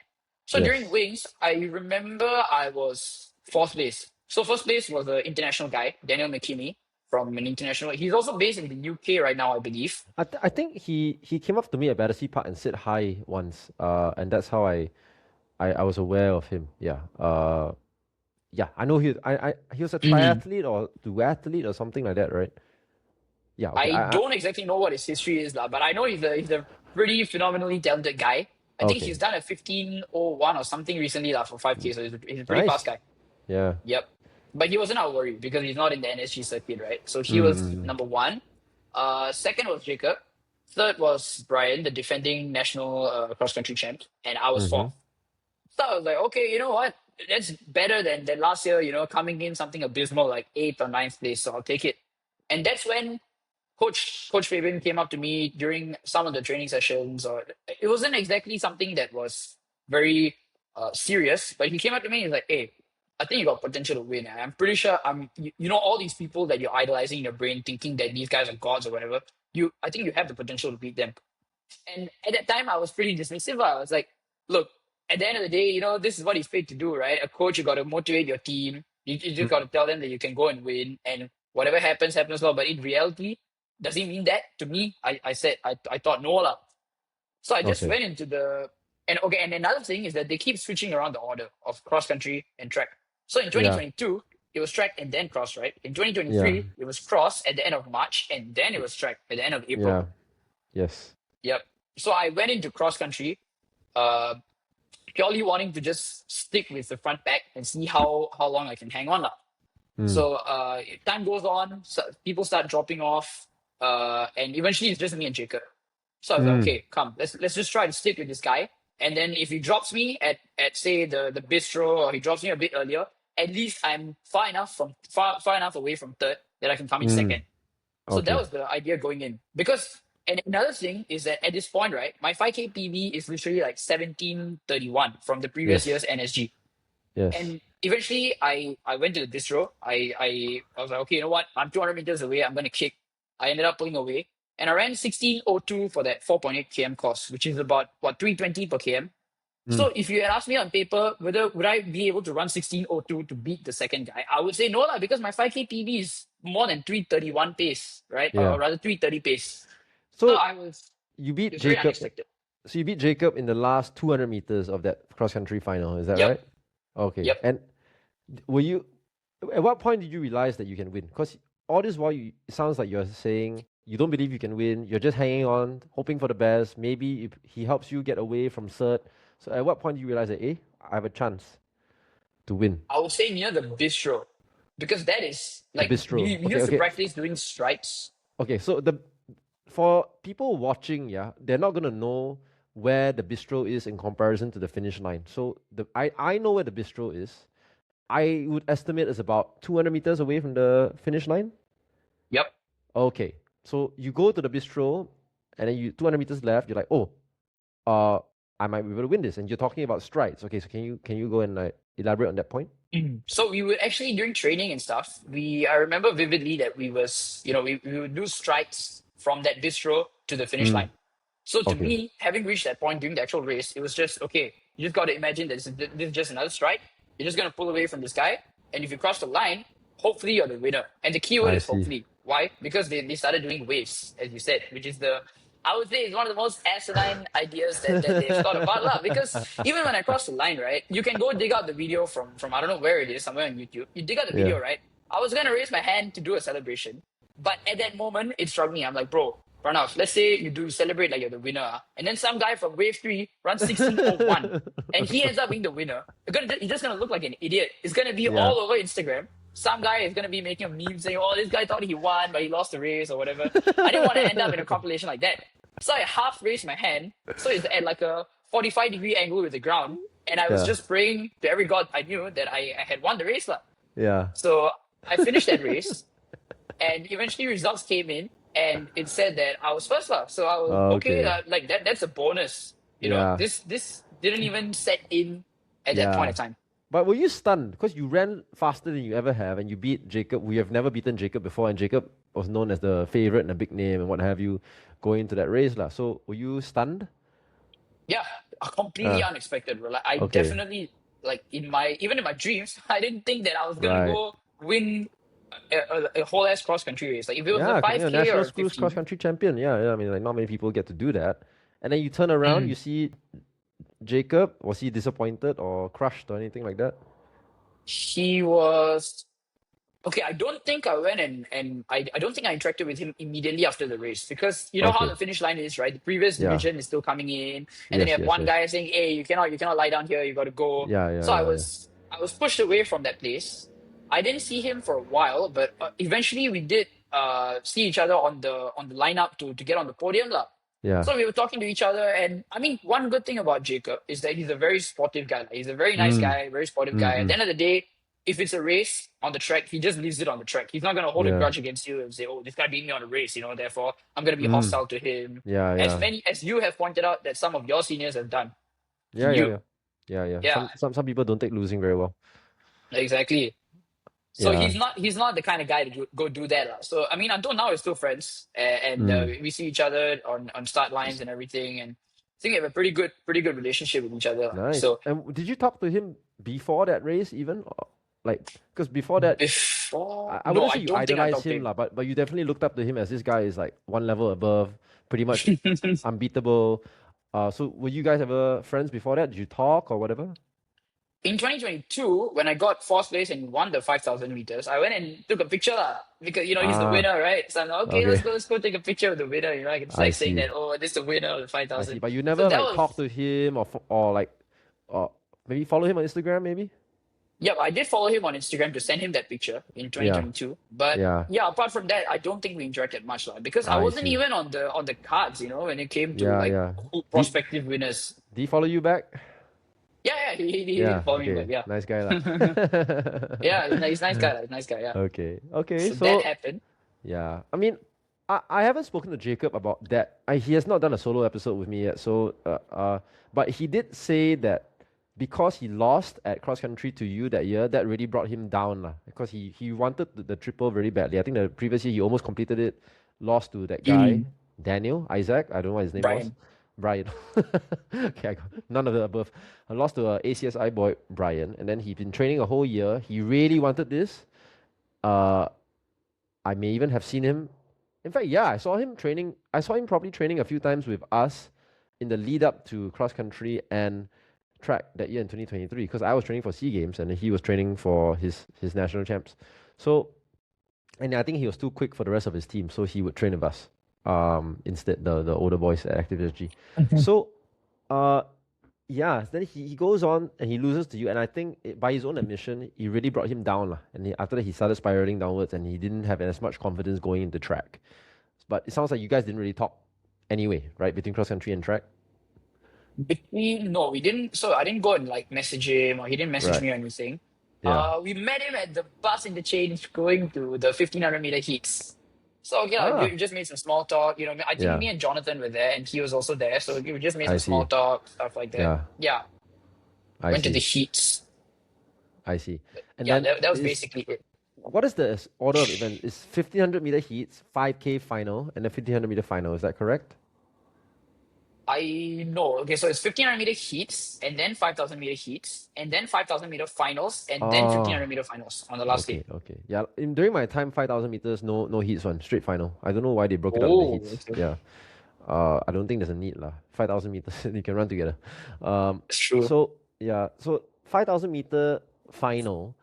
So during Yes. wings, I remember I was fourth place. So first place was the international guy, Daniel McKinney, from an international. He's also based in the UK right now, I believe. I think he came up to me at Battersea Park and said hi once. And that's how I was aware of him. Yeah. Yeah, I know he was a Mhm. triathlete or duathlete or something like that, right? Yeah, okay. I I don't exactly know what his history is, lah, but I know he's a pretty phenomenally talented guy. I think okay. he's done a 15:01 or something recently lah, for 5K, so he's a pretty fast Nice. guy. Yeah. Yep. But he wasn't our worry because he's not in the NSG circuit, right? So he was Mm, number one. Second was Jacob. Third was Brian, the defending national cross country champ, and I was mm-hmm. fourth. So I was like, okay, you know what? That's better than last year, coming in something abysmal like eighth or ninth place. So I'll take it. And that's when Coach Fabian came up to me during some of the training sessions, or it wasn't exactly something that was very serious, but he came up to me and he's like, "Hey, I think you got potential to win. I'm pretty sure you know all these people that you're idolizing in your brain, thinking that these guys are gods or whatever. I think you have the potential to beat them." And at that time, I was pretty dismissive. I was like, "Look, at the end of the day, this is what he's paid to do, right? A coach, you got to motivate your team. You just got to tell them that you can go and win, and whatever happens, happens. Well, but in reality, does it mean that to me?" I said I thought no lah. So I just Okay. went into the and okay. And another thing is that they keep switching around the order of cross country and track. So in Yeah. 2022, it was track and then cross, right? In Yeah. 2023, it was cross at the end of March and then it was track at the end of April. Yeah. Yes. Yep. So I went into cross country, uh, purely wanting to just stick with the front pack and see how long I can hang on lah. Mm. So time goes on, so people start dropping off, and eventually it's just me and Jacob. So I was like, Mm. okay, come, let's just try to stick with this guy. And then if he drops me at say the bistro, or he drops me a bit earlier, at least I'm far enough away from third that I can come in Mm. second. So that Okay. was the idea going in. Because and another thing is that at this point, right, my 5K PB is literally like 17:31 from the previous Yes. year's NSG. Yes. And eventually, I went to the distro. I was like, okay, you know what? I'm 200 meters away. I'm gonna kick. I ended up pulling away, and I ran 16:02 for that 4.8 km course, which is about what 320 per km. Mm. So if you had asked me on paper whether would I be able to run 16:02 to beat the second guy, I would say no lah, because my 5K PB is more than 331 pace, right? Or Yeah. rather 330 pace. So So you it beat was very Jacob. unexpected. So you beat Jacob in the last 200 meters of that cross country final. Is that Yep, right? Okay. yep. And were you? At what point did you realize that you can win? Because all this while, it sounds like you're saying you don't believe you can win. You're just hanging on, hoping for the best. Maybe if he helps you get away from cert. So at what point do you realize that, I have a chance to win? I would say near the bistro, because that is The like bistro. you Okay, used to okay. practice doing strides. Okay, so for people watching, yeah, they're not gonna know where the bistro is in comparison to the finish line. So I know where the bistro is. I would estimate it's about 200 meters away from the finish line. Yep. Okay, so you go to the bistro, and then you 200 meters left. You're like, oh, I might be able to win this. And you're talking about strides. Okay, so can you go and elaborate on that point? So we would actually during training and stuff, I remember vividly that we would do strides from that bistro to the finish Mm, line. So to okay, me, having reached that point during the actual race, it was just okay. You just got to imagine that this is just another stride. You're just gonna pull away from this guy, and if you cross the line, hopefully you're the winner. And the keyword I is see. hopefully. Why? Because they started doing waves, as you said, which is I would say is one of the most asinine ideas that they've thought about lah. Because even when I crossed the line, right, you can go dig out the video from I don't know where it is, somewhere on YouTube. You dig out the Yeah. video, right? I was gonna raise my hand to do a celebration, but at that moment it struck me. I'm like, bro, Pranav, let's say you do celebrate like you're the winner, and then some guy from wave 3 runs 16:01, and he ends up being the winner. He's just gonna look like an idiot. It's gonna be Yeah. all over Instagram. Some guy is gonna be making a meme saying, "Oh, this guy thought he won, but he lost the race or whatever." I didn't want to end up in a compilation like that, so I half raised my hand, so it's at like a 45-degree angle with the ground, and I was Yeah. just praying to every god I knew that I had won the race lah. Yeah. So I finished that race, and eventually results came in, and it said that I was first lah. So I was okay. Okay. Like that's a bonus. Yeah. This didn't even set in at that point Yeah. in time. But were you stunned? Because you ran faster than you ever have, and you beat Jacob. We have never beaten Jacob before, and Jacob was known as the favorite and a big name and what have you going into that race. Lah. So were you stunned? Yeah, completely unexpected, bro. Like I Okay. definitely like even in my dreams, I didn't think that I was gonna Right. go win a whole ass cross country race. Like if it was a Yeah, you know, 5K national or a schools cross 15, country champion. Yeah, I mean, like not many people get to do that. And then you turn around, you mm, see Jacob. Was he disappointed or crushed or anything like that? he was. Okay, I don't think I went and I don't think I interacted with him immediately after the race because you know how Okay. the finish line is, right? The previous Yeah. division is still coming in, and then you Yes, have yes, one yes. guy saying, "Hey, you cannot lie down here. You got to go." Yeah, So yeah, I yeah, yeah. was I was pushed away from that place. I didn't see him for a while, but eventually we did see each other on the lineup to get on the podium, lah. Yeah. So we were talking to each other, and I mean, one good thing about Jacob is that he's a very sportive guy. Like, he's a very nice Mm. guy, very sportive Mm, guy. At the mm. end of the day, if it's a race on the track, he just leaves it on the track. He's not gonna hold a Yeah. grudge against you and say, "Oh, this guy beat me on a race," therefore I'm gonna be Mm. hostile to him. Yeah, As yeah. many as you have pointed out that some of your seniors have done to Yeah, yeah, you. yeah. Yeah, yeah. Yeah, Some people don't take losing very well. exactly. So Yeah. he's not the kind of guy to go do that, lah. So I mean, until now we're still friends, and Mm. we see each other on start lines and everything, and I think we have a pretty good relationship with each other, lah. Nice. So And did you talk to him before that race even? Or, like, because before that, before, I no, wouldn't I say you don't think I idolize talked to him, him. lah, but you definitely looked up to him as this guy is like one level above, pretty much unbeatable. So were you guys ever friends before that? Did you talk or whatever? In 2022, when I got fourth place and won the 5,000 meters, I went and took a picture lah, because he's the Ah, winner, right? So I'm like, okay, okay. let's go take a picture of the winner. I can I like saying see. that, oh, this is the winner of the I see. 5,000. But you So never that like talk was, to him or like or maybe follow him on Instagram maybe? yep, I did follow him on Instagram to send him that picture in Yeah. 2022. But Yeah. yeah, apart from that, I don't think we interacted much lah, because I I wasn't see. even on the cards, when it came to Yeah, like yeah. Did, prospective winners. did he follow you back? Yeah, yeah, he did Yeah, follow me back. okay. Yeah, Nice guy lah. yeah, he's a nice guy, like, nice guy. Yeah. Okay. Okay. So that So happened. yeah, I mean, I haven't spoken to Jacob about that. He has not done a solo episode with me yet. So but he did say that because he lost at cross country to you that year, that really brought him down lah. Because he wanted the triple very badly. I think the previous year he almost completed it, lost to that guy Mm, Daniel Isaac. I don't know what his name was. Brian. Brian. Okay, I got none of the above. I lost to a ACSI boy Brian, and then he'd been training a whole year. He really wanted this. Uh, I may even have seen him. In fact, yeah, I saw him training. I saw him probably training a few times with us in the lead up to cross country and track that year in 2023 because I was training for SEA Games and he was training for his national champs. So, and I think he was too quick for the rest of his team, so he would train with us instead, the older boys at Active SG. So, yeah, then he goes on and he loses to you, and I think by his own admission, it really brought him down. Lah. And after that, he started spiraling downwards and he didn't have as much confidence going into track. But it sounds like you guys didn't really talk anyway, right? Between cross country and track? No, we didn't. So I didn't go and like message him, or he didn't message Right. me or anything. Yeah. We met him at the bus interchange going to the 1,500-meter heats. So okay, like, Ah, we just made some small talk. I think yeah. me and Jonathan were there, and he was also there. So we just made I some small see. talk, stuff like that. Yeah, Yeah, I went to the see. heats. I see. And Yeah, then that was basically it. what is the order of event? Is 1,500-meter heats, 5K final, and a 1,500-meter final. Is that correct? I know. Okay, so it's 1,500-meter heats, and then 5,000-meter heats, and then 5,000-meter finals, and then Oh, 1,500-meter finals on the last day. okay, okay. Yeah, during my time, 5,000 meters, no heats one, straight final. I don't know why they broke it up into Oh, heats. okay. Yeah. I don't think there's a need lah. 5,000 meters, you can run together. That's true. So yeah, so 5,000 meter final.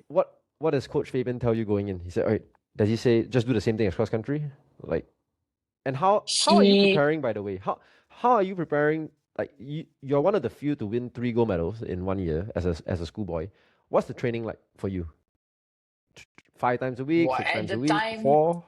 What does Coach Fabian tell you going in? He said, all right, does he say just do the same thing as cross country? Like, and how are you He preparing, by the way? How are you preparing? Like you're one of the few to win 3 gold medals in 1 year as a schoolboy. What's the training like for you? 5 times a week, Well, six at times a the week, time, 4?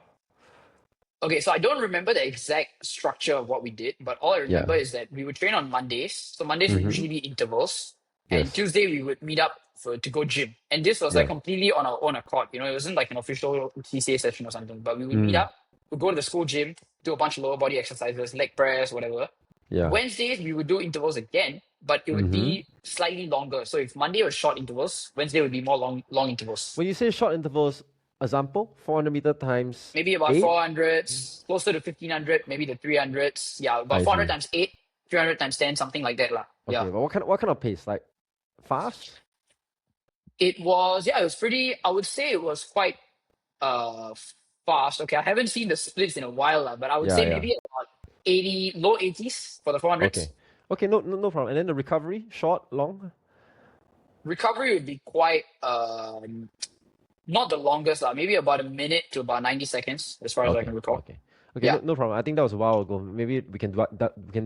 okay, so I don't remember the exact structure of what we did, but all I Yeah. remember is that we would train on Mondays. So Mondays would Mm-hmm. usually be intervals, and Yes. Tuesday we would meet up to go gym. And this was like Yeah. completely on our own accord. It wasn't like an official TCA session or something, but we would meet Mm. up, we'd go to the school gym, do a bunch of lower body exercises, leg press, whatever. Yeah. Wednesdays we would do intervals again, but it would Mm-hmm. be slightly longer. So if Monday was short intervals, Wednesday would be more long intervals. When you say short intervals, example, 400-meter times Maybe about 8? 400s, closer to 1,500, maybe the 300s. Yeah, about I 400 see. times 8, 300 times 10, something like that lah. Okay, Yeah. but what kind of pace? Like fast? It was, yeah, it was pretty, I would say it was quite uh fast. Okay, I haven't seen the splits in a while lah, but I would Yeah, say yeah. maybe about 80, low 80s for the 400s. Okay. Okay, no problem. And then the recovery, short, long? Recovery would be quite not the longest lah, maybe about a minute to about 90 seconds as far as I Okay, can recall. okay. Okay, Yeah. no problem. I think that was a while ago. Maybe we can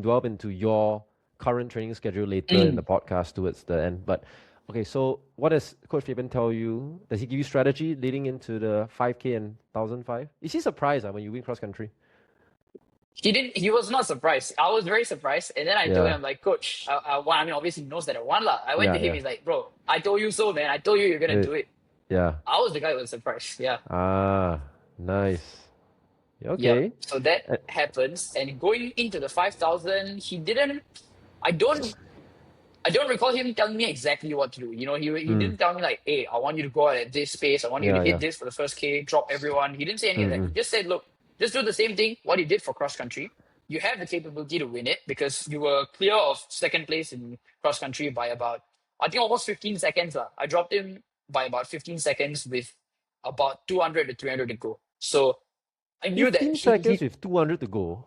delve into your current training schedule later in the Mm. podcast towards the end. But okay, so what does Coach Fabian tell you? Does he give you strategy leading into the 5K and 1,005? Is he surprised when you win cross country? He was not surprised. I was very surprised. And then I told Yeah, him, like, Coach, I won. I mean, obviously he knows that I won lah. I went yeah, to him, yeah. he's like, bro, I told you so, man. I told you you're gonna Uh, do it. yeah. I was the guy who was surprised. Yeah. Ah, nice. Yep. Okay. So that Uh, happens. And going into the 5,000, he didn't I don't I don't recall him telling me exactly what to do. You know, he mm, didn't tell me like, hey, I want you to go out at this pace. I want you to yeah, hit yeah. this for the first K, drop everyone. He didn't say any of that. He Mm, just said, look, just do the same thing, what he did for cross country. You have the capability to win it because you were clear of second place in cross country by about, I think almost 15 seconds. I dropped him by about 15 seconds with about 200 to 300 to go. So I knew that 15 seconds with 200 to go.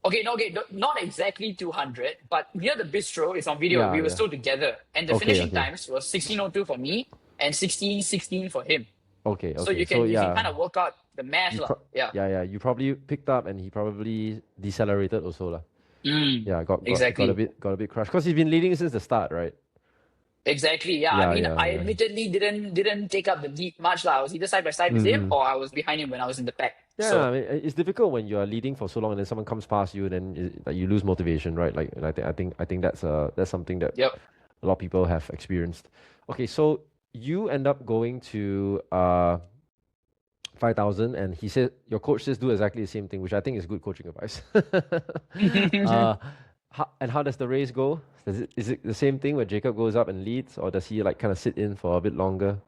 okay, no, okay, not exactly 200, but near the bistro, it's on video. Yeah, We were yeah. still together, and the Okay, finishing okay. times was 16:02 for me and 16:16 for him. Okay, So okay. you So can yeah, kind of work out the math, lah. Yeah. yeah. You probably picked up and he probably decelerated also lah. Yeah, Exactly. got a bit crushed because he's been leading since the start, right? Exactly. Yeah. I Yeah, mean, yeah, I yeah. admittedly didn't take up the lead much, lah. I was either side by side with him Mm-hmm. or I was behind him when I was in the pack. Yeah, So I mean, it's difficult when you are leading for so long and then someone comes past you, then like you lose motivation, right? Like, and I think that's something that yep. a lot of people have experienced. Okay, so you end up going to 5,000, and he said your coach says do exactly the same thing, which I think is good coaching advice. uh, how does the race go? Is it the same thing where Jacob goes up and leads, or does he like kind of sit in for a bit longer?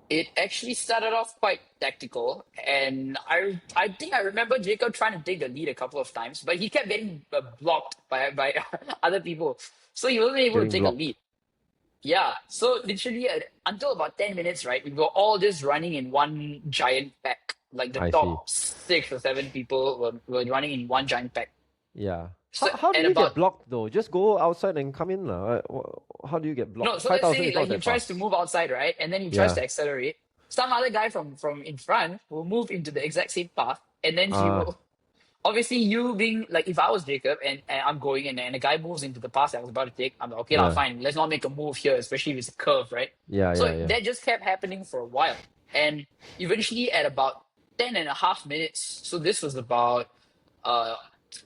It actually started off quite tactical, and I think I remember Jacob trying to take the lead a couple of times, but he kept getting blocked by other people, so he wasn't able to Getting take a blocked. lead. Yeah, so literally until about 10 minutes, right, we were all just running in one giant pack. Like the I see. top 6 or 7 people were running in one giant pack. Yeah. So How do and you about get blocked though? Just go outside and come in lah. How do you get no, blocked? so let's 5,000 say is like not he that tries to fast. move outside, right? And then he tries Yeah. to accelerate. Some other guy from in front will move into the exact same path, and then he Ah, will obviously you being like if I was Jacob and I'm going and a guy moves into the path I was about to take, I'm like, okay, lah, yeah. fine, let's not make a move here, especially if it's a curve, right? Yeah, So yeah, yeah. that just kept happening for a while. And eventually at about 10.5 minutes, so this was about uh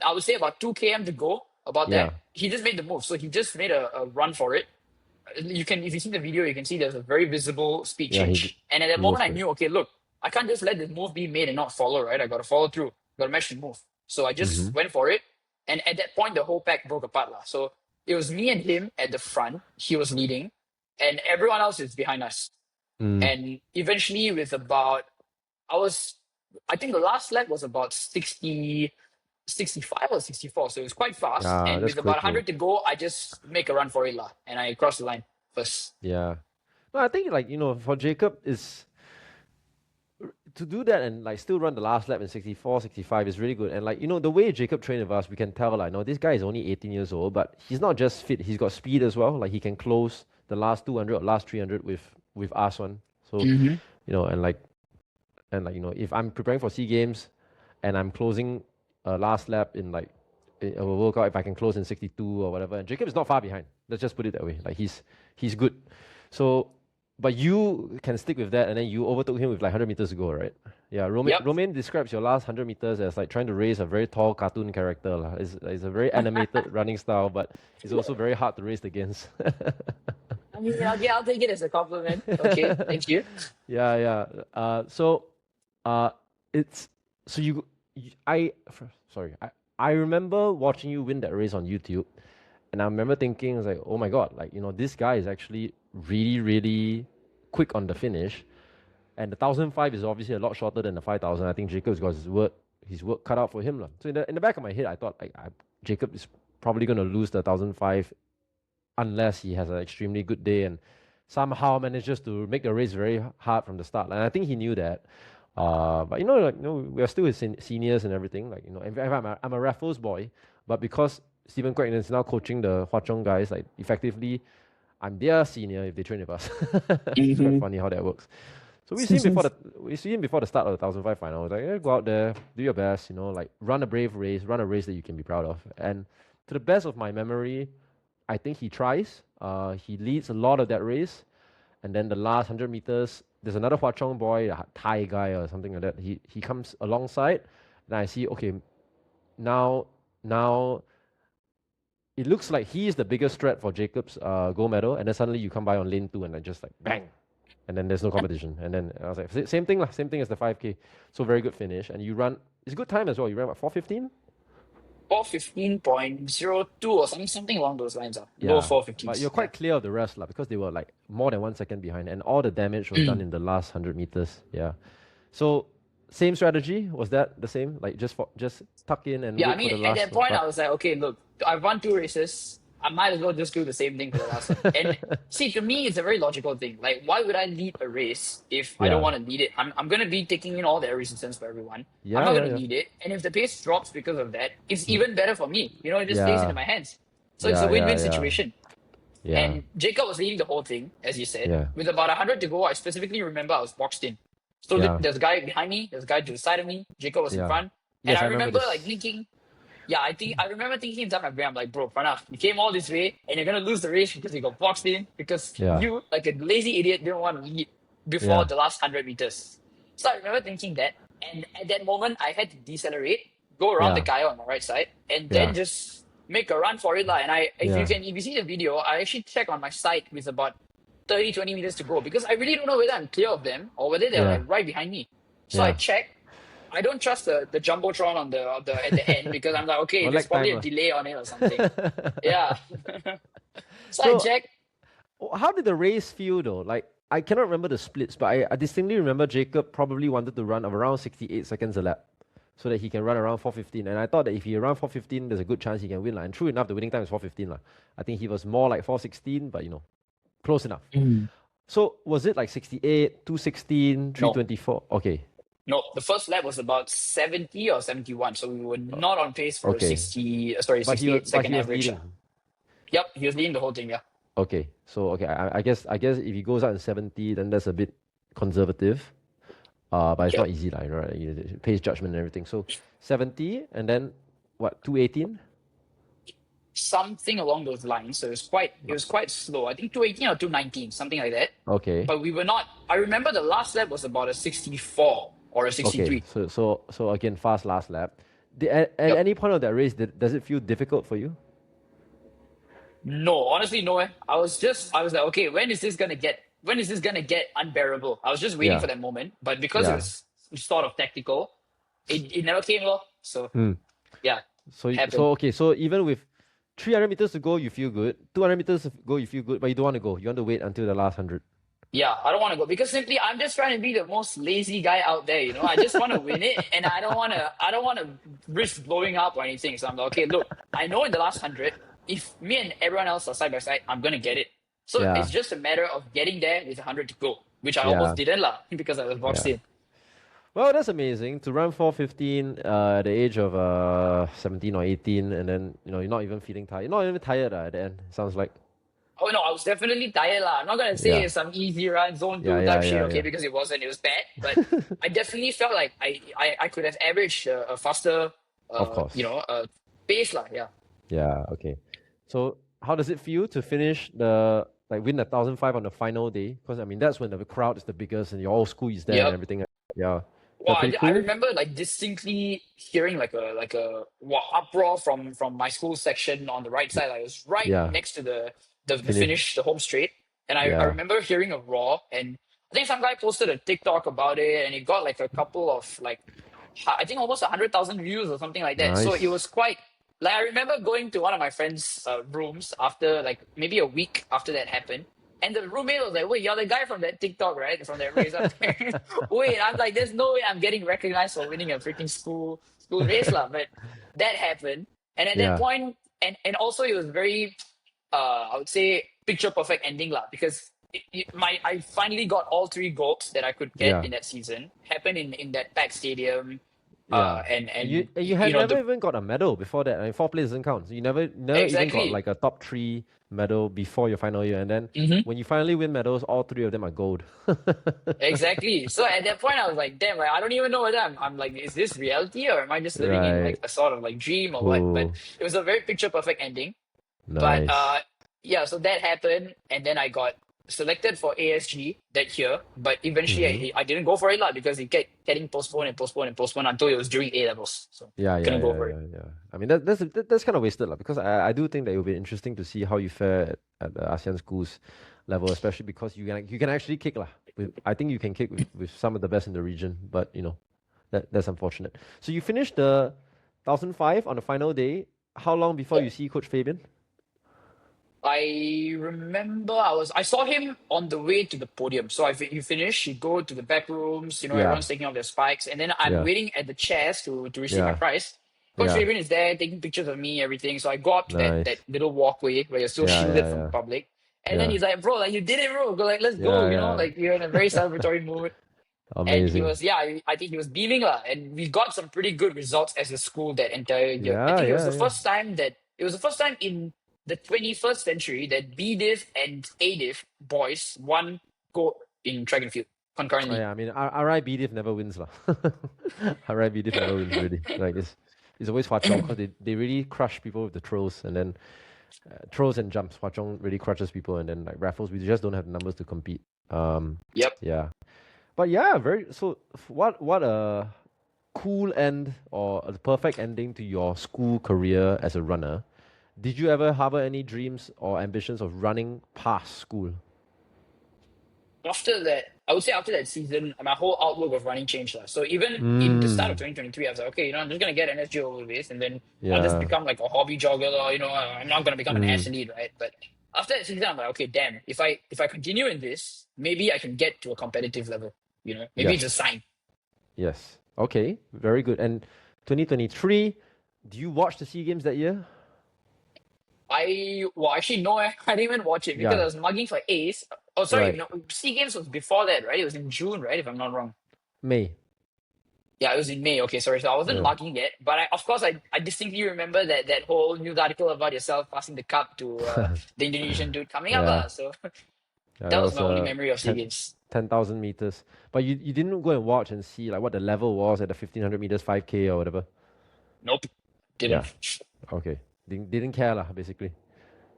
I would say about 2 km to go, about that, Yeah. he just made the move. So he just made a run for it. You can, if you see the video, you can see there's a very visible speed Yeah, change. And at that he goes moment, I for it. knew, okay, look, I can't just let this move be made and not follow, right? I got to follow through, got to match the move. So I Mm-hmm. just went for it. And at that point, the whole pack broke apart. Lah. So it was me and him at the front. He was leading, and everyone else is behind us. Mm. And eventually, with about, I think the last lap was about 60, 65 or 64. So it was quite fast. Yeah, And that's with about quick though. 100 to go, I just make a run for it. Lah, and I crossed the line first. Yeah. No, I think like, for Jacob is to do that and like still run the last lap in 64, 65 is really good. And like, the way Jacob trained with us, we can tell like, no, this guy is only 18 years old, but he's not just fit, he's got speed as well. Like he can close the last 200 or last 300 with us one. So, Mm-hmm. if I'm preparing for SEA Games and I'm closing a last lap in like a workout, if I can close in 62 or whatever, and Jacob is not far behind. Let's just put it that way. Like he's good. So, but you can stick with that, and then you overtook him with like 100 meters to go, right? Yeah, Yep. Romain describes your last 100 meters as like trying to raise a very tall cartoon character. La. It's a very animated running style, but it's also very hard to race against. I mean, okay, I'll take it as a compliment. Okay, thank you. Yeah, yeah. It's so I remember watching you win that race on YouTube, and I remember thinking, it's like, oh my god, like this guy is actually really, really quick on the finish, and the 1,005 is obviously a lot shorter than the 5,000. I think Jacob's got his work cut out for him, lah. So in the back of my head, I thought like Jacob is probably going to lose the 1,005 unless he has an extremely good day and somehow manages to make the race very hard from the start. And I think he knew that. But we are still his seniors and everything. Like, I'm a Raffles boy, but because Stephen Craig is now coaching the Hwa Chong guys, like effectively, I'm their senior if they train with us. It's quite funny how that works. So we see him before the start of the 1,005 final. I was like, yeah, go out there, do your best, like run a brave race, run a race that you can be proud of. And to the best of my memory, I think he tries. He leads a lot of that race. And then the last 100 meters, there's another Hwa Chong boy, a Thai guy or something like that. He comes alongside, and I see, okay, now it looks like he is the biggest threat for Jacob's gold medal. And then suddenly you come by on lane 2 and then just like bang. And then there's no competition. And then I was like, same thing as the 5K. So very good finish. And you run, it's a good time as well. You ran what, 4:15? 4:15.02 or something along those lines. Yeah. Low 4:15s. But you're quite clear of the rest because they were like more than 1 second behind. And all the damage was done in the last 100 meters. Yeah. So same strategy? Was that the same? Like just tuck in and Yeah, wait for the at last that point, I was like, okay, look, I've won 2 races. I might as well just do the same thing for the last one. And see, to me, it's a very logical thing. Like, why would I lead a race if I don't want to lead it? I'm going to be taking in all the resistance for everyone. I'm not going to lead it. And if the pace drops because of that, it's even better for me. It just stays into my hands. So it's a win-win situation. Yeah. And Jacob was leading the whole thing, as you said. With about 100 to go, I specifically remember I was boxed in. So there's a guy behind me, there's a guy to the side of me, Jacob was in front. And I remember like thinking, I remember thinking inside my brain, I'm like, bro, Pranav, you came all this way and you're going to lose the race because you got boxed in because you, like a lazy idiot, didn't want to lead before the last 100 meters. So I remember thinking that. And at that moment, I had to decelerate, go around the guy on my right side, and then just make a run for it. And if you see the video, I actually check on my side with about 20 meters to go because I really don't know whether I'm clear of them or whether they're like right behind me. So I check. I don't trust the Jumbotron on the at the end because I'm like, okay, there's probably a delay on it or something. So I check. How did the race feel though? Like, I cannot remember the splits, but I distinctly remember Jacob probably wanted to run around 68 seconds a lap so that he can run around 4:15. And I thought that if he ran 4:15, there's a good chance he can win. And true enough, the winning time is 4:15. I think he was more like 4:16, but close enough. So was it like 68, 2:16, 3:24? Okay. No, the first lap was about 70 or 71, so we were not on pace for 68 second average. Yep, he was leading the whole thing, Okay, so I guess if he goes out in 70, then that's a bit conservative. But it's not easy, right? Pace judgment and everything. So 70, and then what, 2:18? Something along those lines. So it was quite slow. I think 2:18 or 2:19, something like that. Okay. But we were not. I remember the last lap was about a 64 or a 63. Okay. So again, fast last lap. At any point of that race, does it feel difficult for you? No, honestly, no. I was like, okay, when is this gonna get unbearable? I was just waiting for that moment, but because it was sort of tactical, it never came well. So So even with 300 meters to go, you feel good. 200 meters to go, you feel good, but you don't want to go. You want to wait until the last 100. Yeah, I don't want to go because simply I'm just trying to be the most lazy guy out there. I just want to win it, and I don't want to risk blowing up or anything. So I'm like, okay, look, I know in the last 100, if me and everyone else are side by side, I'm gonna get it. So it's just a matter of getting there with 100 to go, which I almost didn't because I was boxed in. Well, that's amazing to run 4:15 at the age of 17 or 18, and then you're not even feeling tired. You're not even tired at the end. Sounds like. Oh no, I was definitely tired I'm not gonna say it's some easy run, zone 2 type shit, because it wasn't. It was bad, but I definitely felt like I could have averaged a faster, of course, pace Yeah. Okay. So how does it feel to finish win the 1,005 on the final day? Because I mean that's when the crowd is the biggest and your whole school is there and everything. Yeah. Well, I remember distinctly hearing like a uproar from my school section on the right side. I was right next to the finish, the home straight, and I remember hearing a roar. And I think some guy posted a TikTok about it, and it got like a couple of I think almost 100,000 views or something like that. Nice. So it was quite. I remember going to one of my friends' rooms after maybe a week after that happened. And the roommate was like, wait, you're the guy from that TikTok, right? From that race. Wait, I'm like, there's no way I'm getting recognized for winning a freaking school race. But that happened. And at that Yeah. point, and also it was very, I would say, picture perfect ending lah, because I finally got all three goals that I could get Yeah. in that season. Happened in that packed stadium, Yeah. You had you know never the even got a medal before that. I mean, fourth place doesn't count. So you never even got exactly. like a top three medal before your final year. And then Hmm. when you finally win medals, all three of them are gold. Exactly. So at that point, I was like, damn, like, I don't even know whether I'm like, is this reality or am I just living in like Right. a sort of like dream or what? But Cool. it was a very picture perfect ending. But Nice. yeah, so that happened, and then I got selected for ASG that year. But Mm-hmm. eventually, I didn't go for it lah because it kept getting postponed and postponed and postponed until it was during A levels. So Yeah, yeah, couldn't go yeah, for it. yeah, yeah. I mean, that's kind of wasted, lah, because I do think that it will be interesting to see how you fare at the ASEAN schools level, especially because you can actually kick, lah. I think you can kick with some of the best in the region, but that's unfortunate. So you finished the 1005 on the final day. How long before Yeah. you see Coach Fabian? I remember I saw him on the way to the podium. So he finished, he go to the back rooms, Yeah, everyone's taking off their spikes, and then I'm yeah, waiting at the chairs to receive my yeah, prize. Coach yeah. Fabian is there taking pictures of me, everything. So I go up to that Nice. little walkway where you're still Yeah, shielded yeah, from the yeah, public. And then yeah, he's like, bro, like you did it, bro. Go like let's go, yeah, yeah. like you're in a very celebratory mood. And he Amazing. was, yeah, I think he was beaming lah. And we got some pretty good results as a school that entire year. I Yeah, think yeah, yeah. it was the first time in the 21st century that B div and A div boys won gold in track and field Oh, concurrently. yeah, I mean, RI diff never wins, lah. RI diff never wins, really. Like, it's always Hwa Chong, because they really crush people with the throws, and then throws and jumps. Hwa Chong really crushes people, and then like Raffles, we just don't have the numbers to compete. Yep. Yeah. But yeah, what a cool end, or a perfect ending to your school career as a runner. Did you ever harbor any dreams or ambitions of running past school? After that, I would say after that season, my whole outlook of running changed lah. So even in the start of Mm. 2023, I was like, okay, I'm just gonna get NSG over with, and then I'll just Yeah. become like a hobby jogger, or I'm not gonna become an Mm. athlete, right? But after that season, I'm like, okay, damn, if I continue in this, maybe I can get to a competitive level. Maybe it's a Yes. sign. Yes. Okay. Very good. And 2023, do you watch the SEA Games that year? Well, actually no, I didn't even watch it because I Yeah. was mugging for Ace. Oh, sorry, Right. no, Sea Games was before that, right? It was in June, right? If I'm not wrong. May. Yeah, it was in May. Okay, sorry. So I wasn't Yeah. mugging yet, but of course, I distinctly remember that whole news article about yourself passing the cup to the Indonesian dude coming up. Yeah. So Yeah. that That was was my only memory of SEA 10 Games. 10,000 meters. But you didn't go and watch and see like what the level was at the 1500 meters 5K or whatever. Nope, Yeah. didn't. Okay. Didn't care lah, basically.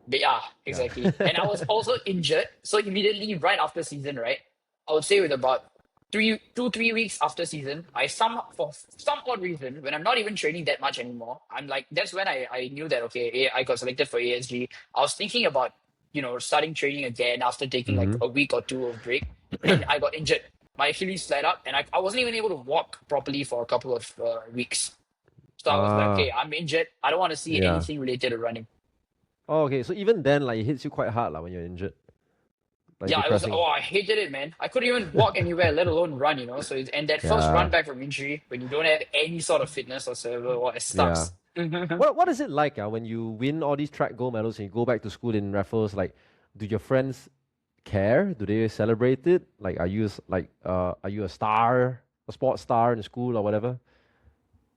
But yeah, Yeah. exactly. And I was also injured. So immediately right after season, right? I would say with about 3 weeks after season, for some odd reason, when I'm not even training that much anymore, I'm like, that's when I knew that, okay, I got selected for ASG. I was thinking about, starting training again after taking like Mm-hmm. a week or two of break. And I got injured. My Achilles flared up and I wasn't even able to walk properly for a couple of weeks. So I was like, okay, Ah, I'm injured. I don't want to see yeah. anything related to running. Oh, okay. So even then, like, it hits you quite hard, like, when you're injured. Like, Yeah, it was. depressing. Oh, I hated it, man. I couldn't even walk anywhere, let alone run. So, and that first run Yeah. back from injury, when you don't have any sort of fitness whatsoever, well, it Yeah. sucks. What is it like when you win all these track gold medals and you go back to school in Raffles? Like, do your friends care? Do they celebrate it? Like, are you a star, a sports star in school or whatever?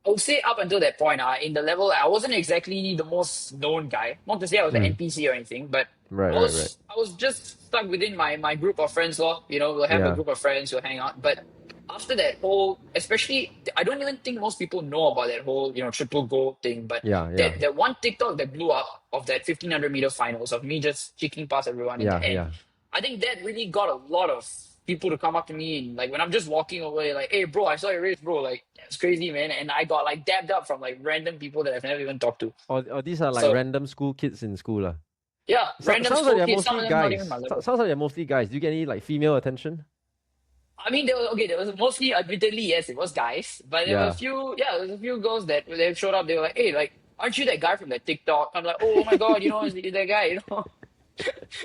I would say up until that point, in the level, I wasn't exactly the most known guy. Not to say I was an Mm. NPC or anything, but Right, I right, right. was I was just stuck within my group of friends, lor. We'll have a Yeah, group of friends, we'll hang out. But after that whole, especially, I don't even think most people know about that whole, triple gold thing. But yeah, yeah, that one TikTok that blew up of that 1500-meter finals of me just kicking past everyone in the yeah, end, yeah. I think that really got a lot of people to come up to me and like when I'm just walking away, like, hey bro, I saw your race, bro. Like it's crazy, man. And I got like dabbed up from like random people that I've never even talked to. Or these are like So random school kids in school, lah. yeah, random Sounds like school they're kids, some mostly of them not even guys. my level. Sounds like they're mostly guys. Do you get any like female attention? I mean, there was mostly, admittedly, yes, it was guys, but there were a Yeah. few, yeah, there was a few girls that they showed up. They were like, hey, like, aren't you that guy from that TikTok? I'm like, oh my god, is that guy.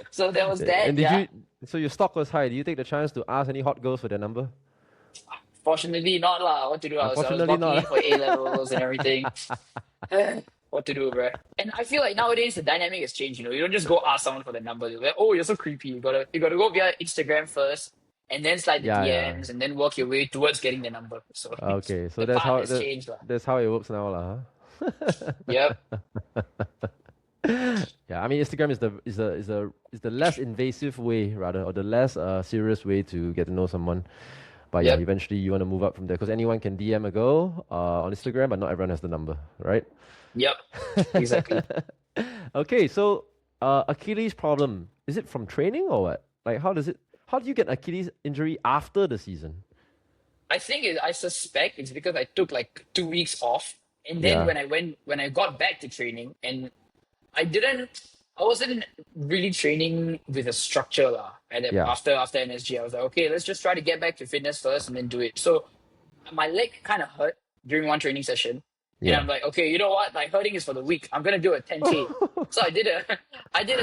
So there was And that, did yeah. you? So your stock was high. Did you take the chance to ask any hot girls for their number? Fortunately, not lah. What to do? I was Unfortunately, bulking not. in for A levels and everything. what to do, bro. And I feel like nowadays the dynamic has changed. You don't just go ask someone for the number. You're like, oh, you're so creepy. You gotta go via Instagram first, and then slide the Yeah, yeah. DMs, and then work your way towards getting the number. So Okay, so the that's path how has changed, lah. that's how it works now, lah. Yep. Yeah, I mean Instagram is the less invasive way rather, or the less serious way to get to know someone. But yeah, Yep. eventually you want to move up from there because anyone can DM a girl on Instagram, but not everyone has the number, right? Yep. Exactly. Okay, so Achilles problem, is it from training or what? Like how do you get Achilles injury after the season? I suspect it's because I took like 2 weeks off, and then Yeah, when I got back to training, and I didn't. I wasn't really training with a structure lah. And then yeah. after NSG, I was like, okay, let's just try to get back to fitness first and then do it. So my leg kind of hurt during one training session, and Yeah. I'm like, okay, you know what? Like hurting is for the weak. I'm gonna do a 10K. So I did a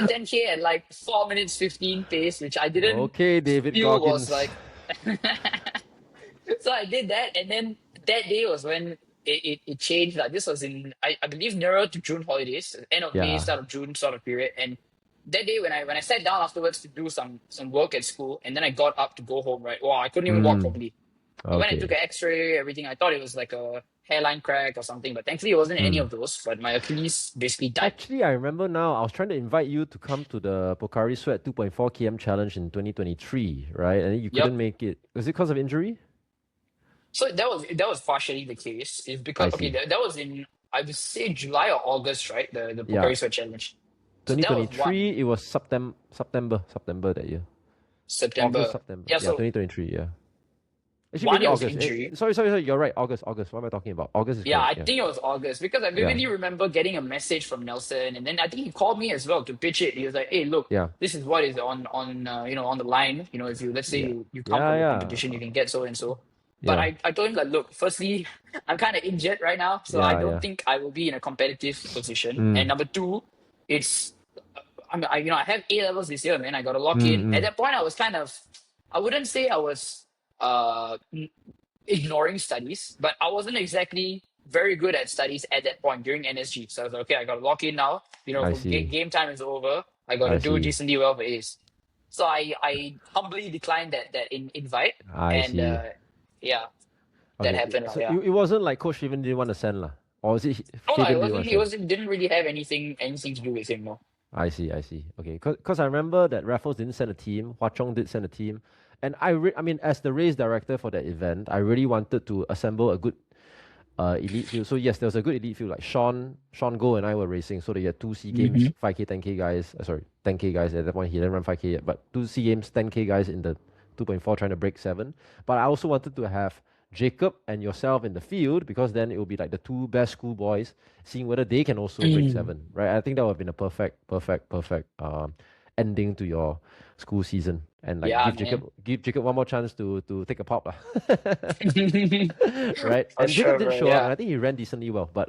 10K at like 4 minutes 15 pace, which I didn't Okay, David feel was Goggins. like. So I did that, and then that day was when it changed. Like this was in I believe nearer to June holidays, end of May, Yeah. start of June sort of period. And that day when I sat down afterwards to do some work at school, and then I got up to go home. Right, wow, I couldn't even walk Mm, properly. But when I took okay. an X-ray, everything, I thought it was like a hairline crack or something. But thankfully, it wasn't any Mm. of those. But my Achilles basically died. Actually, I remember now, I was trying to invite you to come to the Pocari Sweat 2.4 km challenge in 2023, right? And then you Yep. couldn't make it. Was it because of injury? So that was partially the case. Is I because okay, see. that was in I would say July or August, right? The Yeah. Pocari Sweat challenge. So that was one 2023, it was September that year. August, September. September. Yeah, Yeah, so 2023, yeah. Actually, one maybe it was August. injury. Sorry, you're right. August. What am I talking about? August is Yeah, correct, I yeah. think it was August because I Yeah, vividly remember getting a message from Nelson, and then I think he called me as well to pitch it. He was like, "Hey, look, yeah, this is what is on the line. If you let's say yeah. you come Yeah, from the yeah. competition, you can get so and so." But Yeah, I told him like, look, firstly, I'm kind of injured right now, so I yeah, don't yeah. think I will be in a competitive position. And Mm, number two, it's I have A levels this year, man. I got to lock mm, in. At mm. that point, I was kind of, I wouldn't say I was ignoring studies, but I wasn't exactly very good at studies at that point during NSG. So I was like, okay, I got to lock in now. I see. Game time is over. I got I to do see. decently well for A's. So I humbly declined that invite, I and see. yeah, that Okay, happened. so Yeah. it wasn't like Coach Steven didn't want to send lah, or is it No, no, Fabian didn't want to it send? wasn't. Didn't really have anything to do with him. No. I see. Okay, because I remember that Raffles didn't send a team, Hua Chong did send a team, and I mean, as the race director for that event, I really wanted to assemble a good elite field. So yes, there was a good elite field. Like Sean Go and I were racing, so they had two C games, 5K, 10K guys. Sorry, 10K guys. At that point, he didn't run 5K yet, but two C games, 10K guys in the 2.4 trying to break 7. But I also wanted to have Jacob and yourself in the field because then it will be like the two best schoolboys, seeing whether they can also break 7, right? I think that would have been a perfect ending to your school season, and like Yeah, give Jacob one more chance to take a pop lah. man. Right? For And Jacob sure, did bro. show up, and Yeah. I think he ran decently well, but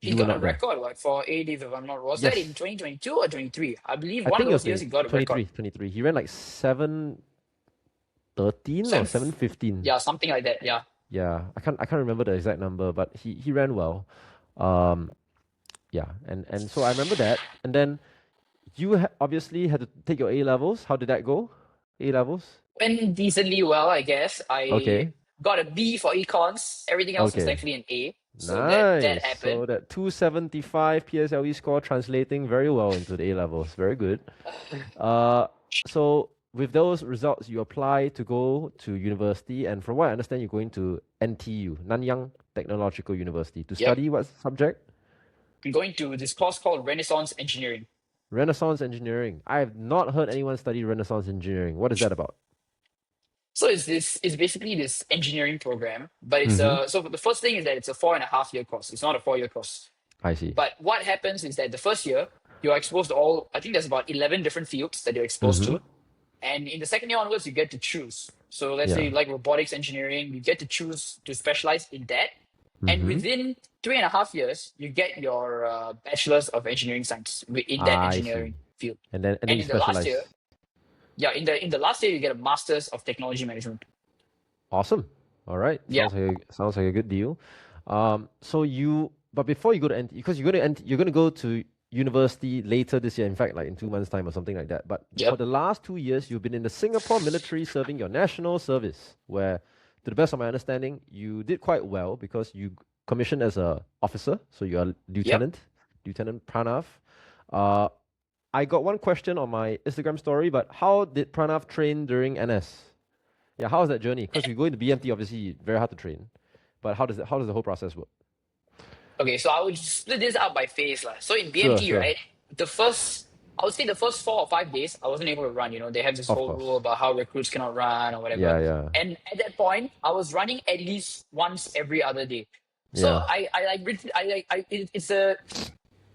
He you were got a not there. record like for ADs if I'm not wrong. Was that in Yes, 2022 or 23? I believe I one of think it was those years he got a record. 23. He ran like 7:13 or Seven, 7:15. yeah, something like that. Yeah. Yeah, I can't remember the exact number, but he ran well. Um, yeah, and so I remember that, and then you obviously had to take your A levels. How did that go? A levels. Went decently well, I guess. I Okay. got a B for econs. Everything else was Okay. thankfully an A. So that Nice. happened. So that 275 PSLE score translating very well into the A levels. Very good. So with those results, you apply to go to university, and from what I understand, you're going to NTU, Nanyang Technological University, to Yep. study what subject? I'm going to this course called Renaissance Engineering. Renaissance Engineering. I have not heard anyone study Renaissance Engineering. What is that about? So it's basically this engineering program, but it's Mm-hmm. so the first thing is that it's a 4.5 year course. It's not a 4 year course. I see. But what happens is that the first year you're exposed to all. I think there's about 11 different fields that you're exposed Mm-hmm. to, and in the second year onwards you get to choose. So let's say Yeah. you like robotics engineering, you get to choose to specialize in that, and Mm-hmm. within 3.5 years you get your bachelor's of engineering science in that I see. engineering field. And then And you in the last year, specialize. yeah, in the last year you get a master's of technology management. Awesome. All right. Yeah. Sounds like a good deal. So you but before you go to NT, because you're going to go to university later this year, in fact, like in 2 months' time or something like that. But for Yep. the last 2 years, you've been in the Singapore military serving your national service, where, to the best of my understanding, you did quite well because you commissioned as a officer, so you're a Yep. Lieutenant Pranav. Uh, I got one question on my Instagram story, but how did Pranav train during NS? Yeah, how was that journey? Because you go into BMT, obviously, very hard to train. But how does the whole process work? Okay, so I would split this up by phase lah. So in Sure, BMT, sure. right, I would say the first 4 or 5 days, I wasn't able to run. They have this Of whole rule course. about how recruits cannot run or whatever. Yeah, yeah, And at that point, I was running at least once every other day. So yeah, it's a,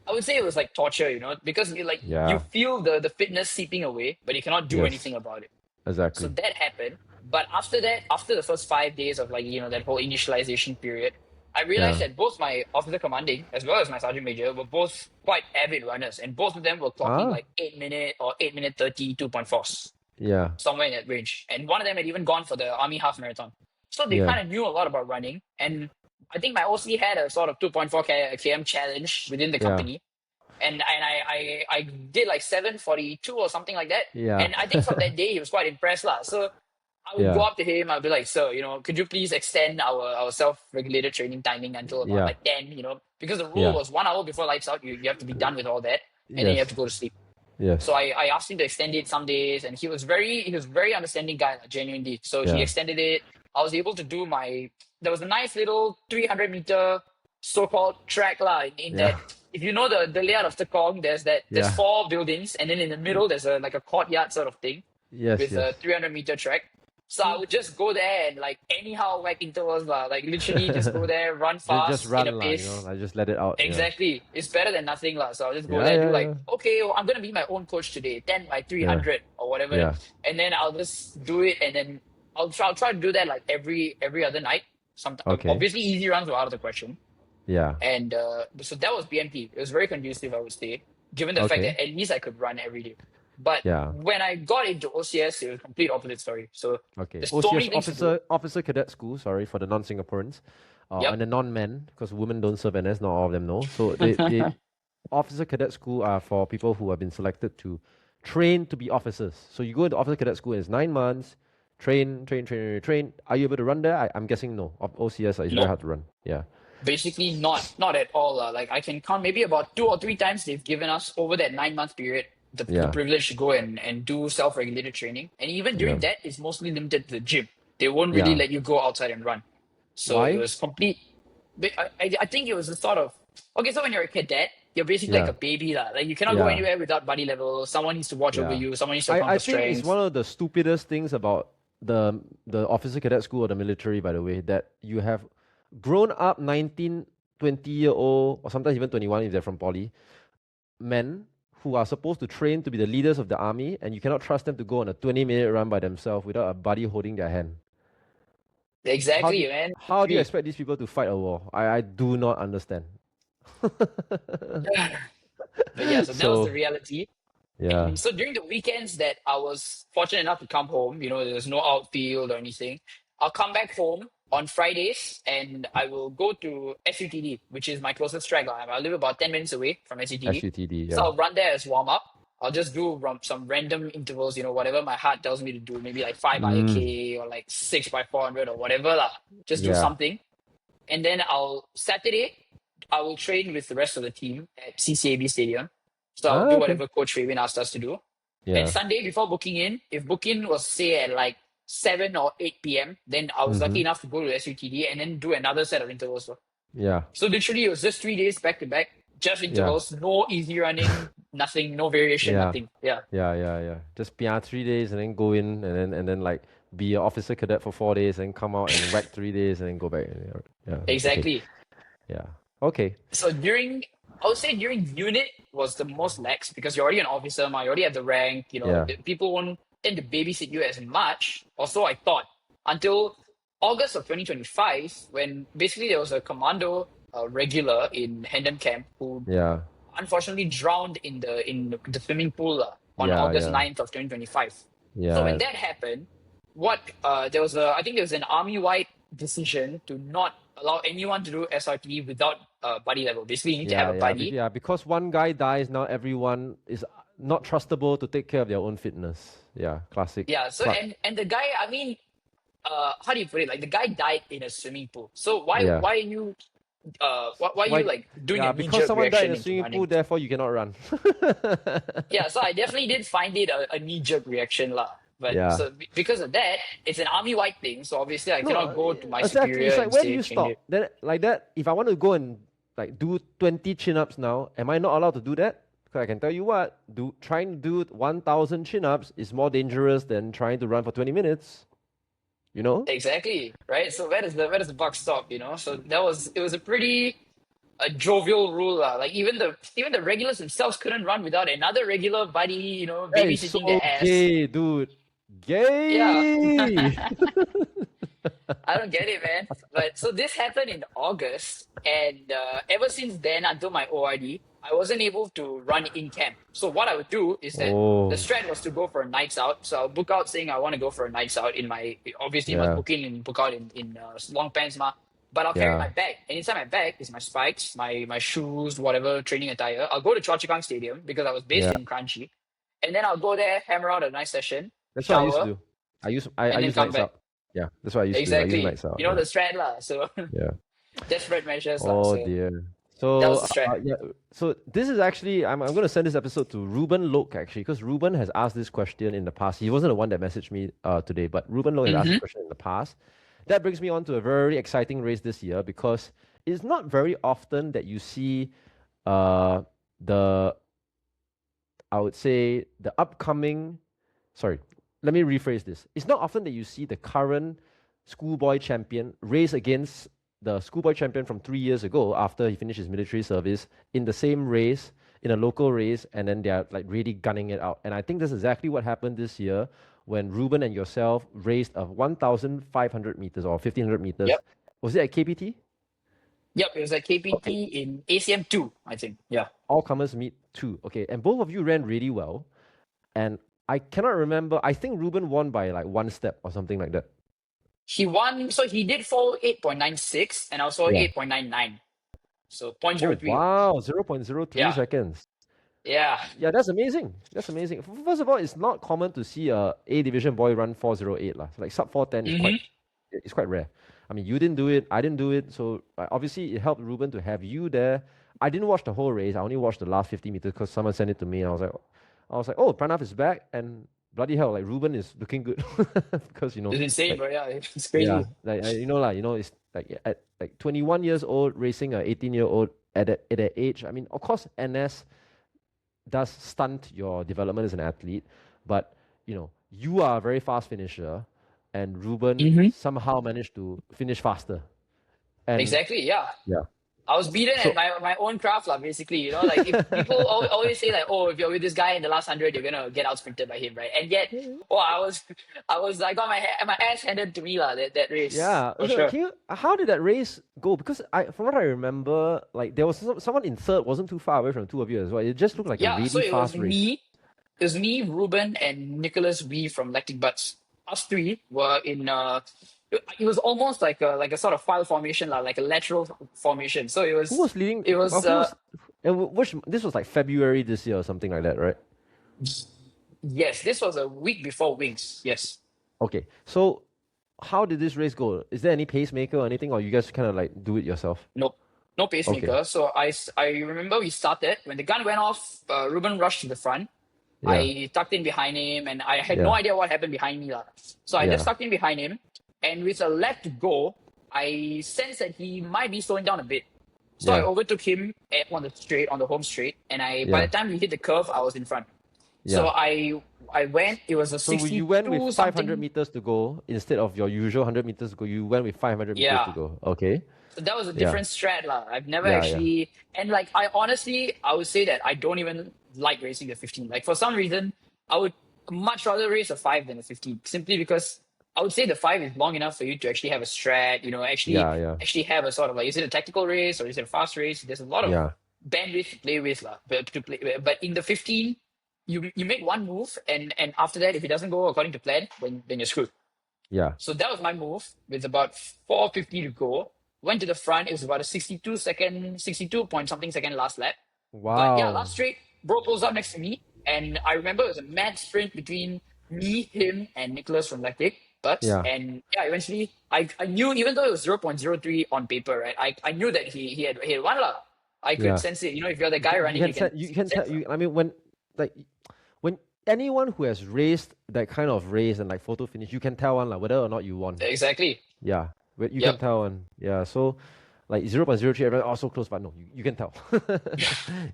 I would say it was like torture, because you yeah. feel the fitness seeping away, but you cannot do Yes, anything about it. So exactly. that happened. But after that, after the first 5 days of that whole initialization period, I realized Yeah. that both my officer commanding as well as my sergeant major were both quite avid runners, and both of them were clocking Ah, like 8 minute or 8 minute 30 2.4s, yeah, somewhere in that range. And one of them had even gone for the army half marathon. So they yeah. kind of knew a lot about running. And I think my OC had a sort of 2.4 km challenge within the Yeah, company, and I did like 7:42 or something like that. yeah, And I think from that day he was quite impressed lah. So I would go yeah, up to him. I'd be like, sir, could you please extend our self-regulated training timing until about yeah, like 10, because the rule yeah. was 1 hour before lights out, you have to be done with all that, and then you have Yes, to go to sleep. So yes, I asked him to extend it some days, and he was very understanding guy, like, genuinely. So he yeah. extended it. I was able to do there was a nice little 300-meter so-called track lah, in that, Yeah, if you know the layout of Tekong, there's yeah. 4 buildings, and then in the middle there's a courtyard sort of thing Yes, with yes. a 300-meter track. So I would just go there and like anyhow whack intervals lah, like literally just go there, run Just fast in a run lah, pace. like just let it out. Yeah, Exactly. It's better than nothing lah. So I'll just go yeah, there and do yeah, like, yeah, okay, well, I'm gonna be my own coach today, 10 by yeah, 300 or whatever. yeah. And then I'll just do it, and then I'll try to do that like every other night. Sometimes Okay. obviously easy runs were out of the question. Yeah. And so that was BMT. It was very conducive, I would say, given the fact Okay. that at least I could run every day. But Yeah. when I got into OCS, it was a complete opposite story. So Okay. there's so OCS many things to do. officer cadet school. Sorry for the non-Singaporeans, Yep. and the non-men, because women don't serve NS. Not all of them know. So they officer cadet school are for people who have been selected to train to be officers. So you go into officer cadet school and it's 9 months. Train, train, train, train, train. Are you able to run there? I'm guessing no. OCS is very Nope. hard to run. Yeah. Basically, not at all. Like I can count maybe about 2 or 3 times they've given us over that 9 month period the Yeah. privilege to go and do self-regulated training. And even during Yeah. that, it's mostly limited to the gym. They won't really Yeah. let you go outside and run. So it Why? was complete. I think it was a sort of, okay. So when you're a cadet, you're basically like Yeah. a baby lah. Like you cannot go Yeah. anywhere without buddy level. Someone needs to watch over Yeah. you. Someone needs to account I for think it's strength. one of the stupidest things about the officer cadet school or the military, by the way, that you have grown up 19, 20-year-old, or sometimes even 21 if they're from poly, men who are supposed to train to be the leaders of the army, and you cannot trust them to go on a 20-minute run by themselves without a buddy holding their hand. How do Exactly, you, man. how do you Agree. expect these people to fight a war? I do not understand. But yeah, so that was the So, reality. yeah. And so during the weekends that I was fortunate enough to come home, there's no outfield or anything, I'll come back home on Fridays and I will go to SUTD, which is my closest track. I live about 10 minutes away from SUTD. SUTD, So yeah. I'll run there as warm up. I'll just do some random intervals, whatever my heart tells me to do, maybe like 5 by Mm, K or like 6 by 400 or whatever lah. Just do yeah. something. And then Saturday, I will train with the rest of the team at CCAB Stadium. So I'll Ah, do okay. whatever Coach Fabian asked us to do. And Yeah. Sunday before booking in, if booking was say at like 7 or 8 p.m., then I was lucky Mm-hmm. enough to go to SUTD and then do another set of intervals. Yeah. So literally it was just 3 days back to back, just Yeah. intervals, no easy running, nothing, no variation, Yeah. nothing. Yeah. Yeah. Just PR 3 days and then go in and then like be an officer cadet for 4 days and come out and whack 3 days and then go back. Yeah. Okay. Exactly. Yeah. Okay. So I would say during unit was the most lax because you're already an officer, you already have the rank, Yeah. people won't tend to babysit you as much, or so I thought, until August of 2025, when basically there was a commando regular in Hendon Camp who Yeah. unfortunately drowned in the swimming pool on Yeah. August Yeah. 9th of 2025. So Yeah. when that happened, I think there was an army-wide decision to not allow anyone to do SRT without buddy level. Basically, you need to have a buddy. Because one guy dies, now everyone is not trustable to take care of their own fitness. Yeah, classic. Yeah. So and the guy, I mean, how do you put it? Like the guy died in a swimming pool. So why are you like doing a because knee-jerk someone died reaction in a into swimming running? pool, therefore you cannot run. Yeah, so I definitely did find it a knee-jerk reaction lah. But Yeah. so because of that, it's an army-wide thing. So obviously I cannot go to my exactly. superior It's like, and where do say you change stop? it. Then like that, if I want to go and like do 20 chin-ups now, am I not allowed to do that? Because I can tell you what, trying to do 1,000 chin-ups is more dangerous than trying to run for 20 minutes. You know? Exactly, right? So where does the buck stop, you know? So it was a pretty a jovial rule lah. Like even the regulars themselves couldn't run without another regular buddy, you know, That is babysitting so their ass. gay, dude. Gay! Yeah. I don't get it, man. But so this happened in August, and ever since then until my ORD, I wasn't able to run in camp. So what I would do is that Oh, the strat was to go for a nights out. So I'll book out saying I want to go for a nights out in my obviously you must book out in long pants ma. But I'll carry my bag, and inside my bag is my spikes, my shoes, whatever training attire. I'll go to Choa Chu Kang Stadium because I was based in Kranji, and then I'll go there, hammer out a nice session, that's what I used to shower, do. I use come nights back. out. Yeah, that's what I used to do. I Exactly. use nights out. You know the strat lah. So Yeah. desperate measures lah. Oh So dear. that So was the strat. so this is actually I'm going to send this episode to Ruben Lok actually because Ruben has asked this question in the past. He wasn't the one that messaged me today, but Ruben Lok has asked this question in the past. That brings me on to a very exciting race this year because it's not very often that you see the I would say the upcoming sorry, let me rephrase this. It's not often that you see the current schoolboy champion race against the schoolboy champion from 3 years ago after he finished his military service in the same race, in a local race, and then they're like really gunning it out. And I think that's exactly what happened this year when Ruben and yourself raced of 1,500 meters or 1,500 meters. Yep. Was it at KPT? Yep, it was at KPT in ACM 2, I think. Yeah. All comers meet 2. Okay, and both of you ran really well. And I cannot remember. I think Ruben won by like 1 step or something like that. He won, so he did fall 8.96 and also 8.99. So 0.03. Wow, 0.03 seconds. Yeah. Yeah, that's amazing. That's amazing. First of all, it's not common to see a division boy run 4:08 lah. Like sub 4:10 is quite rare. I mean, you didn't do it, I didn't do it, so obviously it helped Ruben to have you there. I didn't watch the whole race. I only watched the last 50 meters because someone sent it to me. And I was like, oh, Pranav is back, and bloody hell, like Ruben is looking good because you know it's insane, like, bro. Yeah, it's crazy. Yeah, like it's like at like 21 years old racing a 18-year-old at that age. I mean, of course, NS does stunt your development as an athlete, but you know you are a very fast finisher, and Ruben somehow managed to finish faster. And exactly. Yeah. Yeah. I was beaten at my own craft, lah, basically. You know, like if people always say like, oh, if you're with this guy in the last 100, you're gonna get out sprinted by him, right? And yet, I got my ass handed to me, lah, that race. Yeah. For So sure. how did that race go? Because from what I remember, like there was someone in third, wasn't too far away from the two of you as well. It just looked like a really so fast race. It was me, Ruben, and Nicholas V from Lactic Butts. Us three were in it was almost like a sort of file formation, like a lateral formation. So it was Who was leading? It was this was like February this year or something like that, right? yes, this was a week before Wings. Yes. Okay. So how did this race go? Is there any pacemaker or anything, or you guys kind of like do it yourself? Nope. No pacemaker. Okay. So I remember we started when the gun went off. Ruben rushed to the front. Yeah. I tucked in behind him, and I had no idea what happened behind me, lah. So I just tucked in behind him, and with a lap to go, I sensed that he might be slowing down a bit. So I overtook him on the home straight, and by the time we hit the curve, I was in front. Yeah. So I went. It was a 62 So you went with 500 something. meters to go instead of your usual 100 meters to go. You went with 500 meters to go. Okay. So that was a different strat, lah. I've never actually, and like I would say that I don't even like racing the 15. Like for some reason, I would much rather race a 5 than a 15, simply because I would say the 5 is long enough for you to actually have a strat. You know, actually have a sort of like, is it a tactical race or is it a fast race? There's a lot of bandwidth to play with, lah. But in the 15, you make one move, and after that, if it doesn't go according to plan, then you're screwed. Yeah. So that was my move with about 4:50 to go. went to the front. It was about a 62 point something second last lap. But yeah, Wow. last straight, bro pulls up next to me, and I remember it was a mad sprint between me, him, and Nicholas from Lactic Butts. Yeah. And yeah, eventually, I knew, even though it was 0.03 on paper, right? I knew that he had won lah. I could Yeah. sense it. You know, if you're the guy running, you can You can tell sense. you. I mean, like when anyone who has raced that kind of race and like photo finish, you can tell one like whether or not you won. Exactly. Yeah, you can Yep. tell one. Yeah, so like 0.03, everyone also close, but no, you can tell.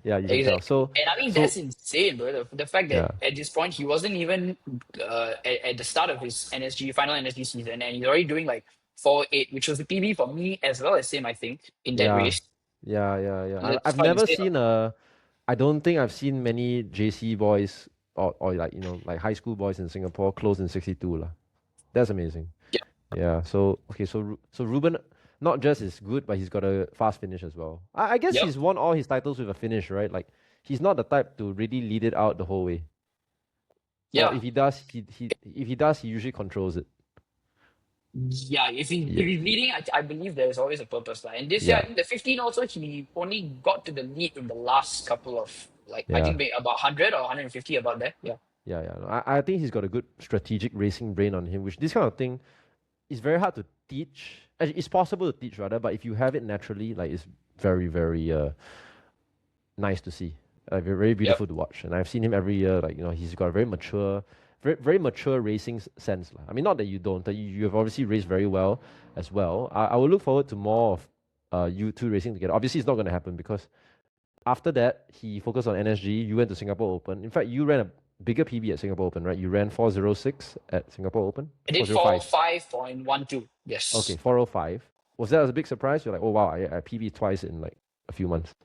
Yeah, you can tell. Exactly. So And I mean, so that's insane, bro. The fact yeah, that at this point, he wasn't even at the start of his final NSG season, and he's already doing like 4.8, which was the PB for me as well as him, I think, in that yeah, race. yeah. That's I've quite never insane. seen I don't think I've seen many JC boys or like like high school boys in Singapore close in 62 lah. That's amazing. Yeah. Yeah. So okay. So Ruben not just is good, but he's got a fast finish as well. I guess Yep. he's won all his titles with a finish, right? Like he's not the type to really lead it out the whole way. Or Yeah. if he does, he usually controls it. Yeah. If Yeah. he's leading, I believe there's always a purpose. Like. And this year, I Yeah. think the 15 also, he only got to the lead in the last couple of, like, I Yeah. think about 100 or 150 about that. Yeah. Yeah. No, I think he's got a good strategic racing brain on him, which this kind of thing is very hard to teach. Actually, it's possible to teach rather, but if you have it naturally, like it's very, very nice to see. Very, very Yep. beautiful to watch. And I've seen him every year. Like he's got a very mature, very mature racing sense. I mean, not that you don't. That you have obviously raced very well as well. I will look forward to more of you two racing together. Obviously, it's not going to happen because after that he focused on NSG. You went to Singapore Open. In fact, you ran a bigger PB at Singapore Open, right? You ran 4:06 at Singapore Open. I did 4:05. 5.12. Yes. Okay, 4:05. Was that a big surprise? You're like, oh wow, I PB twice in like a few months.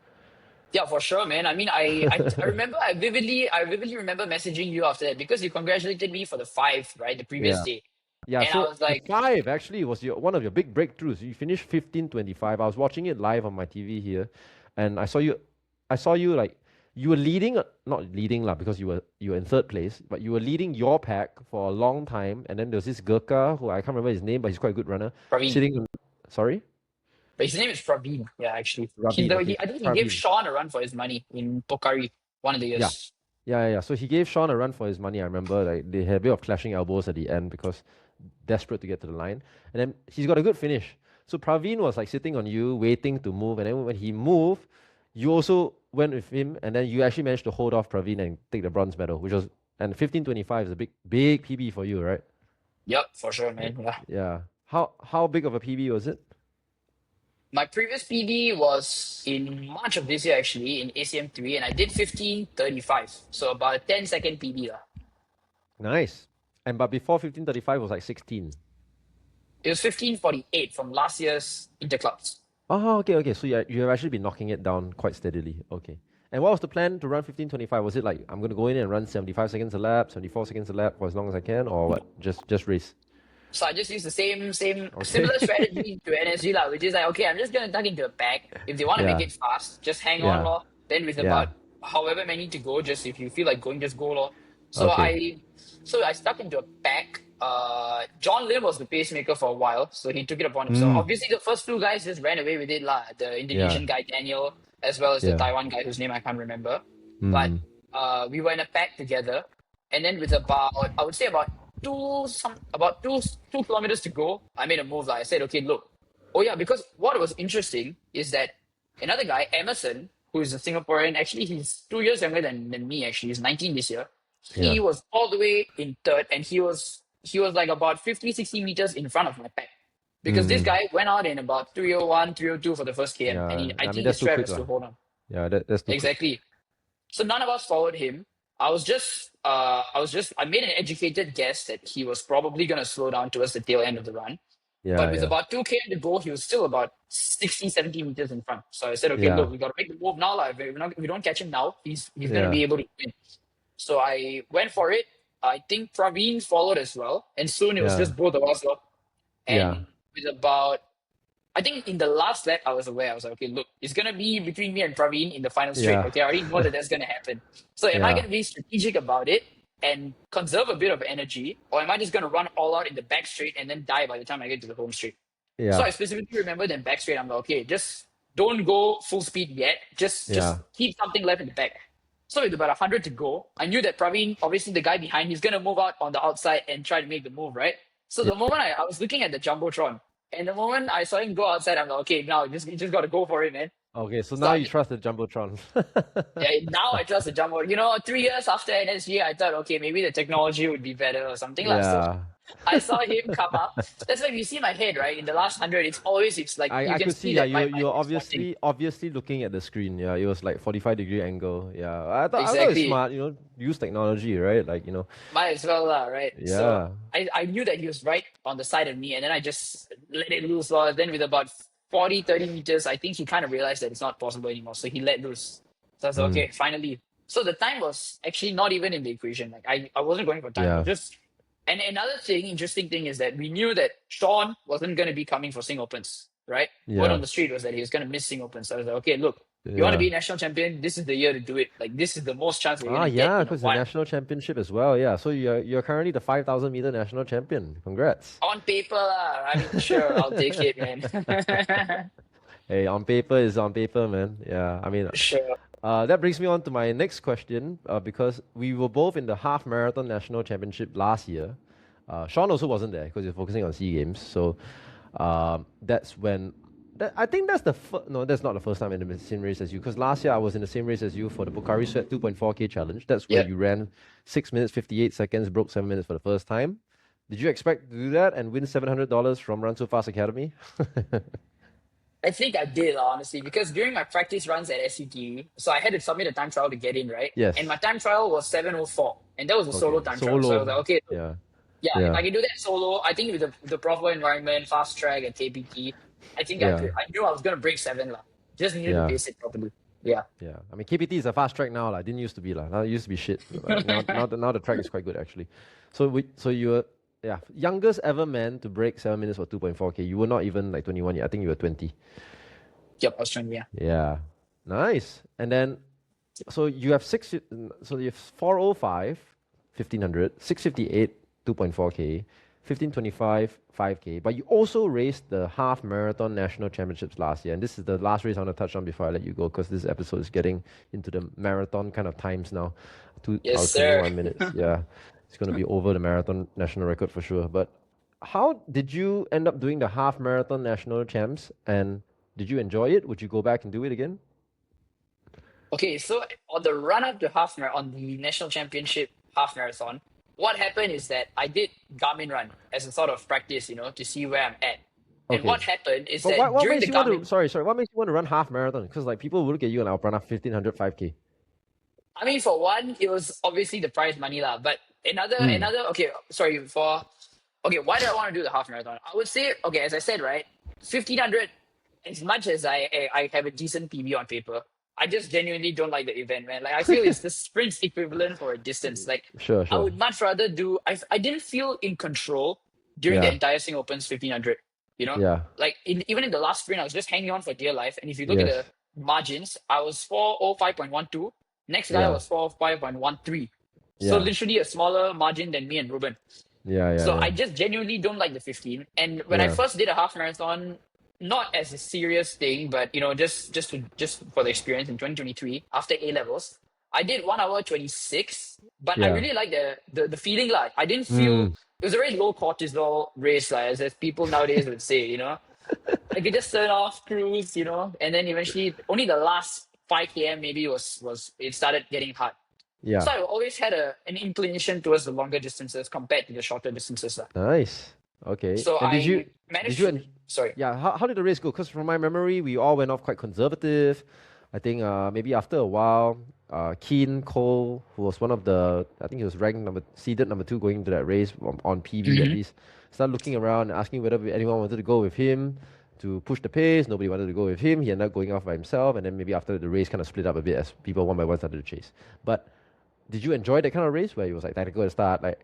Yeah, for sure, man. I mean, I remember, I vividly remember messaging you after that because you congratulated me for the 5, right, the previous Yeah. day, Yeah, and I so was the like, 5 actually was one of your big breakthroughs. You finished 15:25. I was watching it live on my TV here, and I saw you like you were leading, not leading lah, because you were in third place, but you were leading your pack for a long time, and then there was this Gurkha who I can't remember his name, but he's quite a good runner, Praveen. sitting sorry? But his name is Praveen. Yeah, actually, Raveen, okay, I think he gave Praveen. Sean a run for his money in Pokari one of the Yeah. years. Yeah. So he gave Sean a run for his money. I remember like they had a bit of clashing elbows at the end because desperate to get to the line. And then he's got a good finish. So Praveen was like sitting on you, waiting to move. And then when he moved, you also went with him. And then you actually managed to hold off Praveen and take the bronze medal, which was, and 15:25 is a big PB for you, right? Yep, for sure, man. Yeah. Yeah. How big of a PB was it? My previous PB was in March of this year, actually, in ACM3, and I did 15:35, so about a 10-second PB lah. Nice. And but before 15:35 was like 16. It was 15:48 from last year's Interclubs. Oh, okay. So you have actually been knocking it down quite steadily. Okay. And what was the plan to run 15:25? Was it like I'm going to go in and run 75 seconds a lap, 74 seconds a lap for as long as I can, or what? Just race. So I just use the same Okay. similar strategy to NSG lah, which is like, okay, I'm just gonna tuck into a pack. If they want to make Yeah. it fast, just hang on Yeah. lor. Then with Yeah. about however many to go, just if you feel like going, just go lor. So Okay. I stuck into a pack. John Lim was the pacemaker for a while, so he took it upon himself. Obviously, the first two guys just ran away with it lah. The Indonesian guy Daniel, as well as the Yeah. Taiwan guy whose name I can't remember. But we were in a pack together, and then with about, I would say about two kilometers to go, I made a move. Like I said, okay, look. Oh yeah, because what was interesting is that another guy, Emerson, who is a Singaporean, actually he's 2 years younger than me. Actually, he's 19 this year. He Yeah. was all the way in third, and he was like about 50, 60 meters in front of my pack. Because this guy went out in about 301, 302 for the first KM, Yeah. and I I mean think that's his too strat quick was to lah. hold on. Yeah, that's too quick. Exactly. So none of us followed him. I made an educated guess that he was probably going to slow down towards the tail end of the run. Yeah. But with Yeah. about 2 km to go, he was still about 60, 70 meters in front. So I said, okay, Yeah. look, we got to make the move now. Like, if we don't catch him now, he's going to Yeah. be able to win. So I went for it. I think Praveen followed as well. And soon it was Yeah. just both of us. And Yeah. with about, I think in the last lap, I was aware. I was like, okay, look, it's going to be between me and Praveen in the final straight. Yeah. Okay, I already know that that's going to happen. So am I Yeah. going to be strategic about it and conserve a bit of energy? Or am I just going to run all out in the back straight and then die by the time I get to the home straight? So Yeah. I specifically remember them back straight. I'm like, okay, just don't go full speed yet. Just Yeah. keep something left in the back. So with about 100 to go, I knew that Praveen, obviously the guy behind, he's gonna move out on the outside and try to make the move, right? So Yeah. the moment I was looking at the jumbotron, and the moment I saw him go outside, I'm like, okay, now you just gotta go for it, man. Okay, so So now you trust the Jumbotron. yeah, now I trust the jumbo. 3 years after NSG, I thought, okay, maybe the technology would be better or something like so. Yeah. I saw him come up. That's why if you see my head, right, in the last 100, it's like I you can could see see, yeah, that my you're mind is wanting. obviously looking at the screen. Yeah, it was like 45-degree angle. Yeah. I thought it's Exactly. smart, use technology, right? Like, Might as well, right? So yeah. I knew that he was right on the side of me, and then I just let it loose. Well, then with about 40, 30 meters, I think he kind of realized that it's not possible anymore. So he let loose. So I was like, Mm, okay, finally. So the time was actually not even in the equation. Like I wasn't going for time. It was yeah. just and another thing, interesting thing is that we knew that Sean wasn't going to be coming for Sing Opens, right? Word on Yeah. the street was that he was going to miss Sing Opens. So I was like, okay, look, you want to Yeah. be national champion? This is the year to do it. Like this is the most chance we're Ah, going to get yeah, in a because the while. national championship as well. Yeah. So you're currently the 5,000-meter national champion. Congrats. On paper, I mean, sure, I'll take it, man. Hey, on paper is on paper, man. Yeah. I mean, Sure. that brings me on to my next question, because we were both in the half marathon national championship last year. Sean also wasn't there because he's focusing on SEA Games. So that's when. I think that's no, that's not the first time in the same race as you. Because last year I was in the same race as you for the Pocari Sweat 2.4K challenge. That's where Yep. you ran 6 minutes 58 seconds, broke 7 minutes for the first time. Did you expect to do that and win $700 from Run So Fast Academy? I think I did, honestly, because during my practice runs at SUT, so I had to submit a time trial to get in, right? And Yes. my time trial was 7:04, and that was a solo Okay. time trial. So I was Solo. like, okay, Yeah. yeah, if Yeah. I can do that solo, I think with the proper environment, fast track and KPT, I think I Yeah. could. I knew I was gonna break 7 lah. Just needed to Yeah. pace it properly. Yeah. Yeah, I mean KPT is a fast track now, like. Didn't used to be like. Now it used to be shit. Like now the track is quite good actually. So you were, yeah, youngest ever man to break 7 minutes for 2.4K. You were not even like 21 yet. I think you were 20. Yep, I was trying. Yeah. Yeah, nice. And then so you have so you have 405, 1500, 658, 2.4K, 1525, 5K. But you also raced the half marathon national championships last year. And this is the last race I want to touch on before I let you go, because this episode is getting into the marathon kind of times now. 2 Yes, hours, sir. 21 minutes. Yeah, it's going to be over the marathon national record for sure. But how did you end up doing the half marathon national champs? And did you enjoy it? Would you go back and do it again? Okay, so on the run up to on the national championship half marathon, what happened is that I did Garmin run as a sort of practice, to see where I'm at. And Okay. what happened is But that what during the makes you want to, Garmin, sorry, what makes you want to run half marathon? Because like people will look at you and I'll run a 1500 5K. I mean, for one, it was obviously the prize money lah. But Mm. okay, sorry okay, why did I want to do the half marathon? I would say, okay, as I said, right, 1500. As much as I have a decent PB on paper, I just genuinely don't like the event, man. Like I feel it's the sprint's equivalent for a distance. Like Sure, I sure. would much rather do. I didn't feel in control during the Yeah, entire Sing Opens 1500. yeah, Like even in the last sprint, I was just hanging on for dear life. And if you look at the yes, margins, I was 405.12. Next guy yeah, was 405.13. So yeah, literally a smaller margin than me and Ruben. yeah, yeah, So yeah, I just genuinely don't like the 15. And when I yeah. first did a half marathon, not as a serious thing, but just for the experience in 2023 after A levels, I did 1 hour 26. But I Yeah. really like the feeling like I didn't feel Mm. it was a very low cortisol race, like as people nowadays would say. I could just turn off, cruise, and then eventually only the last 5 km maybe was it started getting hard. Yeah. So I always had an inclination towards the longer distances compared to the shorter distances. Lah. Nice. Okay. So And I did managed you to, sorry. yeah, how did the race go? Because from my memory, we all went off quite conservative. I think maybe after a while, Keen Cole, who was one of the, I think he was seeded number 2 going into that race on PB at Mhm. least, started looking around and asking whether anyone wanted to go with him to push the pace. Nobody wanted to go with him. He ended up going off by himself, and then maybe after the race kind of split up a bit as people one by one started to chase. But did you enjoy that kind of race where it was like technical at the start? Like,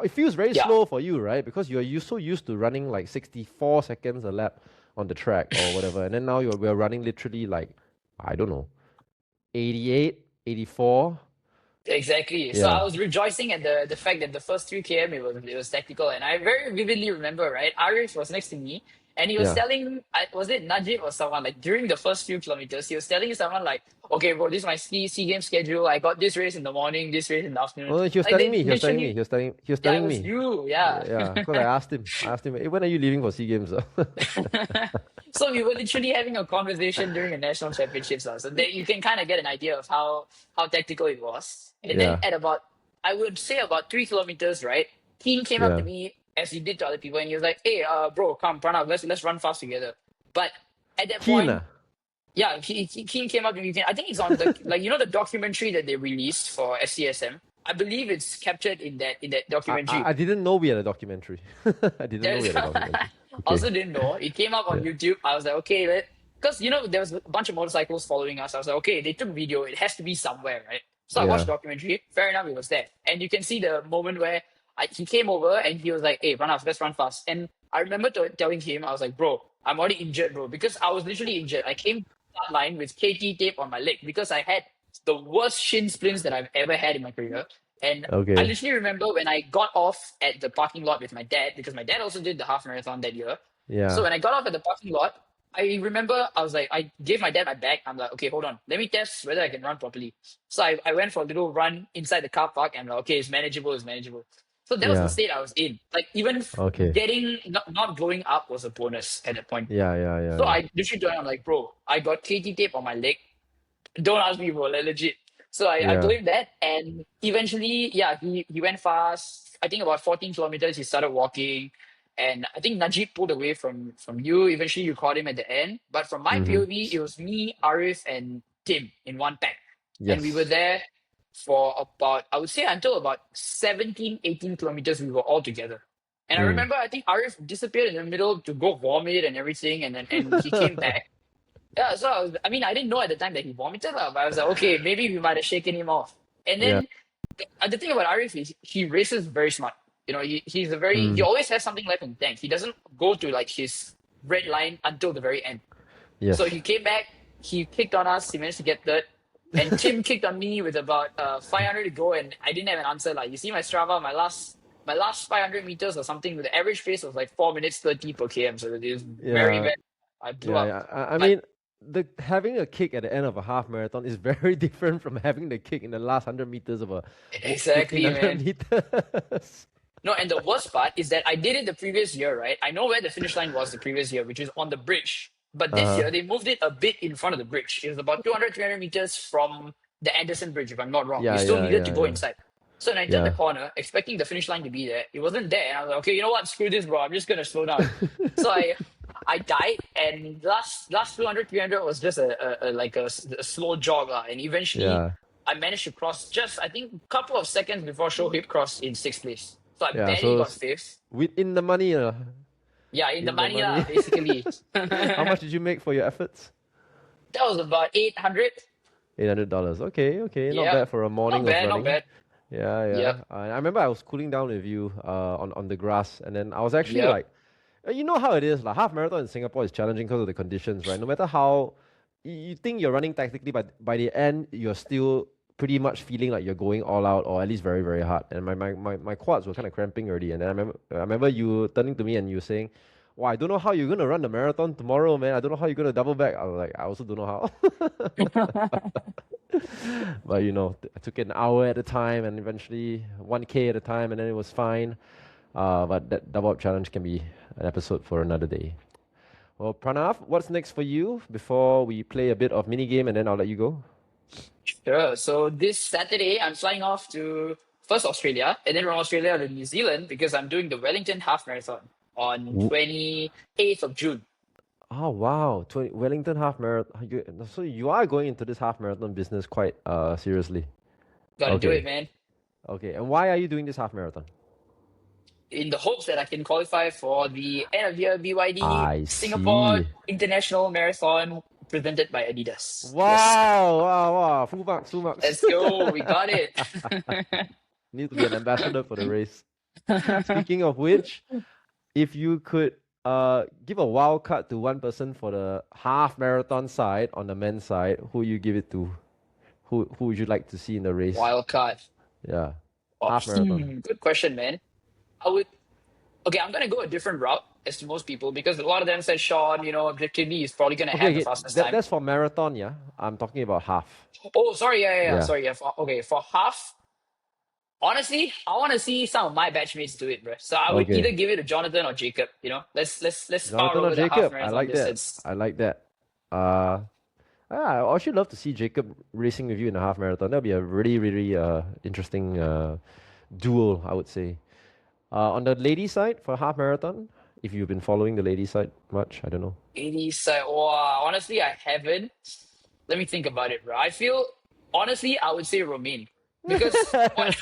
it feels very Yeah. slow for you, right? Because you're so used to running like 64 seconds a lap on the track or whatever, and then now we're running literally like, I don't know, 88, 84. Exactly. So I Yeah, was rejoicing at the fact that the first 3 km it was tactical, and I very vividly remember, right? Arif was next to me, And he was Yeah. telling, was it Najib or someone, like during the first few kilometers, he was telling someone like, okay, bro, this is my sea game schedule. I got this race in the morning, this race in the afternoon. Oh, he was Like telling they me. He was telling me. literally, He was yeah, it telling was me. you, yeah. Yeah, because I asked him. Hey, when are you leaving for Sea Games? So we were literally having a conversation during the national championships. So that you can kind of get an idea of how tactical it was. And then Yeah. at about, I would say about 3 kilometers, right? Keen came up to Yeah. me as he did to other people, and he was like, "Hey, bro, come, Pranav, let's run fast together." But at that Keen. point, yeah, Keen came up to me. I think it's on the like the documentary that they released for SCSM. I believe it's captured in that documentary. I didn't know we had a documentary. I didn't know we There's had a documentary. I Okay. also didn't know. It came up on Yeah. YouTube. I was like, okay, because there was a bunch of motorcycles following us. I was like, okay, they took video. It has to be somewhere, right? So I watched Yeah. the documentary. Fair enough, it was there. And you can see the moment where he came over and he was like, hey, run fast, let's run fast. And I remember telling him, I was like, bro, I'm already injured, bro, because I was literally injured. I came to the start line with KT tape on my leg because I had the worst shin splints that I've ever had in my career. And I Okay. literally remember when I got off at the parking lot with my dad, because my dad also did the half marathon that year. So Yeah. when I got off at the parking lot, I remember I was like, I gave my dad my bag. I'm like, okay, hold on. Let me test whether I can run properly. So I went for a little run inside the car park and I'm like, okay, it's manageable, it's manageable. So that was the Yeah. state I was in. Like even Okay. getting not blowing up was a bonus at that point. Yeah. Yeah. Yeah. So Yeah. I literally told him, I'm like, bro, I got KT tape on my leg. Don't ask me, bro, like, legit. So I Yeah. told him that, and eventually, yeah, he went fast. I think about 14 kilometers, he started walking, and I think Najib pulled away from you. Eventually, you caught him at the end. But from my Mm-hmm. POV, it was me, Arif, and Tim in one pack, and we were Yes. there for about, I would say, until about 17, 18 kilometers. We were all together. And I Mm. remember, I think Arif disappeared in the middle to go vomit and everything, and he came back. Yeah, so I didn't know at the time that he vomited, but I was like, okay, maybe we might have shaken him off. And Yeah. then the thing about Arif is he races very smart. He Mm. always has something left in the tank. He doesn't go to like his red line until the very end. So Yes. he came back, he kicked on us, he managed to get third. And Tim kicked on me with about 500 to go, and I didn't have an answer. Like you see my Strava, my last 500 meters or something, the average pace was like 4 minutes 30 per km. So it was very Yeah. bad. I blew Yeah. up. Yeah. I But mean, the having a kick at the end of a half marathon is very different from having the kick in the last 100 meters of a exactly, 1500 man. meters. No, and the worst part is that I did it the previous year, right? I know where the finish line was the previous year, which is on the bridge. But this Uh-huh. year, they moved it a bit in front of the bridge. It was about 200, 300 meters from the Anderson Bridge, if I'm not wrong. You Yeah. still Yeah. needed to Yeah. go Yeah. inside. So when I turned the Yeah. corner, expecting the finish line to be there, it wasn't there. And I was like, okay, you know what? Screw this, bro. I'm just going to slow down. So I died, and last 200, 300 was just a slow jog. And eventually, Yeah. I managed to cross just, I think, a couple of seconds before Shoaib crossed in sixth place. So I Yeah. barely So got fifth. within the money, Yeah, in the in the money money. lah, basically. How much That did you make for your efforts? was about 800. $800. Okay. Okay. Not Yeah, bad for a not morning of bad, not running. bad. Yeah. Yeah. Yep, I remember I was cooling down with you on the grass, and then I was actually yep. like, you know how it is, like half marathon in Singapore is challenging because of the conditions, right? No matter how you think you're running tactically, but by the end you're still pretty much feeling like you're going all out, or at least very, very hard. And my quads were kind of cramping already. And then I remember you turning to me and you saying, "Wow, I don't know how you're gonna run the marathon tomorrow, man. I don't know how you're gonna double back." I was like, I also don't know how. But I took an hour at a time and eventually 1K at a time, and then it was fine. But that double up challenge can be an episode for another day. Well, Pranav, what's next for you before we play a bit of mini game and then I'll let you go? Sure. So this Saturday, I'm flying off to first Australia, and then from Australia to New Zealand because I'm doing the Wellington Half Marathon on W- 28th of June. Oh wow, Wellington half marathon. So you are going into this half marathon business quite seriously. Got to do it, Okay, man. okay. And why are you doing this half marathon? In the hopes that I can qualify for the end of year BYD I Singapore see. International Marathon presented by Adidas. Yes. Wow, wow, wow. Full marks, full marks. Let's go. We got it. Need to be an ambassador for the race. Speaking of which, if you could give a wild card to one person for the half marathon side on the men's side, who you give it to? Who would you like to see in the race? Wild card. Yeah, Oh, half marathon. good question, man. I would. Okay, I'm gonna go a different route as to most people because a lot of them said Sean, objectively he's probably gonna Okay, have the okay, fastest time. that's for marathon, yeah. I'm talking about half. Oh, sorry, yeah, Yeah. sorry, yeah. Okay, for half, honestly, I want to see some of my batchmates do it, bro. So I would Okay. either give it to Jonathan or Jacob. Let's power Jonathan or over the half Jacob? I marathon like that. distance. I like that. Uh, I actually love to see Jacob racing with you in a half marathon. That'll be a really, really interesting duel, I would say. On the ladies' side for half marathon, if you've been following the ladies' side much, I don't know. 80 side. Wow, honestly, I haven't. Let me think about it, bro. I feel honestly, I would say Romaine because what?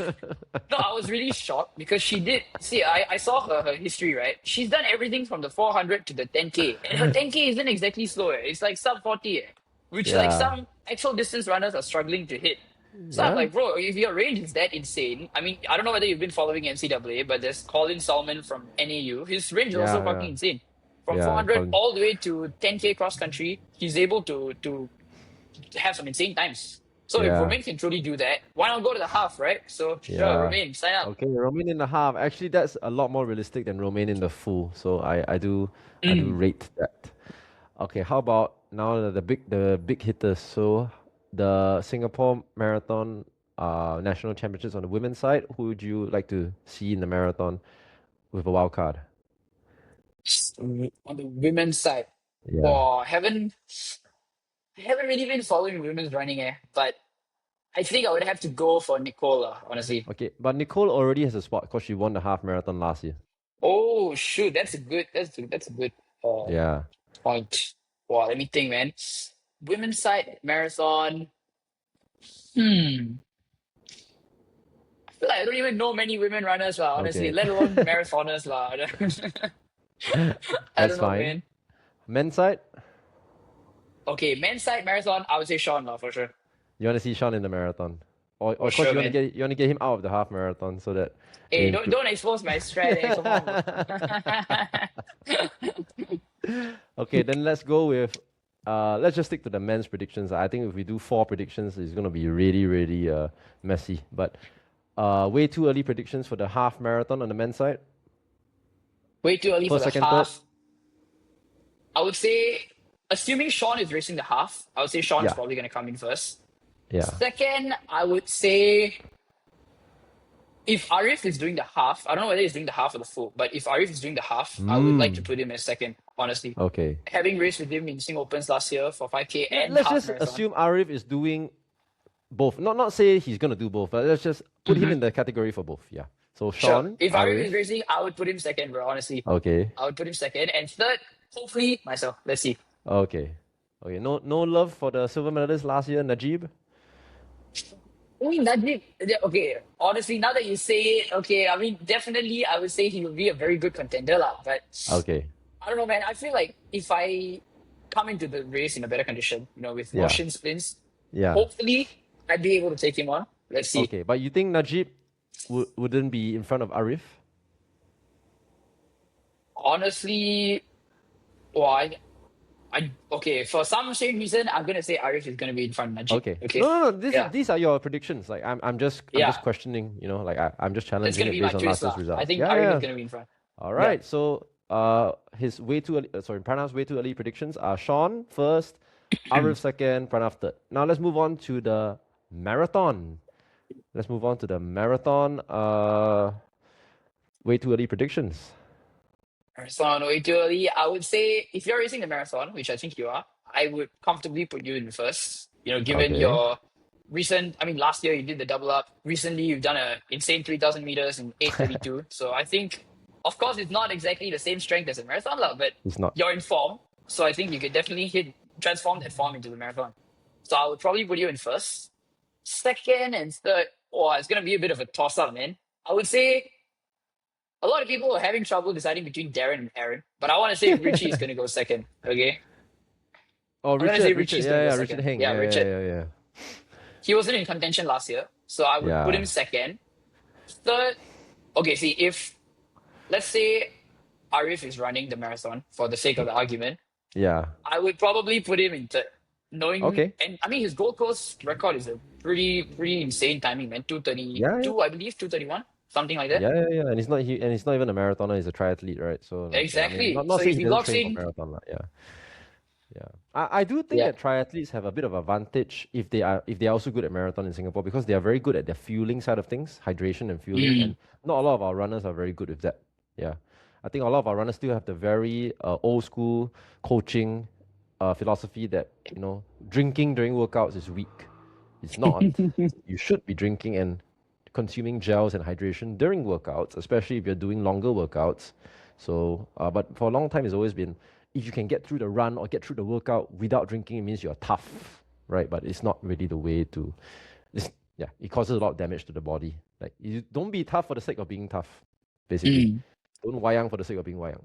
No, I was really shocked because she did. See, I saw her history, right? She's done everything from the 400 to the 10K, and her 10K isn't exactly slow. It's like sub 40, which like Yeah. some actual distance runners are struggling to hit. So I'm Yeah? like, bro, if your range is that insane, I mean, I don't know whether you've been following NCAA, but there's Colin Solomon from NAU. His range is also Yeah, fucking yeah. insane. From Yeah, 400 Colin. all the way to 10K cross country, he's able to have some insane times. So if Yeah. Romain can truly do that, why not go to the half, right? So sure, Yeah. Romain, sign up. Okay, Romaine in the half. Actually, that's a lot more realistic than Romaine in the full. So I do Mm. rate that. Okay, how about now the big hitters? So the Singapore Marathon National Championships on the women's side, who would you like to see in the marathon with a wild card? On the women's side, Yeah. well, I haven't really been following women's running, but I think I would have to go for Nicola, honestly. Okay, but Nicole already has a spot because she won the half marathon last year. Oh shoot, that's a good uh, Yeah. point. Wow, let me think, man. Women's side marathon. Hmm. I feel like I don't even know many women runners, lah, honestly, Okay. let alone marathoners, lah. I That's don't know, fine. man. Men's side, Okay, men's side marathon, I would say Sean, lah, for sure. you want to see Sean in the marathon, or For of course sure, you want to man. get him out of the half marathon so that Hey, in. don't expose my strat, come on, bro. Okay, then let's go with. Let's just stick to the men's predictions. I think if we do four predictions, it's gonna be really, really messy. But way too early predictions for the half marathon on the men's side. Way too early for First, the second, third. half. I would say, assuming Sean is racing the half, I would say Sean's Yeah, probably going to come in first. yeah. Second, I would say if Arif is doing the half, I don't know whether he's doing the half or the full, but if Arif is doing the half, I would like to Hmm. put him as second, honestly. Okay. Having raced with him in Sing Opens last year for 5K and Let's half just marathon. assume Arif is doing both. Not say he's gonna do both, but let's just put him Mhm. in the category for both. Yeah. So Sure. Sean, If Arif Arif. is racing, I would put him second, bro, honestly. Okay. I would put him second. And third, hopefully, myself. Let's see. Okay. Okay. No love for the silver medalist last year, Najib. I mean, Najib, yeah, okay, honestly, now that you say it, okay, I mean, definitely, I would say he would be a very good contender, lah. But Okay. I don't know, man. I feel like if I come into the race in a better condition, with more Yeah. shin splints, Yeah. hopefully, I'd be able to take him on. Let's see. Okay. But you think Najib wouldn't be in front of Arif? Honestly, well, okay, for some strange reason, I'm gonna say Arif is gonna be in front of Najib. Okay. Okay, No. yeah, These are your predictions. Like I'm just yeah, questioning. Like I'm just that's challenging gonna it be my based on last twist, year's lah. I results. think Yeah. Arif is Yeah. gonna be in front. All Yeah. right. So his way too early. Sorry, Pranav's way too early predictions are Sean first, Arif second, Pranav third. Now let's move on to the marathon. Let's move on to the marathon. Way too early predictions. Marathon way too early. I would say if you're racing the marathon, which I think you are, I would comfortably put you in first. Given Okay. your recent, I mean, last year you did the double up. Recently, you've done a insane 3,000 meters in 8:32. So I think, of course, it's not exactly the same strength as a marathon, lah, but It's not. you're in form. So I think you could definitely transform that form into the marathon. So I would probably put you in first. Second and third, it's gonna be a bit of a toss up, man. I would say a lot of people are having trouble deciding between Darren and Aaron, but I want to say Richie is going to go second. Okay, Oh, I'm going to say Richard. Richie is going to go Yeah. Richard second. Heng. Yeah, Richard. Yeah. He wasn't in contention last year, so I would put Yeah. him second. Third, okay. See, if let's say Arif is running the marathon for the sake of the argument, Yeah. I would probably put him in third. Knowing, Okay. and I mean, his Gold Coast record is a pretty insane timing, man. Yeah. 2:32, I believe, 2:31. something like that. And he's not even a marathoner, he's a triathlete, right? So like I mean Exactly. not So saying if he he doesn't locks train for in, marathon, lah. Yeah. Yeah. I do think yeah. that triathletes have a bit of advantage if they are also good at marathon in Singapore because they are very good at their fueling side of things, hydration and fueling, and Mm. not a lot of our runners are very good with that. Yeah. I think a lot of our runners still have the very old school coaching philosophy that, drinking during workouts is weak. It's not. You should be drinking and consuming gels and hydration during workouts, especially if you're doing longer workouts. So, but for a long time, it's always been if you can get through the run or get through the workout without drinking, it means you're tough, right? But it's not really the way to. Yeah, it causes a lot of damage to the body. Like, you don't be tough for the sake of being tough, basically. Mm. Don't wayang for the sake of being wayang.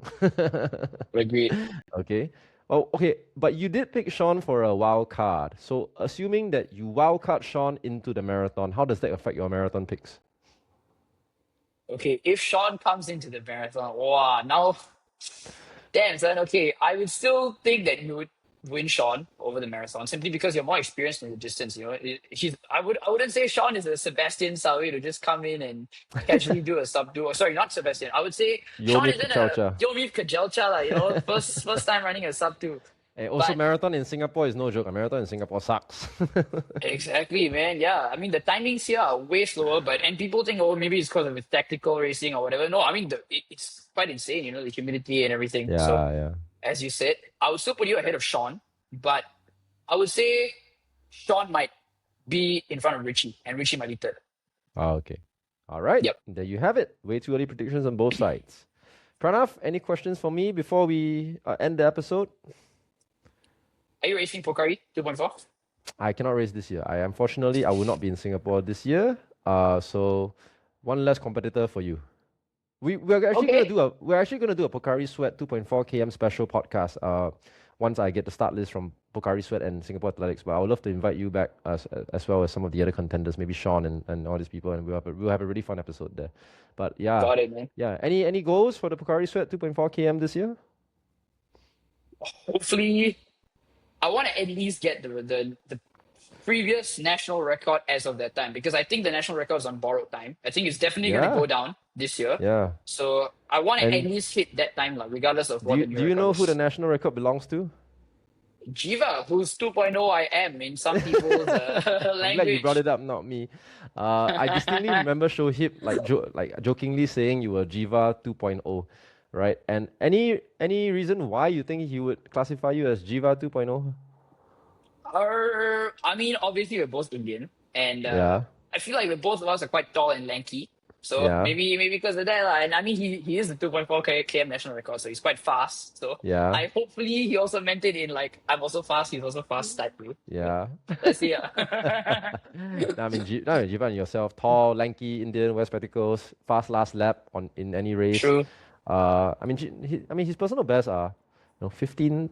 Agreed. Okay. Oh, okay. But you did pick Sean for a wild card. So, assuming that you wild card Sean into the marathon, how does that affect your marathon picks? Okay, if Sean comes into the marathon, wow, now, damn, son. Okay, I would still think that you would win Sean over the marathon simply because you're more experienced in the distance. You know, I wouldn't say Sean is a Sebastian Sawi to just come in and casually do a sub-2. Or sorry, not Sebastian. I would say Sean Yomif isn't a Kachaucha. Yomif Kajelcha, lah. You know, first time running a sub-2. And also, But marathon in Singapore is no joke. A marathon in Singapore sucks. exactly, man. Yeah, I mean the timings here are way slower, and people think, oh, maybe it's because of it's tactical racing or whatever. No, I mean it's quite insane. You know, the humidity and everything. So Yeah, yeah. as you said, I would still put you ahead of Sean, but I would say Sean might be in front of Richie, and Richie might be third. Okay. All right. Yep. There you have it. Way too early predictions on both sides. Pranav, any questions for me before we end the episode? Are you racing Pocari 2.4? I cannot race this year. Unfortunately, I will not be in Singapore this year. So one less competitor for you. We're actually Okay. gonna do a Pocari Sweat 2.4 km special podcast. Once I get the start list from Pocari Sweat and Singapore Athletics, but I would love to invite you back as well as some of the other contenders, maybe Sean and all these people, and we'll have a really fun episode there. But yeah, Got it, man. yeah. Any goals for the Pocari Sweat 2.4 km this year? Hopefully, I want to at least get the previous national record as of that time because I think the national record is on borrowed time. I think it's definitely going to Yeah, go down this year. yeah. So I want to at And least hit that time, like, regardless of do what you the new do you record know who the is. national record belongs to? Jeeva, who's 2.0 I am in some people's I'm glad you brought language. it up, not me. I distinctly remember Shohib like jokingly saying you were Jeeva 2.0, right? And any reason why you think he would classify you as Jeeva 2.0? I mean, obviously, we're both Indian, and Yeah, I feel like the both of us are quite tall and lanky. So yeah, maybe because of that, lah. And I mean, he is the 2.4 km national record, so he's quite fast. So yeah, I hopefully he also meant it in like I'm also fast, he's also fast type way. But yeah. let's see. No, I mean, Jeeva and yourself, tall, lanky Indian, wear spectacles, fast last lap in any race. True. I mean, his personal bests are, 15:10,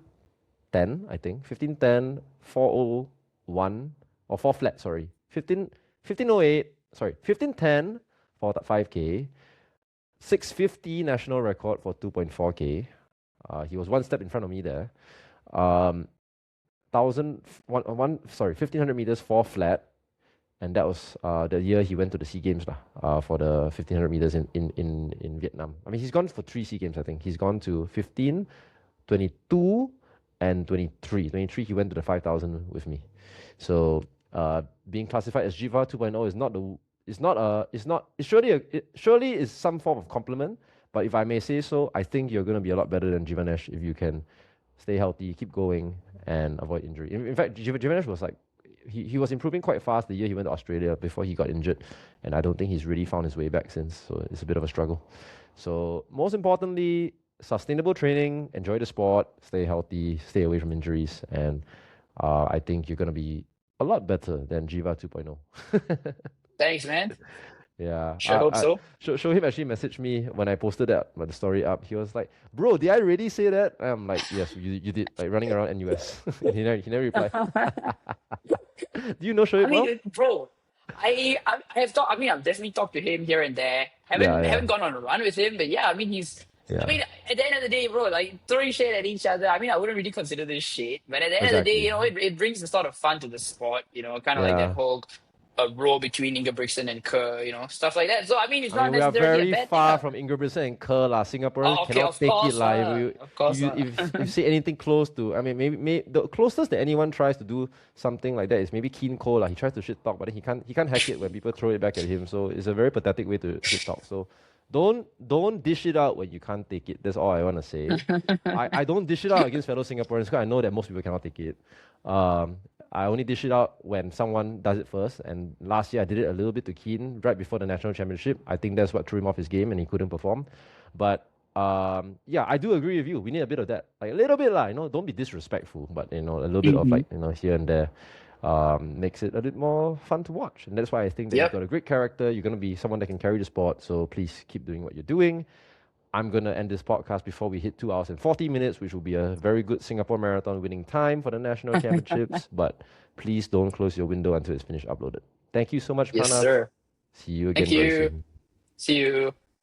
I think, 15:10, 4:01 or 4 flat, sorry, 15:08, sorry, 15:10 for 5K, 6:50 national record for 2.4K. He was one step in front of me there. 1,500 meters 4 flat, and that was the year he went to the SEA Games for the 1,500 meters in Vietnam. I mean, he's gone for 3 SEA Games, I think. He's gone to 15, 22, and 23. 23, he went to the 5,000 with me. So being classified as Jeeva 2.0 is not the it surely is some form of compliment. But if I may say so, I think you're going to be a lot better than Jivanesh if you can stay healthy, keep going, and avoid injury. In fact, Jivanesh was like, he was improving quite fast the year he went to Australia before he got injured, and I don't think he's really found his way back since, so it's a bit of a struggle. So most importantly, sustainable training, enjoy the sport, stay healthy, stay away from injuries, and I think you're going to be a lot better than Jeeva 2.0. Thanks, man. Yeah. Sure hope so. Shohib actually messaged me when I posted the story up. He was like, "Bro, did I really say that?" And I'm like, "Yes, you did." Like running around NUS. he never replied. Do you know I Shohib well? mean, bro, I have talked. I mean, I've definitely talked to him here and there. Haven't gone on a run with him, but yeah, I mean, he's. Yeah. I mean, at the end of the day, bro, like throwing shade at each other. I mean, I wouldn't really consider this shade, but at the end of the day, Exactly. it brings a sort of fun to the sport. Kind of like that Yeah. whole a row between Ingebrigtsen and Kerr, stuff like that. So I mean, it's I not mean, we are necessarily a very bad thing. far from Ingebrigtsen and Kerr lah. Singaporeans Oh, okay, cannot of take it course lah. lah, of course lah. If you say anything close to, I mean, maybe the closest that anyone tries to do something like that is maybe Keen Cole lah. He tries to shit talk, but then he can't hack it when people throw it back at him. So it's a very pathetic way to shit talk. So don't dish it out when you can't take it. That's all I want to say. I don't dish it out against fellow Singaporeans because I know that most people cannot take it. I only dish it out when someone does it first. And last year I did it a little bit to Keen right before the national championship. I think that's what threw him off his game and he couldn't perform. But yeah, I do agree with you. We need a bit of that, like a little bit lah. Don't be disrespectful, but a little bit of like here and there makes it a bit more fun to watch. And that's why I think that you've got a great character. You're going to be someone that can carry the sport. So please keep doing what you're doing. I'm going to end this podcast before we hit 2 hours and 40 minutes, which will be a very good Singapore Marathon winning time for the national championships. But please don't close your window until it's finished uploaded. Thank you so much, Pranav. Yes, sir. See you again Thank very you. soon. See you.